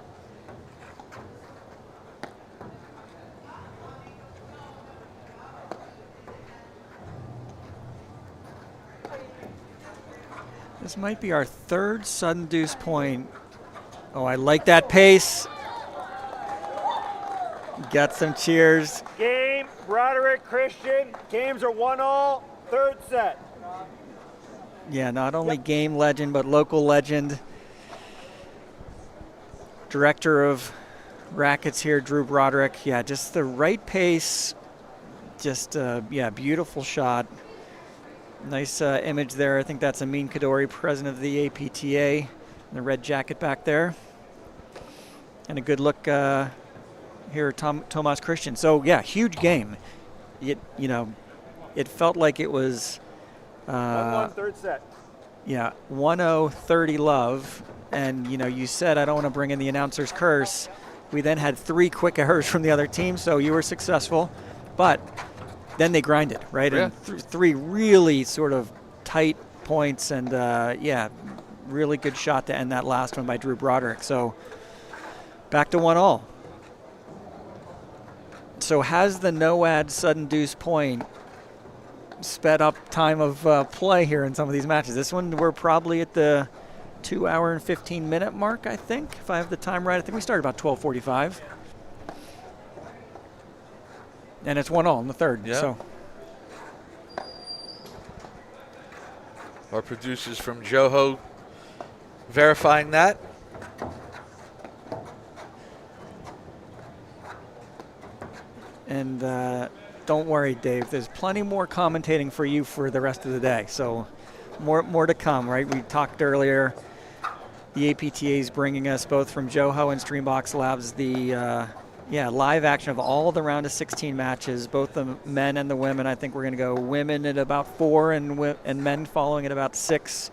This might be our 3rd sudden deuce point. Oh, I like that pace. Got some cheers. Game, Broderick, Christian. Games are 1-1, 3rd set. Yeah, not only game legend, but local legend. Director of rackets here, Drew Broderick. Yeah, just the right pace, Just, yeah, beautiful shot. Nice image there. I think that's Amin Kadori, president of the APTA, in the red jacket back there. And a good look here, Tomas Christian. So, yeah, huge game. It felt like it was 1-1 third set. Yeah, 1-0, 30 love. And, you said I don't want to bring in the announcer's curse. We then had 3 quick errors from the other team, so you were successful. But then they grinded, right? Yeah. And 3 really sort of tight points. And, yeah, really good shot to end that last one by Drew Broderick. So back to 1-all. So has the no-ad sudden deuce point sped up time of play here in some of these matches? This one, we're probably at the 2 hour and 15 minute mark, I think, if I have the time right. I think we started about 12:45. And it's 1-all in the third. Yeah. So our producers from Joho verifying that. And don't worry, Dave. There's plenty more commentating for you for the rest of the day. So more to come, right? We talked earlier. The APTA is bringing us both from Joho and Streambox Labs the live action of all the round of 16 matches, both the men and the women. I think we're going to go women at about 4 and men following at about 6,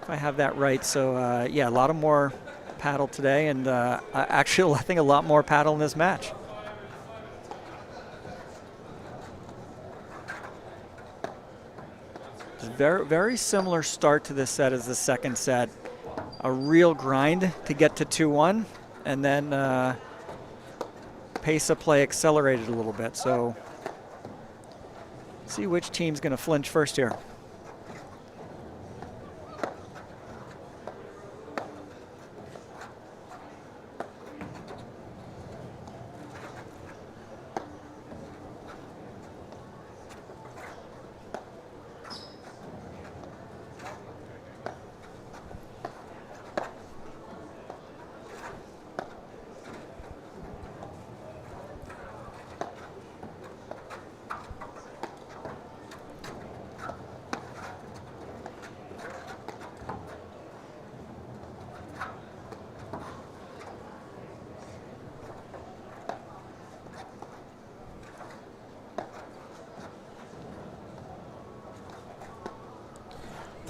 if I have that right. So a lot of more paddle today, and actually I think a lot more paddle in this match. Very, very similar start to this set as the second set. A real grind to get to 2-1, and then pace of play accelerated a little bit. So see which team's going to flinch first here.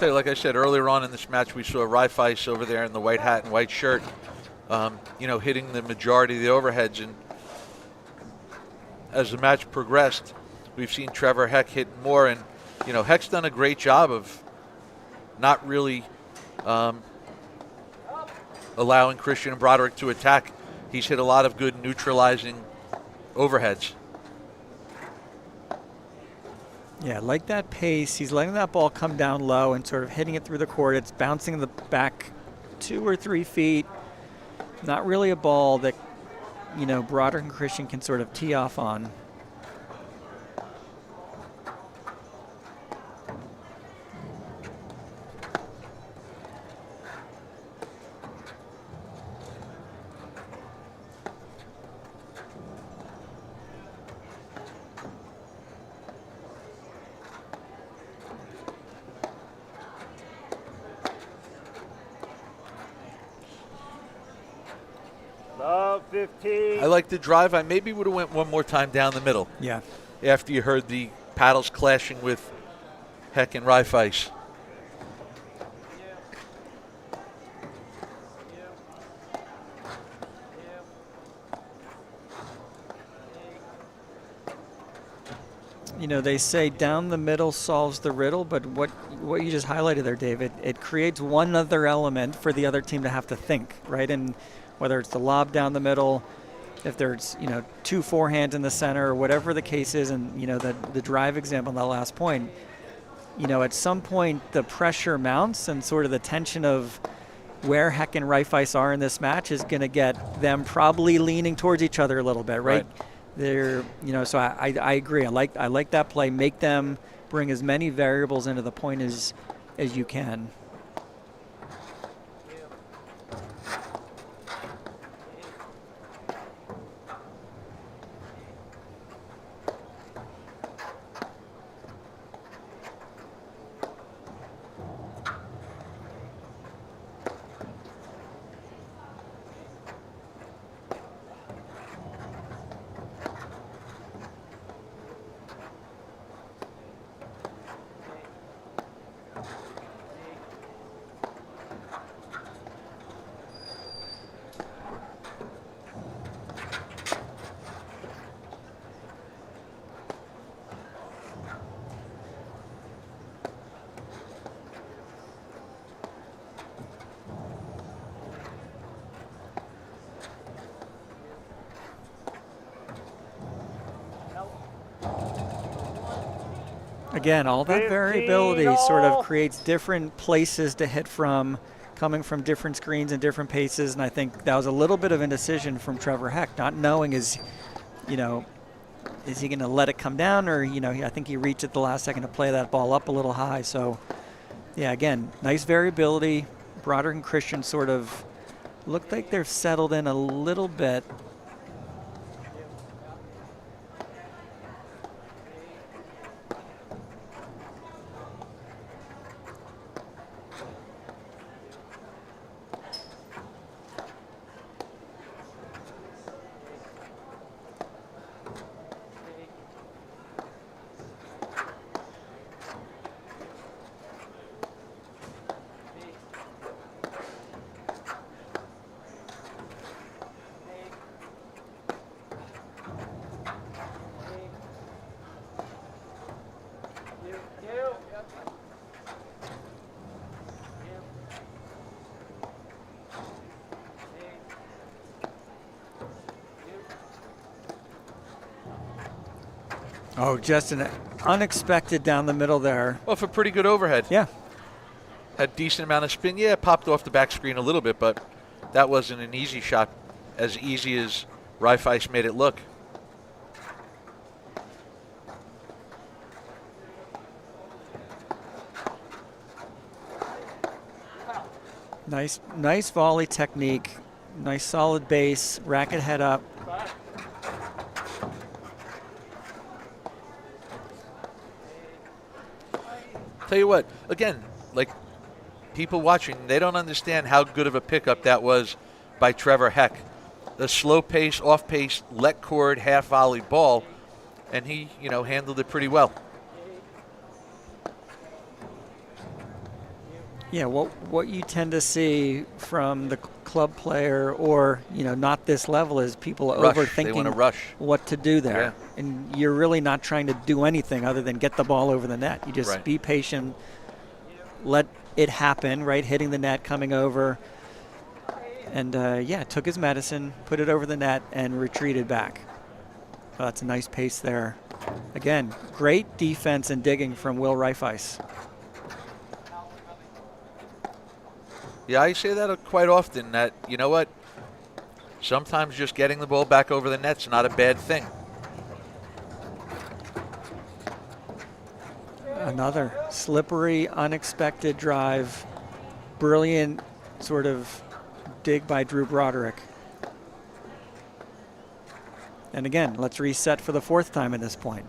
Like I said earlier on in this match, we saw Reifeis over there in the white hat and white shirt, hitting the majority of the overheads. And as the match progressed, we've seen Trevor Heck hit more. And, Heck's done a great job of not really allowing Christian and Broderick to attack. He's hit a lot of good neutralizing overheads. Yeah, like that pace. He's letting that ball come down low and sort of hitting it through the court. It's bouncing the back 2 or 3 feet. Not really a ball that, Broderick and Christian can sort of tee off on. Love 15. I like the drive. I maybe would have went one more time down the middle. Yeah. After you heard the paddles clashing with Heck and Reifeis. They say down the middle solves the riddle, but what you just highlighted there, David, it creates one other element for the other team to have to think, right? And whether it's the lob down the middle, if there's, 2 forehands in the center, or whatever the case is, and, the drive example in that last point, at some point the pressure mounts and sort of the tension of where Heck and Reifeis are in this match is going to get them probably leaning towards each other a little bit, right? They're, so I agree. I like that play. Make them bring as many variables into the point as you can. Again, all that variability sort of creates different places to hit from, coming from different screens and different paces, and I think that was a little bit of indecision from Trevor Heck, not knowing is he going to let it come down, or, I think he reached at the last second to play that ball up a little high. So, yeah, again, nice variability. Broderick and Christian sort of looked like they're settled in a little bit. Oh, just an unexpected down the middle there. Well, for pretty good overhead. Yeah. Had decent amount of spin. Yeah, popped off the back screen a little bit, but that wasn't an easy shot, as easy as Reifeis made it look. Nice volley technique. Nice solid base. Racket head up. Tell you what, again, like people watching, they don't understand how good of a pickup that was by Trevor Heck. The slow pace, off pace, let cord, half volley ball, and he, handled it pretty well. Yeah, what you tend to see from the club player, or not this level, is people overthinking what to do there, and you're really not trying to do anything other than get the ball over the net. You just be patient, let it happen, right? Hitting the net, coming over, and took his medicine, put it over the net, and retreated back. Oh, that's a nice pace there. Again, great defense and digging from Will Reifeis. Yeah, I say that quite often, that, sometimes just getting the ball back over the net's not a bad thing. Another slippery, unexpected drive. Brilliant sort of dig by Drew Broderick. And again, let's reset for the fourth time at this point.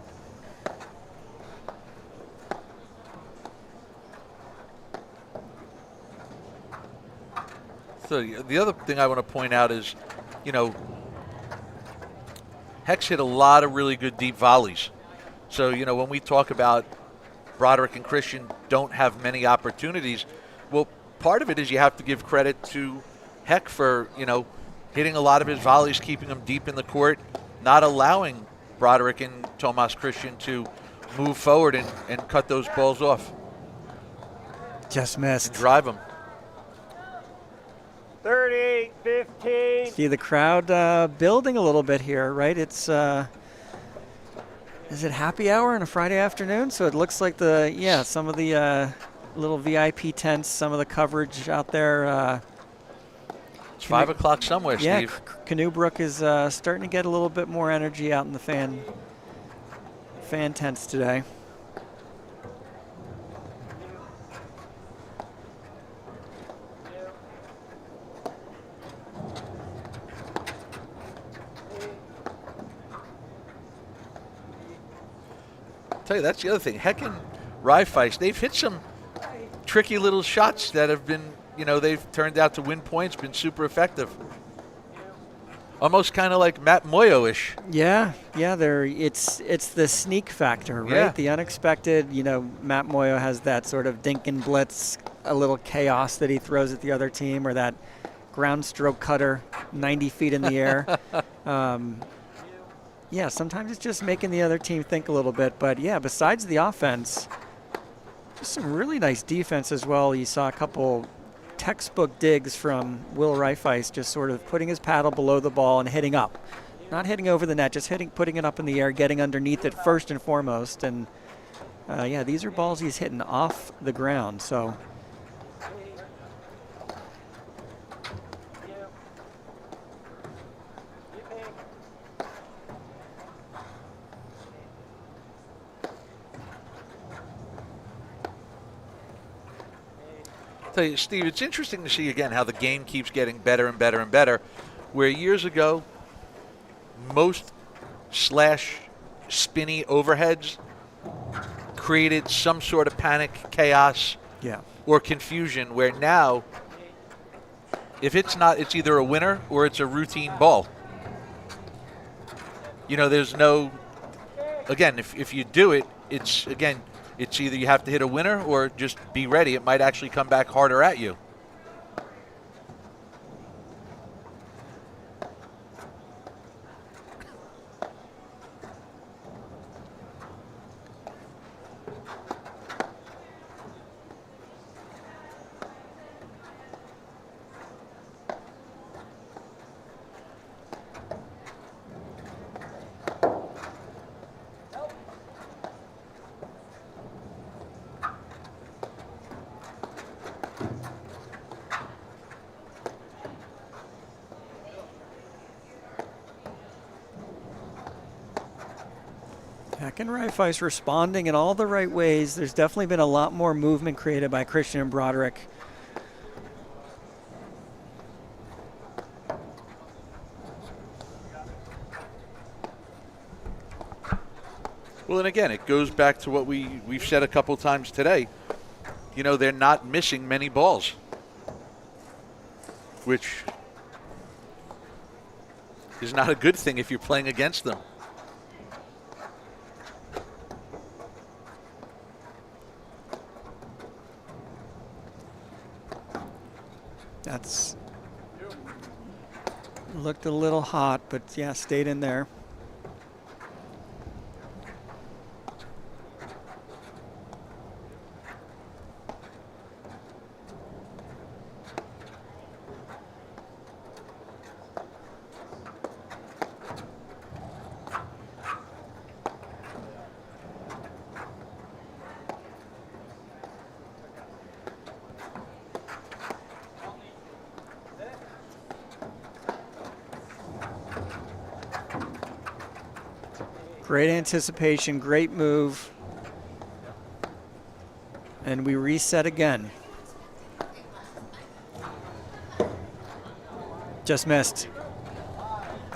So the other thing I want to point out is, Heck's hit a lot of really good deep volleys. So, when we talk about Broderick and Christian don't have many opportunities, well, part of it is you have to give credit to Heck for, hitting a lot of his volleys, keeping them deep in the court, not allowing Broderick and Tomas Christian to move forward and cut those balls off. Just missed. And drive them. 38-15. See the crowd building a little bit here, right? It's is it happy hour on a Friday afternoon? So it looks like some of the little VIP tents, some of the coverage out there. It's 5 o'clock somewhere, yeah, Steve. Canoe Brook is starting to get a little bit more energy out in the fan tents today. Tell you, that's the other thing. Heck and Reifeis, they've hit some tricky little shots that have been, they've turned out to win points, been super effective. Almost kind of like Matt Moyo-ish. Yeah, it's the sneak factor, right? Yeah. The unexpected, Matt Moyo has that sort of dink and blitz, a little chaos that he throws at the other team, or that ground stroke cutter 90 feet in the air. Yeah, sometimes it's just making the other team think a little bit. But, yeah, besides the offense, just some really nice defense as well. You saw a couple textbook digs from Will Reifeis, just sort of putting his paddle below the ball and hitting up. Not hitting over the net, just putting it up in the air, getting underneath it first and foremost. And Yeah, these are balls he's hitting off the ground, so. Tell you, Steve, it's interesting to see again how the game keeps getting better and better and better. Where years ago, most slash spinny overheads created some sort of panic, chaos, or confusion. Where now, if it's not, it's either a winner or it's a routine ball. You know, there's no. Again, if you do it, it's again. It's either you have to hit a winner or just be ready. It might actually come back harder at you. Heck and Reifeis responding in all the right ways. There's definitely been a lot more movement created by Christian and Broderick. Well, and again, it goes back to what we've said a couple times today. You know, they're not missing many balls, which is not a good thing if you're playing against them. That's looked a little hot, but yeah, stayed in there. Great anticipation, great move. And we reset again. Just missed.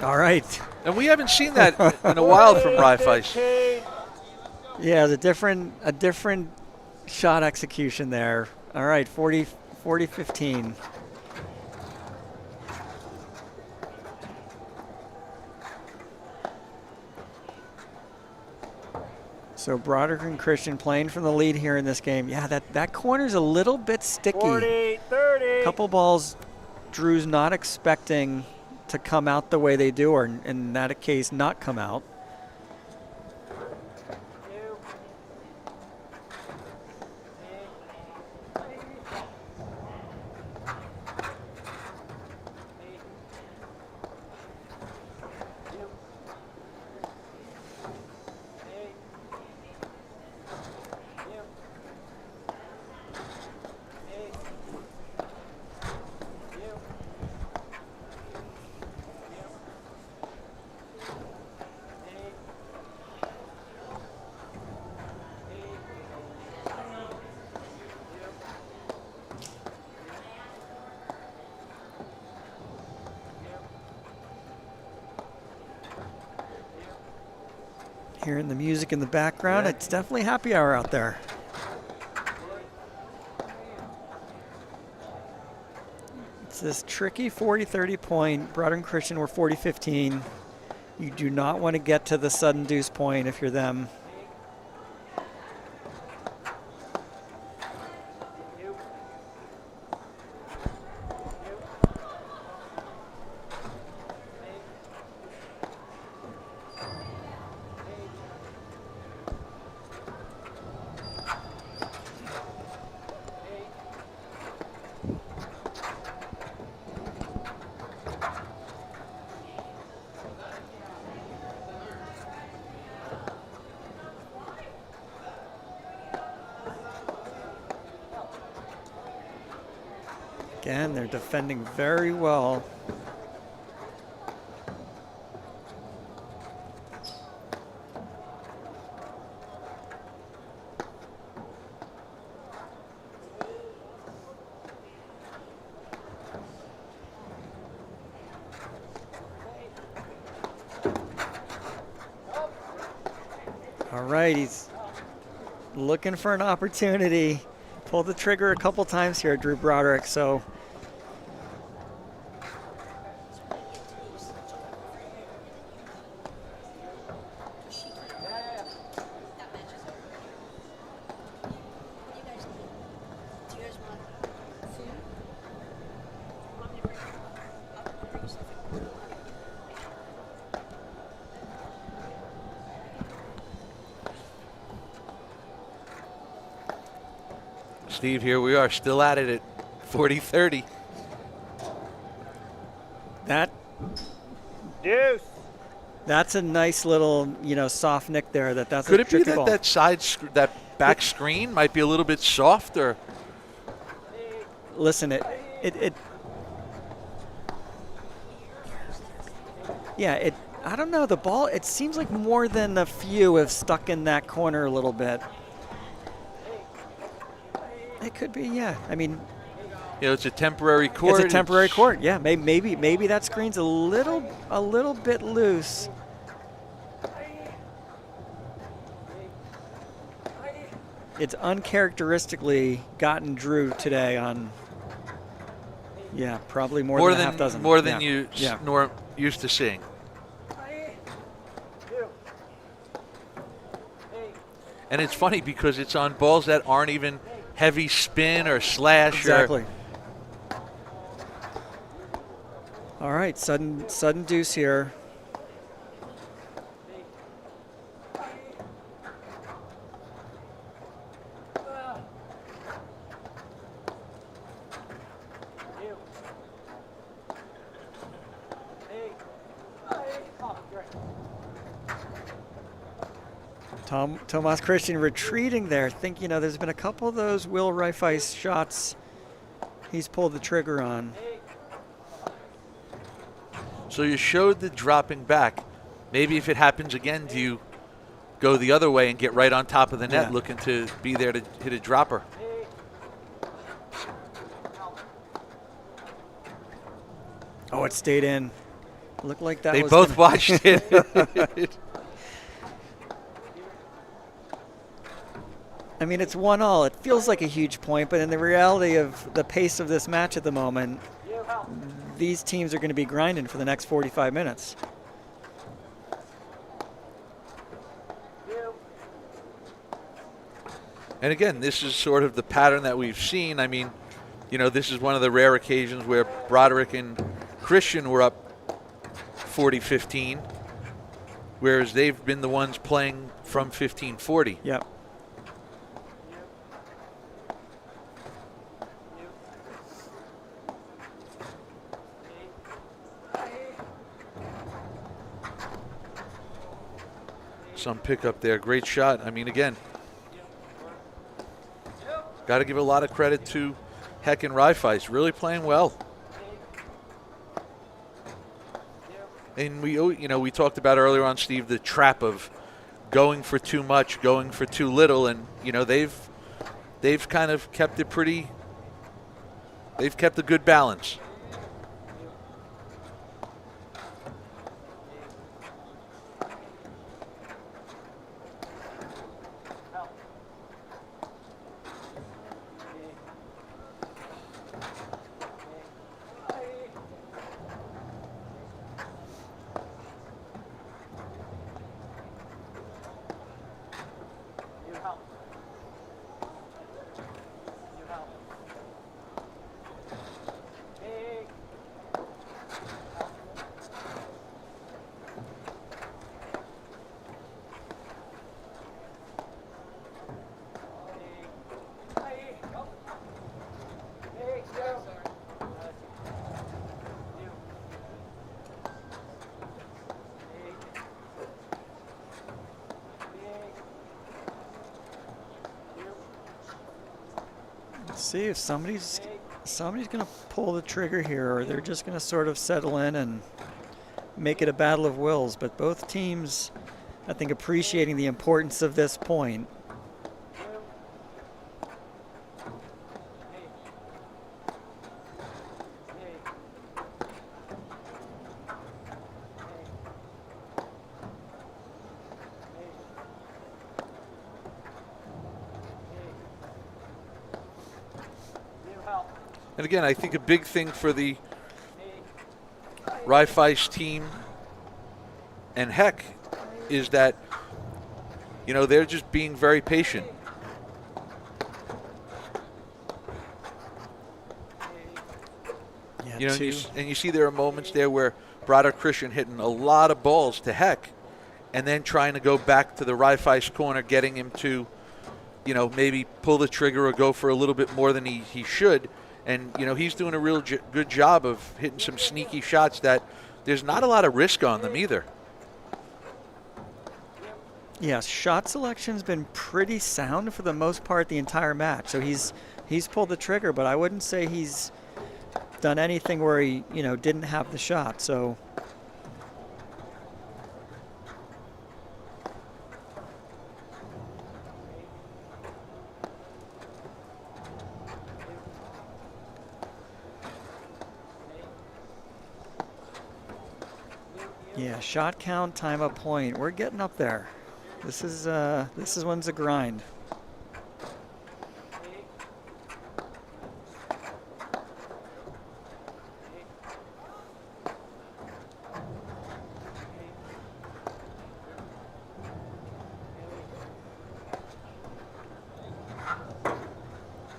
All right. And we haven't seen that in a while from Reifeis. Yeah, a different shot execution there. All right, 40-15. So Broderick and Christian playing from the lead here in this game. Yeah, that corner's a little bit sticky. 40-30. Couple balls Drew's not expecting to come out the way they do, or in that case, not come out. Hearing the music in the background, it's definitely happy hour out there. It's this tricky 40-30 point. Broderick and Christian were 40-15. You do not want to get to the sudden deuce point if you're them. Again, they're defending very well. All right, he's looking for an opportunity. Pulled the trigger a couple times here, Drew Broderick, so. Steve, here we are still at it at 40-30. Deuce. That's a nice little, soft nick there. That's Could a it be tricky that ball. that back screen might be a little bit softer? Listen, I don't know, the ball, it seems like more than a few have stuck in that corner a little bit. It could be, yeah. I mean, it's a temporary court. It's a temporary court, yeah. Maybe that screen's a little bit loose. It's uncharacteristically gotten Drew today on, probably more than a half dozen. More than you used to seeing. And it's funny because it's on balls that aren't even heavy spin or slash. Exactly. All right, sudden deuce here. Tomas Christian retreating there. I think, there's been a couple of those Will Reifeis shots he's pulled the trigger on. So you showed the dropping back. Maybe if it happens again, do you go the other way and get right on top of the net looking to be there to hit a dropper? Oh, it stayed in. Looked like that they was both watched it. I mean, it's 1-1. It feels like a huge point, but in the reality of the pace of this match at the moment, these teams are going to be grinding for the next 45 minutes. And again, this is sort of the pattern that we've seen. I mean, this is one of the rare occasions where Broderick and Christian were up 40-15, whereas they've been the ones playing from 15-40. Yep. Some pickup there. Great shot. I mean, again, got to give a lot of credit to Heck and Reifeis. Really playing well. And we talked about earlier on, Steve, the trap of going for too much, going for too little, and they've kind of kept it pretty. They've kept a good balance. See if somebody's Somebody's going to pull the trigger here, or they're just going to sort of settle in and make it a battle of wills. But both teams, I think, appreciating the importance of this point. And again, I think a big thing for the Reifeis team and Heck is that, you know, they're just being very patient. Yeah, you know, and you see there are moments there where Broderick Christian hitting a lot of balls to Heck and then trying to go back to the Reifeis corner, getting him to, you know, maybe pull the trigger or go for a little bit more than he should. And, you know, he's doing a real good job of hitting some sneaky shots that there's not a lot of risk on them either. Yeah, shot selection's been pretty sound for the most part the entire match. So he's pulled the trigger, but I wouldn't say he's done anything where he, you know, didn't have the shot. So yeah, shot count, time up point. We're getting up there. This is one's a grind.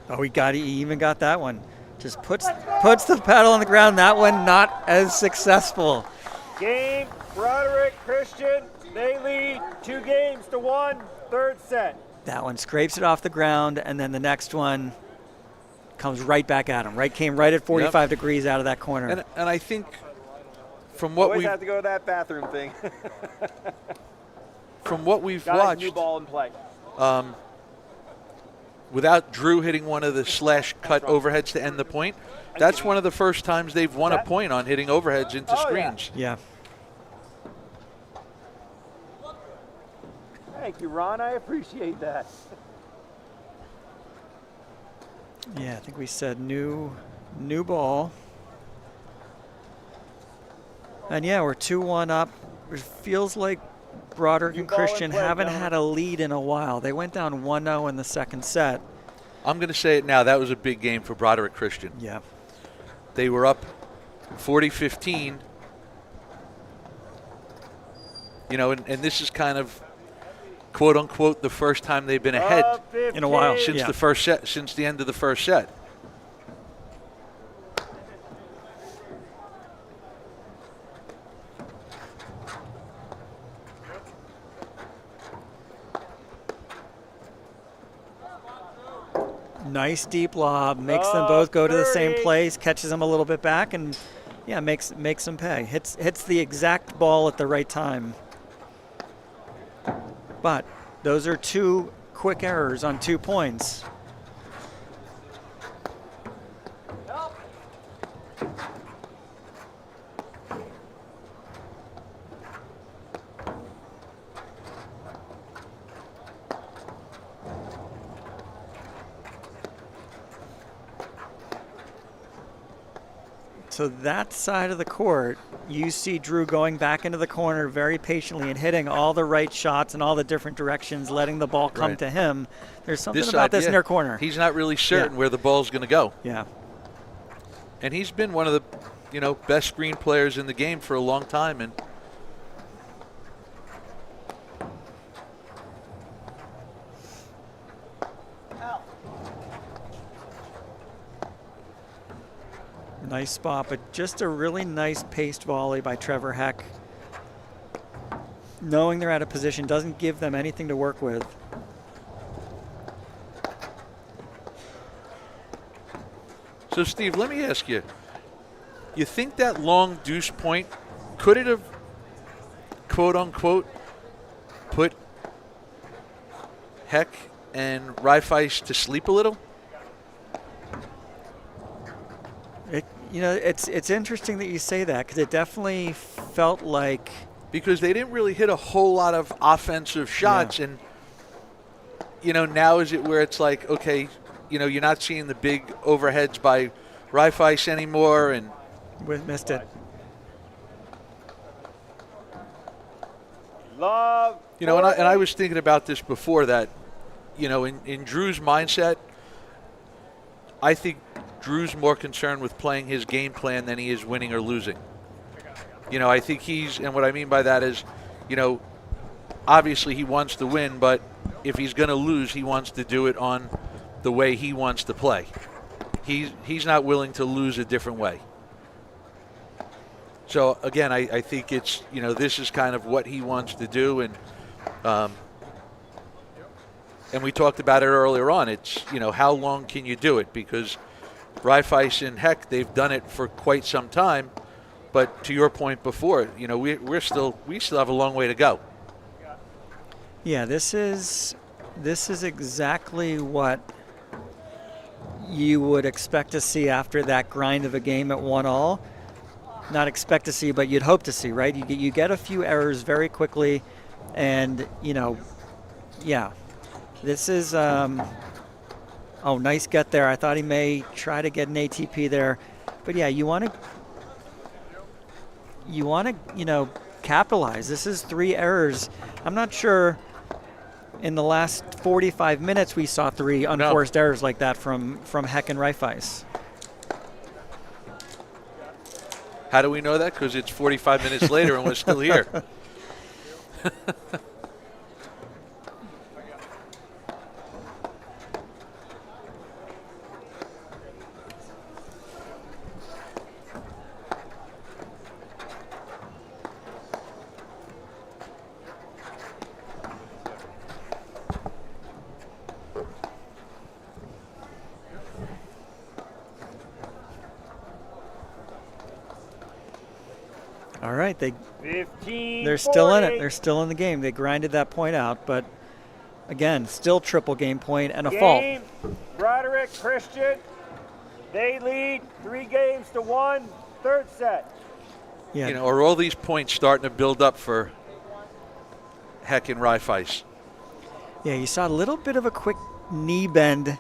Oh, he even got that one. Just puts the paddle on the ground. That one not as successful. Game, Broderick, Christian, they lead 2-1, third set. That one scrapes it off the ground, and then the next one comes right back at him. Came right at 45 degrees out of that corner. And I think from what we have to go to that bathroom thing. From what we've Got watched, new ball in play. Without Drew hitting one of the /cut overheads to end the point, that's one of the first times they've won a point on hitting overheads into screens. Yeah. Thank you, Ron. I appreciate that. Yeah, I think we said new ball. And yeah, we're 2-1 up. It feels like Broderick and Christian haven't had a lead in a while. They went down 1-0 in the second set. I'm going to say it now. That was a big game for Broderick Christian. Yeah. They were up 40-15. You know, and this is kind of, quote unquote, the first time they've been ahead in a while since the first set, since the end of the first set. Nice deep lob, makes them both go to the same place, catches them a little bit back, and yeah, makes them pay. Hits the exact ball at the right time. But those are two quick errors on 2 points. So that side of the court, you see Drew going back into the corner very patiently and hitting all the right shots in all the different directions, letting the ball come to him. There's something about this near corner. He's not really certain where the ball's going to go. Yeah. And he's been one of the, you know, best screen players in the game for a long time. And nice spot, but just a really nice paced volley by Trevor Heck. Knowing they're out of position doesn't give them anything to work with. so, Steve, let me ask you, you think that long deuce point, could it have, quote unquote, put Heck and Reifeis to sleep a little? You know, it's interesting that you say that, because it definitely felt like, because they didn't really hit a whole lot of offensive shots, and you know, now is it where it's like, okay, you know, you're not seeing the big overheads by Reifeis anymore, and we missed it. Love. You know, and I was thinking about this before, that, you know, in Drew's mindset, I think Drew's more concerned with playing his game plan than he is winning or losing. You know, I think and what I mean by that is, you know, obviously he wants to win, but if he's going to lose, he wants to do it on the way he wants to play. He's not willing to lose a different way. So, again, I think it's, you know, this is kind of what he wants to do. And we talked about it earlier on. It's, you know, how long can you do it? Because Reifeis and Heck, they've done it for quite some time. But to your point before, you know, we still have a long way to go. Yeah, this is exactly what you would expect to see after that grind of a game at 1-1. Not expect to see, but you'd hope to see, right? You get a few errors very quickly, and, you know, yeah. This is, oh, nice get there. I thought he may try to get an ATP there. But, yeah, you want to, you know, capitalize. This is 3 errors. I'm not sure in the last 45 minutes we saw 3 unforced errors like that from Heck and Reifeis. How do we know that? Because it's 45 minutes later and we're still here. All right, they're 15-40. still in it. They're still in the game. They grinded that point out, but again, still triple game point and a fault. Broderick, Christian, they lead 3-1, third set. Yeah. You know, are all these points starting to build up for Heck and Reifeis? Yeah, you saw a little bit of a quick knee bend,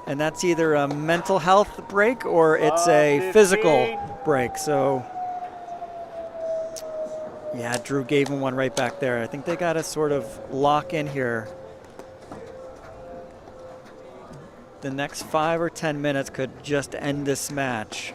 and that's either a mental health break or it's a physical break. So, yeah, Drew gave him one right back there. I think they got to sort of lock in here. The next 5 or 10 minutes could just end this match.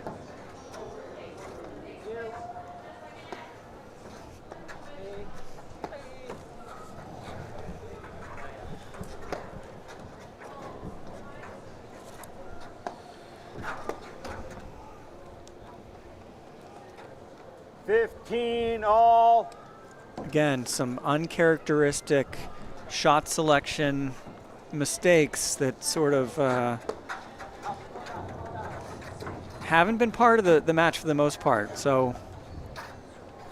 All. Again, some uncharacteristic shot selection mistakes that sort of haven't been part of the match for the most part. So,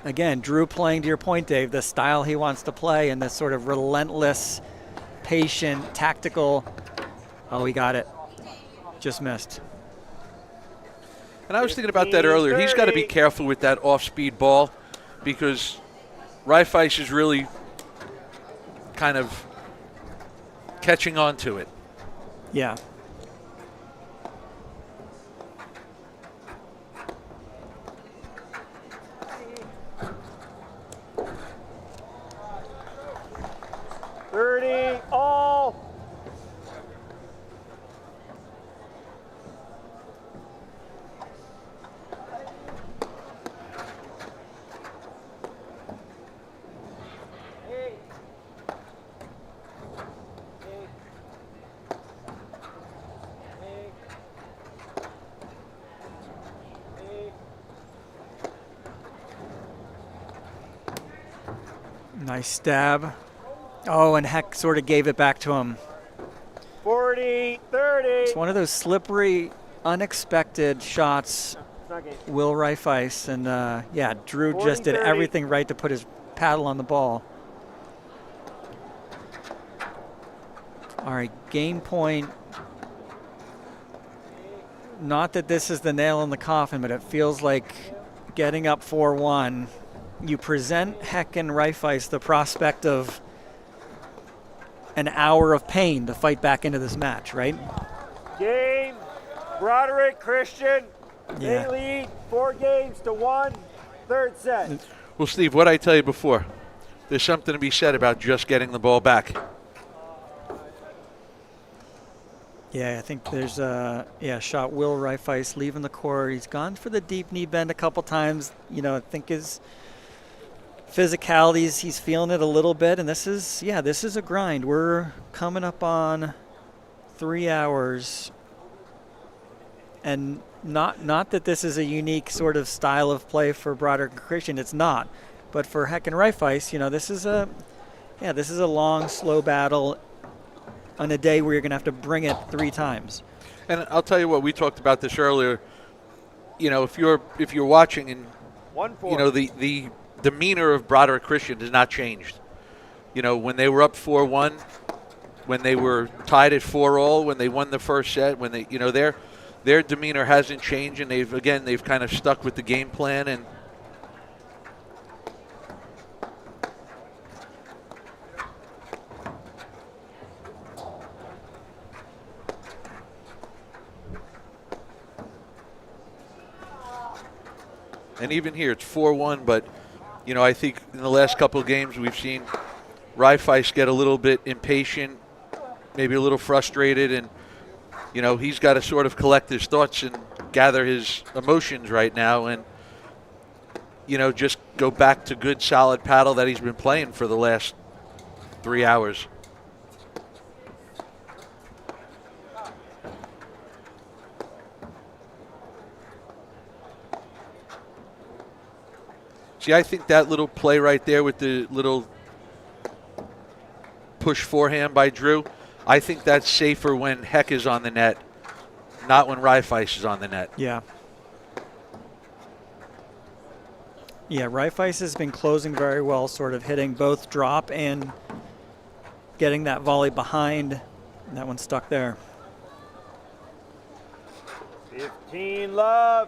again, Drew playing, to your point, Dave, the style he wants to play and this sort of relentless, patient, tactical. Oh, he got it. Just missed. And I was thinking about that earlier. He's got to be careful with that off-speed ball because Reifeis is really kind of catching on to it. Yeah. All. Nice stab. Oh, and Heck sort of gave it back to him. 40-30. It's one of those slippery, unexpected shots, Will Reifeis. And, yeah, Drew just did everything right to put his paddle on the ball. All right, game point. not that this is the nail in the coffin, but it feels like getting up 4-1, you present Heck and Reifeis the prospect of an hour of pain to fight back into this match, right? Game, Broderick, Christian. Yeah. They lead 4-1, third set. Well, Steve, what I tell you before, there's something to be said about just getting the ball back. Yeah, I think there's a shot. Will Reifeis leaving the court. He's gone for the deep knee bend a couple times. You know, I think his physicalities, he's feeling it a little bit. And this is a grind. We're coming up on 3 hours. And not that this is a unique sort of style of play for Broderick and Christian. It's not. But for Heck and Reifeis, this is a long, slow battle on a day where you're going to have to bring it 3 times. And I'll tell you what, we talked about this earlier. If you're watching and the demeanor of Broderick Christian has not changed. When they were up 4-1, when they were tied at 4-all, when they won the first set, when they their demeanor hasn't changed, and they've kind of stuck with the game plan. And even here, it's 4-1, but, I think in the last couple of games we've seen Reifeis get a little bit impatient, maybe a little frustrated, and, he's got to sort of collect his thoughts and gather his emotions right now and, just go back to good, solid paddle that he's been playing for the last 3 hours. See, I think that little play right there with the little push forehand by Drew, I think that's safer when Heck is on the net, not when Reifeis is on the net. Yeah. Yeah, Reifeis has been closing very well, sort of hitting both drop and getting that volley behind. And that one stuck there. 15 love.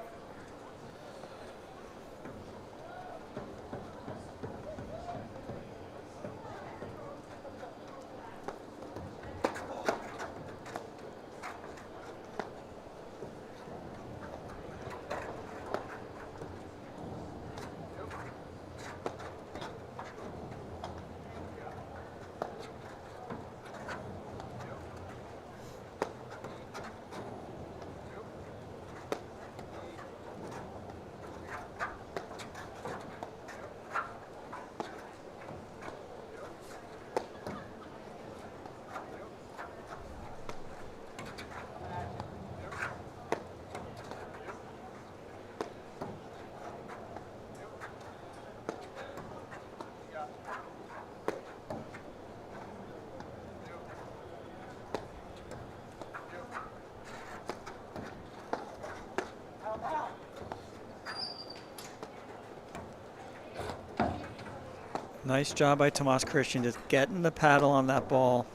Nice job by Tomas Christian, just getting the paddle on that ball.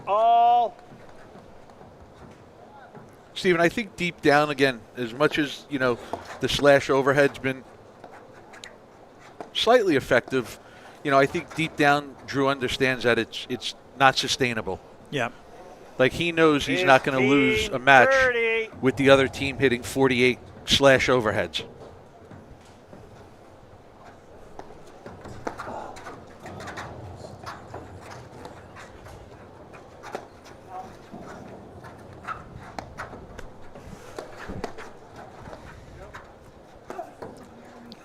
All. Steven, I think deep down, again, as much as, the slash overhead's been slightly effective, I think deep down Drew understands that it's not sustainable. Yeah. Like, he knows he's not going to lose a match 30. with the other team hitting 48 slash overheads.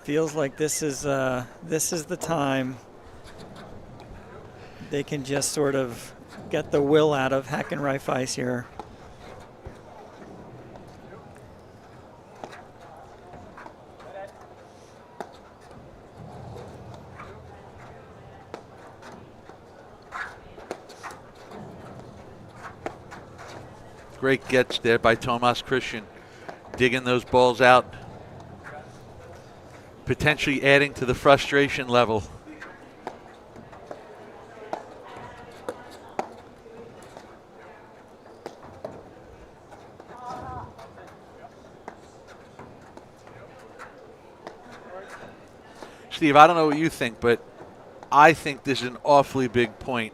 Feels like this is the time they can just sort of get the will out of Heck and Reifeis here. Great gets there by Tomas Christian, digging those balls out. potentially adding to the frustration level. Steve, I don't know what you think, but I think this is an awfully big point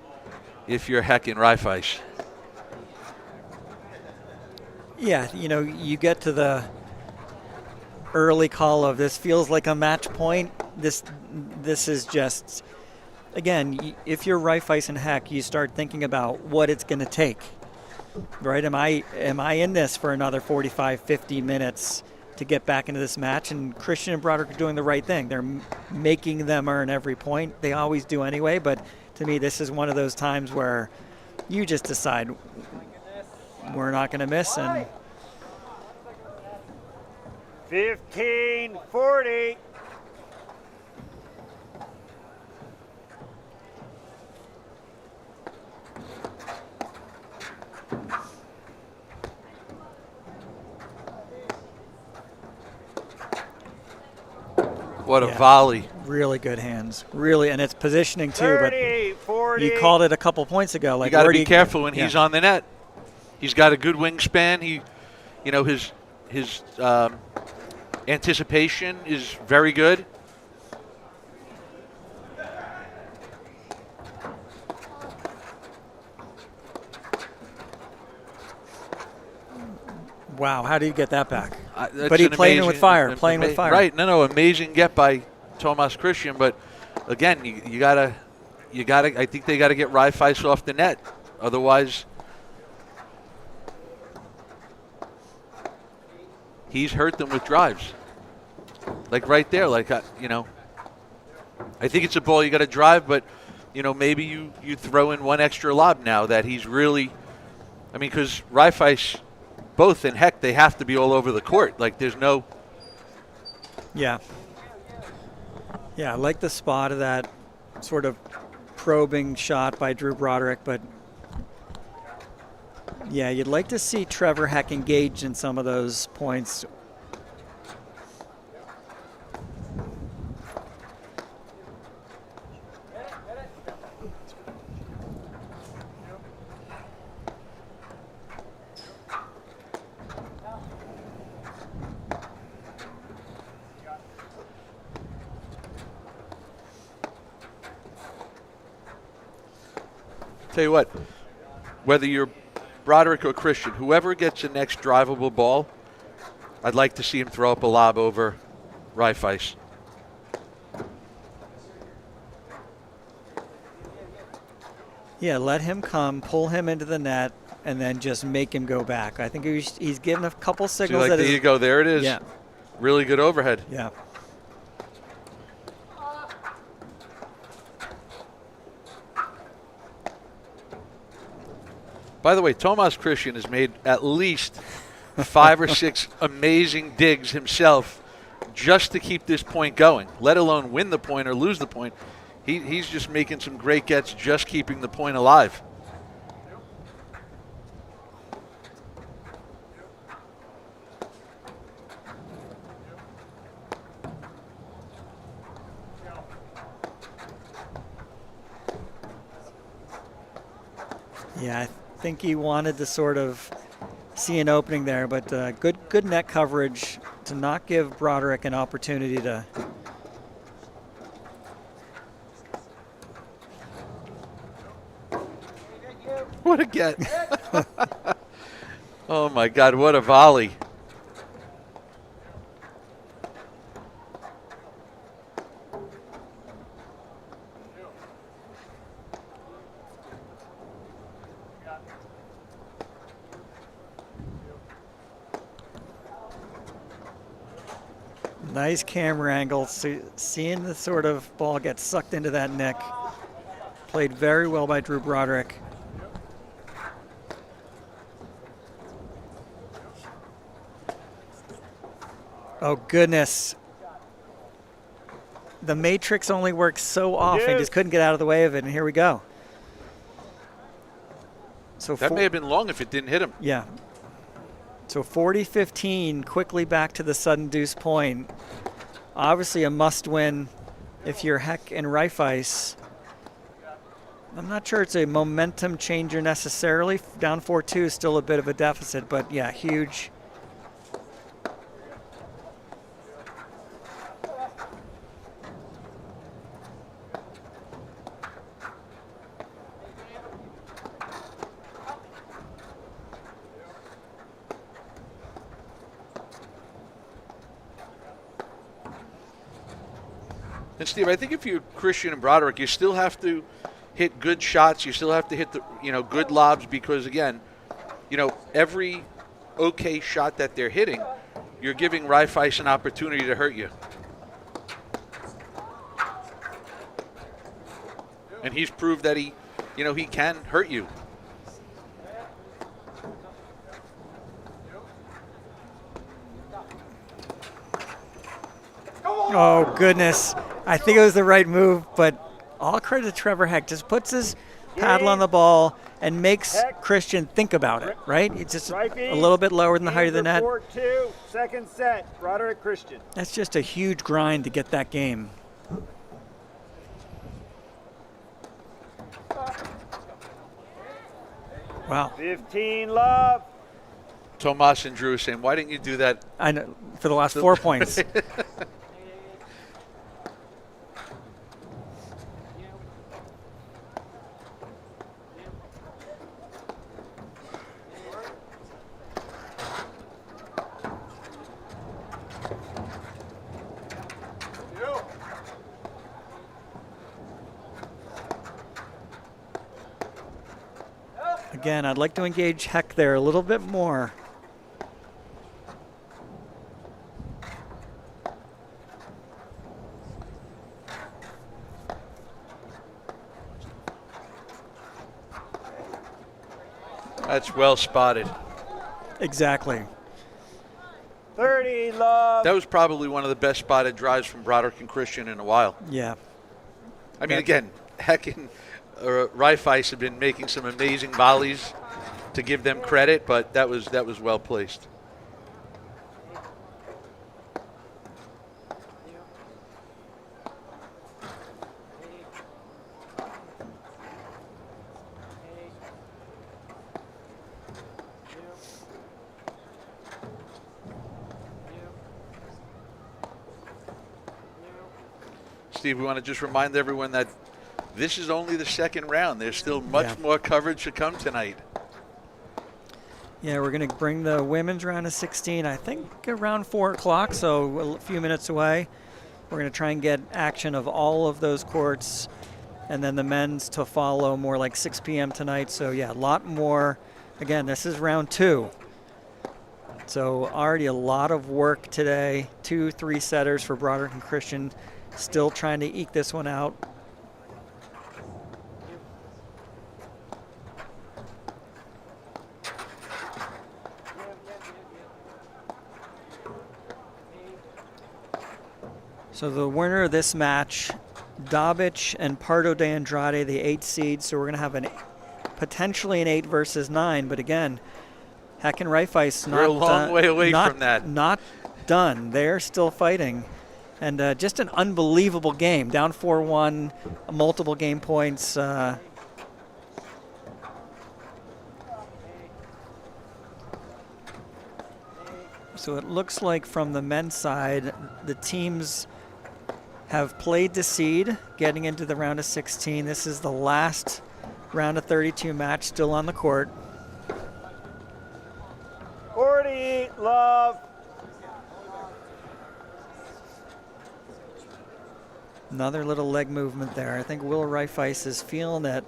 if you're Heck and Reifeis. Yeah, you know, you get to the early call of this feels like a match point. This is just, again, if you're Reifeis and Heck, you start thinking about what it's going to take, right? Am I in this for another 45, 50 minutes to get back into this match? And Christian and Broderick are doing the right thing. They're making them earn every point. They always do anyway, but to me, this is one of those times where you just decide we're not going to miss. And 15-40. What a volley. Really good hands. Really, and it's positioning too. 38-40. You called it a couple points ago. Like, you got to be careful when he's on the net. He's got a good wingspan. His anticipation is very good. Wow, how do you get that back? But he playing with fire, with fire. Right, no, amazing get by Tomas Christian. But again, you gotta. I think they gotta get Reifeis off the net, otherwise. He's hurt them with drives. Like right there, I think it's a ball you got to drive, but, maybe you throw in one extra lob now that he's really, because Reifeis, both and Heck, they have to be all over the court. Like there's no. Yeah. Yeah, I like the spot of that sort of probing shot by Drew Broderick, but yeah, you'd like to see Trevor Heck engaged in some of those points. Tell you what, whether you're Broderick or Christian, whoever gets the next drivable ball, I'd like to see him throw up a lob over Reifeis. Yeah, let him come, pull him into the net, and then just make him go back. I think he's given a couple signals. There you go. There it is. Yeah. Really good overhead. Yeah. By the way, Tomas Christian has made at least 5 or 6 amazing digs himself just to keep this point going, let alone win the point or lose the point. He's just making some great gets, just keeping the point alive. Yeah, I think he wanted to sort of see an opening there, but good net coverage to not give Broderick an opportunity to. What a get. Oh my God, what a volley. Nice camera angle, seeing the sort of ball get sucked into that neck. Played very well by Drew Broderick. Oh, goodness. The matrix only works so often. Just couldn't get out of the way of it, and here we go. So that may have been long if it didn't hit him. Yeah. So 40-15, quickly back to the sudden deuce point obviously a must-win if you're Heck and Reifeis. I'm not sure it's a momentum changer necessarily. Down 4-2 is still a bit of a deficit, but yeah, huge. And Steve, I think if you're Christian and Broderick, you still have to hit good shots. You still have to hit the good lobs because, again, every okay shot that they're hitting, you're giving Reifeis an opportunity to hurt you. And he's proved that he can hurt you. Oh, goodness. I think it was the right move, but all credit to Trevor Heck. Just puts his paddle on the ball and makes Christian think about it, right? It's just a little bit lower than the height of the net. 4-2, second set, Broderick Christian. That's just a huge grind to get that game. Wow. 15 love. Tomas and Drew saying, why didn't you do that? I know, for the last 4 points. Again, I'd like to engage Heck there a little bit more. That's well spotted. Exactly. 30 love. That was probably one of the best spotted drives from Broderick and Christian in a while. Yeah. I mean, again, Heck and Reifeis have been making some amazing volleys to give them credit, but that was well placed. Steve, we want to just remind everyone that this is only the second round. There's still much more coverage to come tonight. Yeah, we're going to bring the women's round of 16, I think around 4 o'clock, so a few minutes away. We're going to try and get action of all of those courts, and then the men's to follow more like 6 p.m. tonight. So, yeah, a lot more. Again, this is round 2. So already a lot of work today. 2 3-setters for Broderick and Christian. Still trying to eke this one out. So the winner of this match, Dobic and Pardo de Andrade, the 8 seeds. So we're going to have potentially an 8 versus 9. But again, Heck and Reifeis We're a long way away from that. Not done. They're still fighting. And just an unbelievable game. Down 4-1, multiple game points. So it looks like from the men's side, the teams have played the seed, getting into the round of 16. This is the last round of 32 match still on the court. 40 love. Another little leg movement there. I think Will Reifeis is feeling it.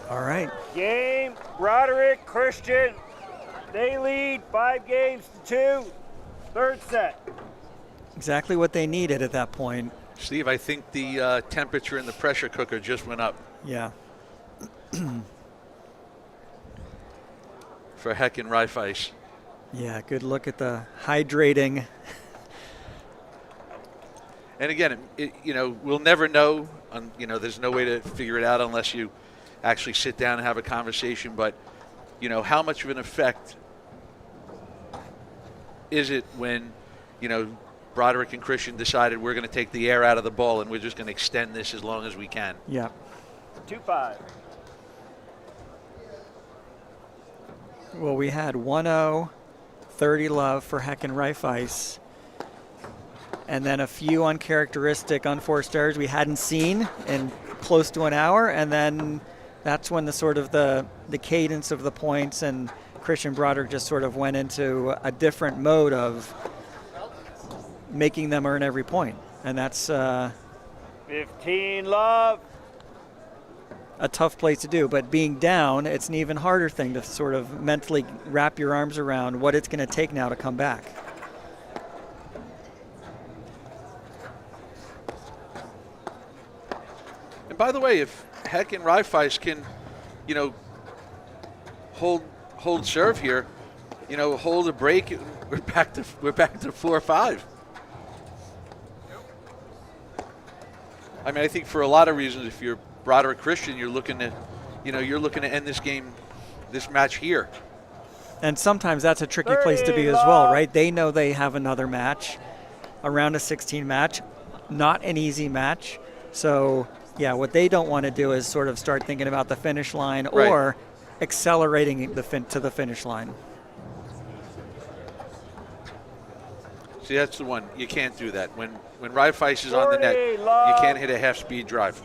All right. Game, Broderick, Christian. They lead 5 games to 2. Third set. Exactly what they needed at that point. Steve, I think the temperature in the pressure cooker just went up. Yeah. For Heck and Reifeis. Yeah, good look at the hydrating. And again, we'll never know. There's no way to figure it out unless you actually sit down and have a conversation. But, how much of an effect is it when, Broderick and Christian decided we're going to take the air out of the ball and we're just going to extend this as long as we can? Yeah. 2-5. Well, we had 1-0, 30 love for Heck and Reifeis. And then a few uncharacteristic unforced errors we hadn't seen in close to an hour. And then that's when the cadence of the points and Christian Broderick just sort of went into a different mode of making them earn every point. And that's 15 love. A tough place to do. But being down, it's an even harder thing to sort of mentally wrap your arms around what it's going to take now to come back. And by the way, if Heck and Reifeis can, hold serve here, hold a break, we're back to 4-5. I mean, I think for a lot of reasons, if you're Broderick Christian, you're looking to end this match here. And sometimes that's a tricky place to be as well, right? They know they have another match, a round of 16 match, not an easy match. So, yeah, what they don't want to do is sort of start thinking about the finish line or accelerating to the finish line. See, that's the one. You can't do that. When Reifeis is on the net, you can't hit a half-speed drive.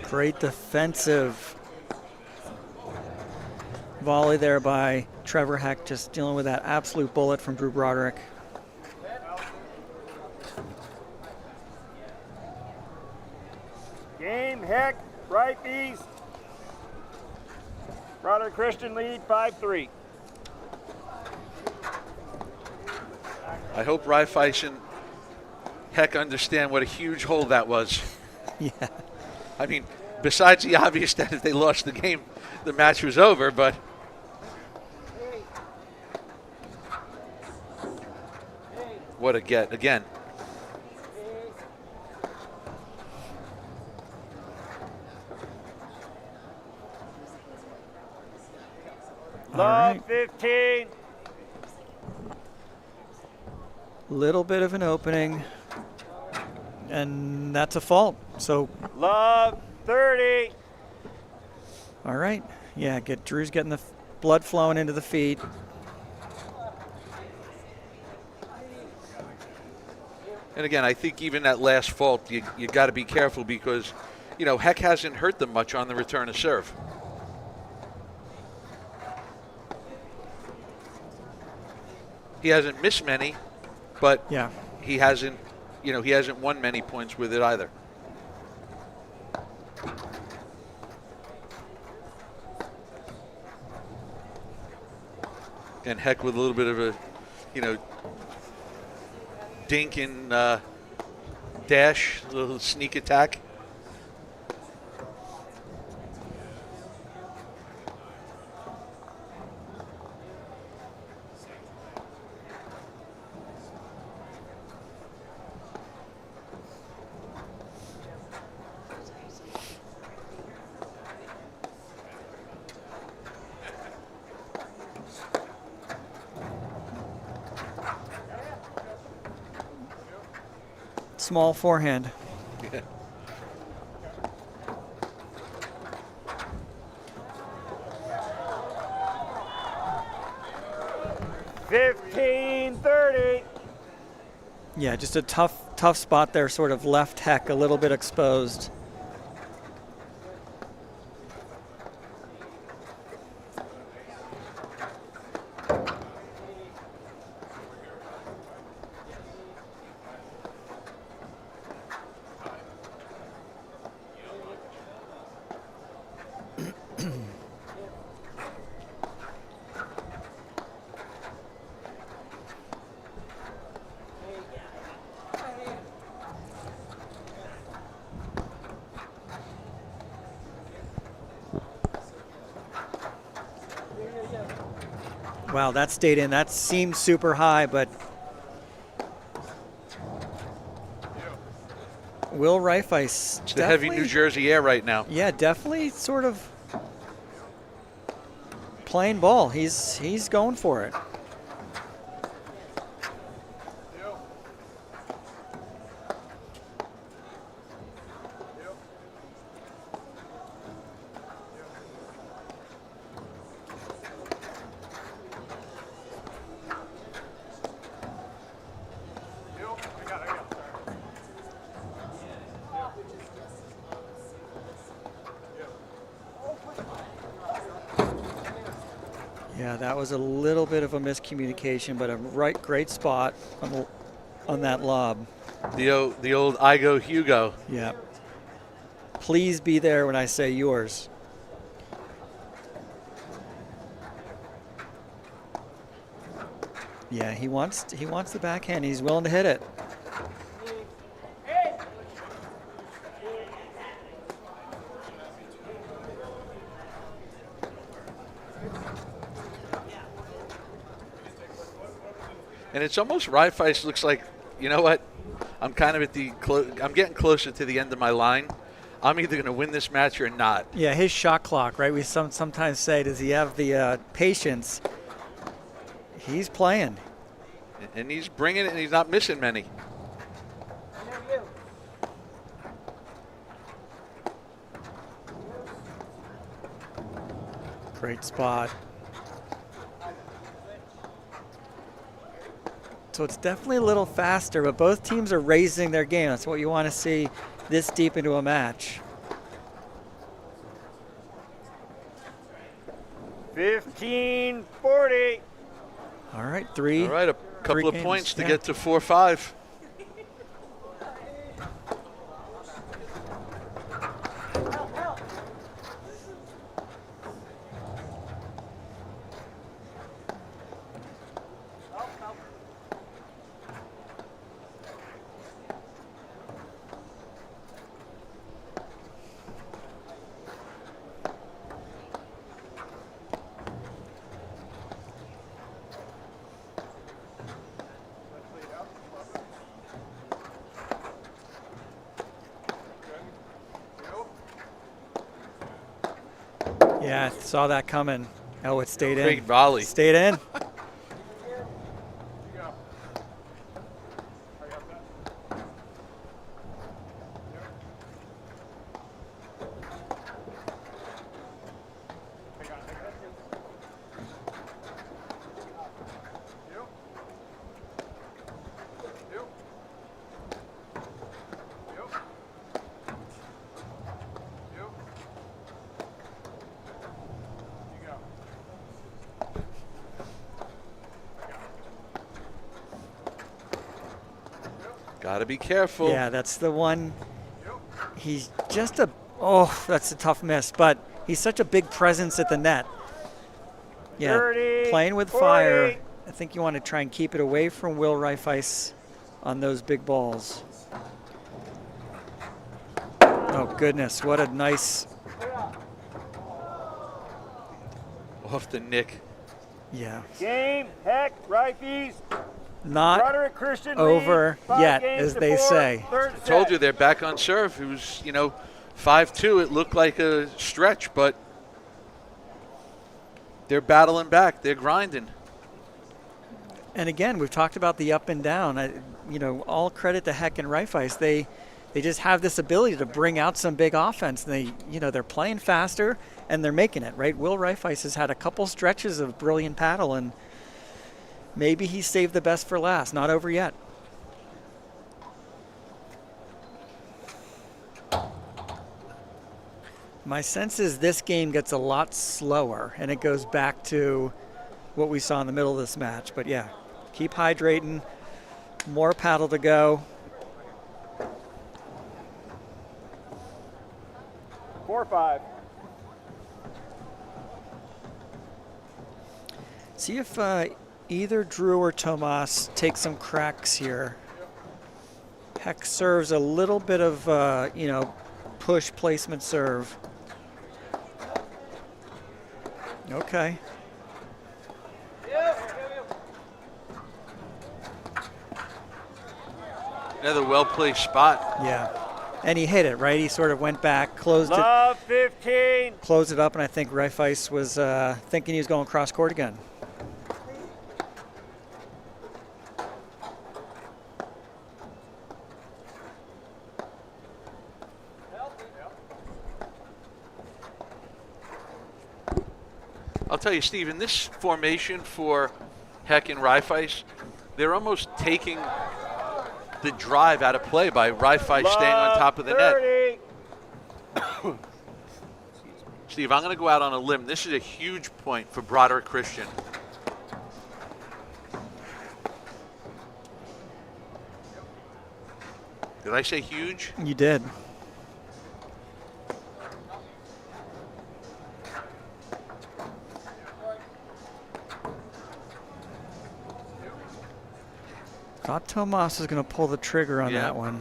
Great defensive volley there by Trevor Heck, just dealing with that absolute bullet from Drew Broderick. Game, Heck, Reifeis. Broderick Christian lead 5-3. I hope Reifeis and Heck understand what a huge hole that was. Yeah. I mean, besides the obvious that if they lost the game, the match was over, but what a get again. Love 15. Little bit of an opening, and that's a fault. So love 30. All right. Yeah, Drew's getting the blood flowing into the feet. And again, I think even that last fault, you got to be careful because, Heck hasn't hurt them much on the return of serve. He hasn't missed many, but he hasn't won many points with it either. And Heck with a little bit of a, dink and dash, a little sneak attack. Small forehand. Yeah. $15.30. Yeah, just a tough spot there, sort of left Heck a little bit exposed. Wow, that stayed in. That seemed super high, but Will Reifeis. It's the heavy New Jersey air right now. Yeah, definitely sort of playing ball. He's going for it. Yeah, that was a little bit of a miscommunication, but a great spot on that lob. The old I go Hugo. Yeah. Please be there when I say yours. Yeah, he wants the backhand. He's willing to hit it. And it's almost Reifeis looks like, you know what? I'm kind of at I'm getting closer to the end of my line. I'm either going to win this match or not. Yeah, his shot clock, right? We sometimes say, does he have the patience? He's playing. And he's bringing it, and he's not missing many. Great spot. So it's definitely a little faster, but both teams are raising their game. That's what you want to see this deep into a match. 15-40. All right, three. All right, a couple of games, points to yeah. get to 4-5. Yeah, I saw that coming. Oh, it stayed in. Great volley. Stayed in. Got to be careful. Yeah, that's the one. He's just that's a tough miss, but he's such a big presence at the net. Yeah, 30, playing with 40. fire. I think you want to try and keep it away from Will Reifeis on those big balls. Oh, goodness, what a nice. Off the nick. Yeah. Game, heck, Reifeis. Not Broderick Christian over lead, yet, 5 games as to they 4, say. third I set. told you they're back on serve. It was, 5-2. It looked like a stretch, but they're battling back. They're grinding. And again, we've talked about the up and down. All credit to Heck and Reifeis. They just have this ability to bring out some big offense. And they're playing faster and they're making it, right? Will Reifeis has had a couple stretches of brilliant paddle, and maybe he saved the best for last. Not over yet. My sense is this game gets a lot slower, and it goes back to what we saw in the middle of this match. But yeah, keep hydrating. More paddle to go. 4-5. See if either Drew or Tomas take some cracks here. Heck serves a little bit of, push placement serve. Another well-placed spot. Yeah. And he hit it, right? He sort of went back, closed Love 15. Closed it up, and I think Reifeis was thinking he was going cross court again. I'll tell you, Steve, in this formation for Heck and Reifeis, they're almost taking the drive out of play by Reifeis staying on top of the net. Steve, I'm going to go out on a limb. This is a huge point for Broderick Christian. Did I say huge? You did. Thought Tomas was going to pull the trigger on that one.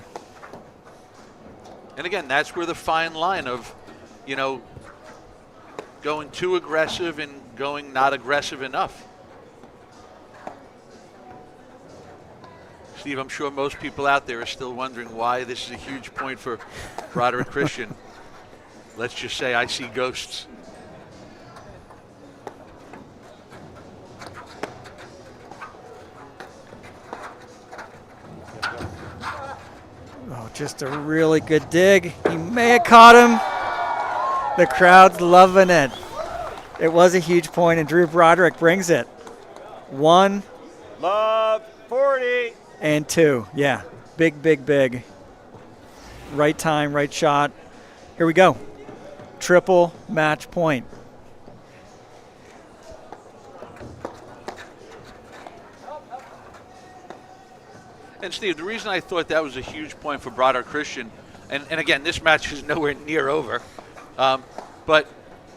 And again, that's where the fine line of, you know, going too aggressive and going not aggressive enough. Steve, I'm sure most people out there are still wondering why this is a huge point for Broderick Christian. Let's just say I see ghosts. Oh, just a really good dig. He may have caught him. The crowd's loving it. It was a huge point, and Drew Broderick brings it. 1. Love 40. And 2. Yeah, big, big, big. Right time, right shot. Here we go. Triple match point. And Steve, the reason I thought that was a huge point for Broderick Christian, and again, this match is nowhere near over, but,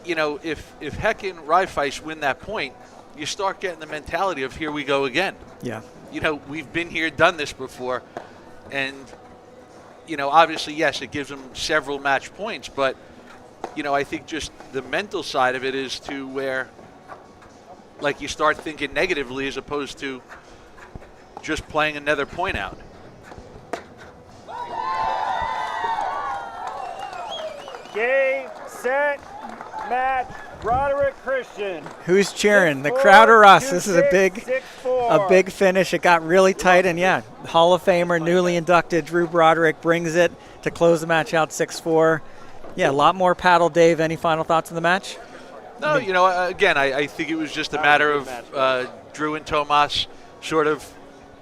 you know, if Heck and Reifeis win that point, you start getting the mentality of here we go again. Yeah. You know, we've been here, done this before, and, you know, obviously, yes, it gives them several match points, but, you know, I think just the mental side of it is to where, like, you start thinking negatively as opposed to just playing another point out. Game, set, match, Broderick Christian. Who's cheering? The crowd or us? This is a big finish. It got really tight, and yeah, Hall of Famer, newly inducted Drew Broderick brings it to close the match out 6-4. Yeah, a lot more paddle. Dave, any final thoughts on the match? No, you know, again, I think it was just a matter of Drew and Tomas sort of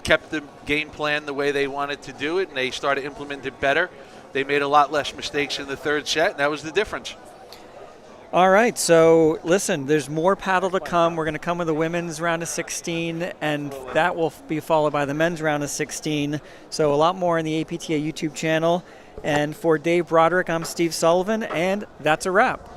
kept the game plan the way they wanted to do it, and they started to implement it better. They made a lot less mistakes in the third set, and that was the difference. All right, so listen, there's more paddle to come. We're going to come with the women's round of 16, and that will be followed by the men's round of 16. So a lot more in the APTA YouTube channel. And for Dave Broderick, I'm Steve Sullivan, and that's a wrap.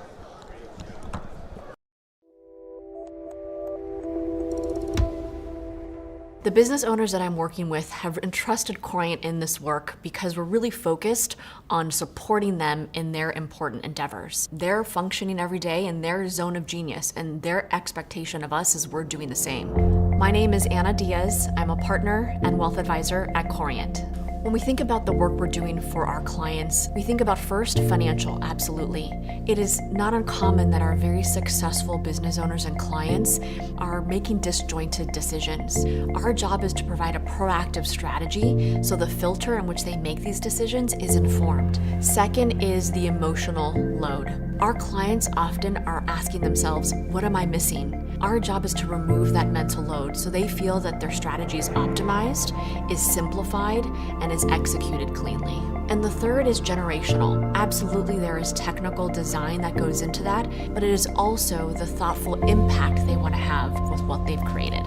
The business owners that I'm working with have entrusted Corient in this work because we're really focused on supporting them in their important endeavors. They're functioning every day in their zone of genius, and their expectation of us is we're doing the same. My name is Anna Diaz. I'm a partner and wealth advisor at Corient. When we think about the work we're doing for our clients, we think about first financial, absolutely. It is not uncommon that our very successful business owners and clients are making disjointed decisions. Our job is to provide a proactive strategy so the filter in which they make these decisions is informed. Second is the emotional load. Our clients often are asking themselves, what am I missing? Our job is to remove that mental load so they feel that their strategy is optimized, is simplified, and is executed cleanly. And the third is generational. Absolutely, there is technical design that goes into that, but it is also the thoughtful impact they want to have with what they've created.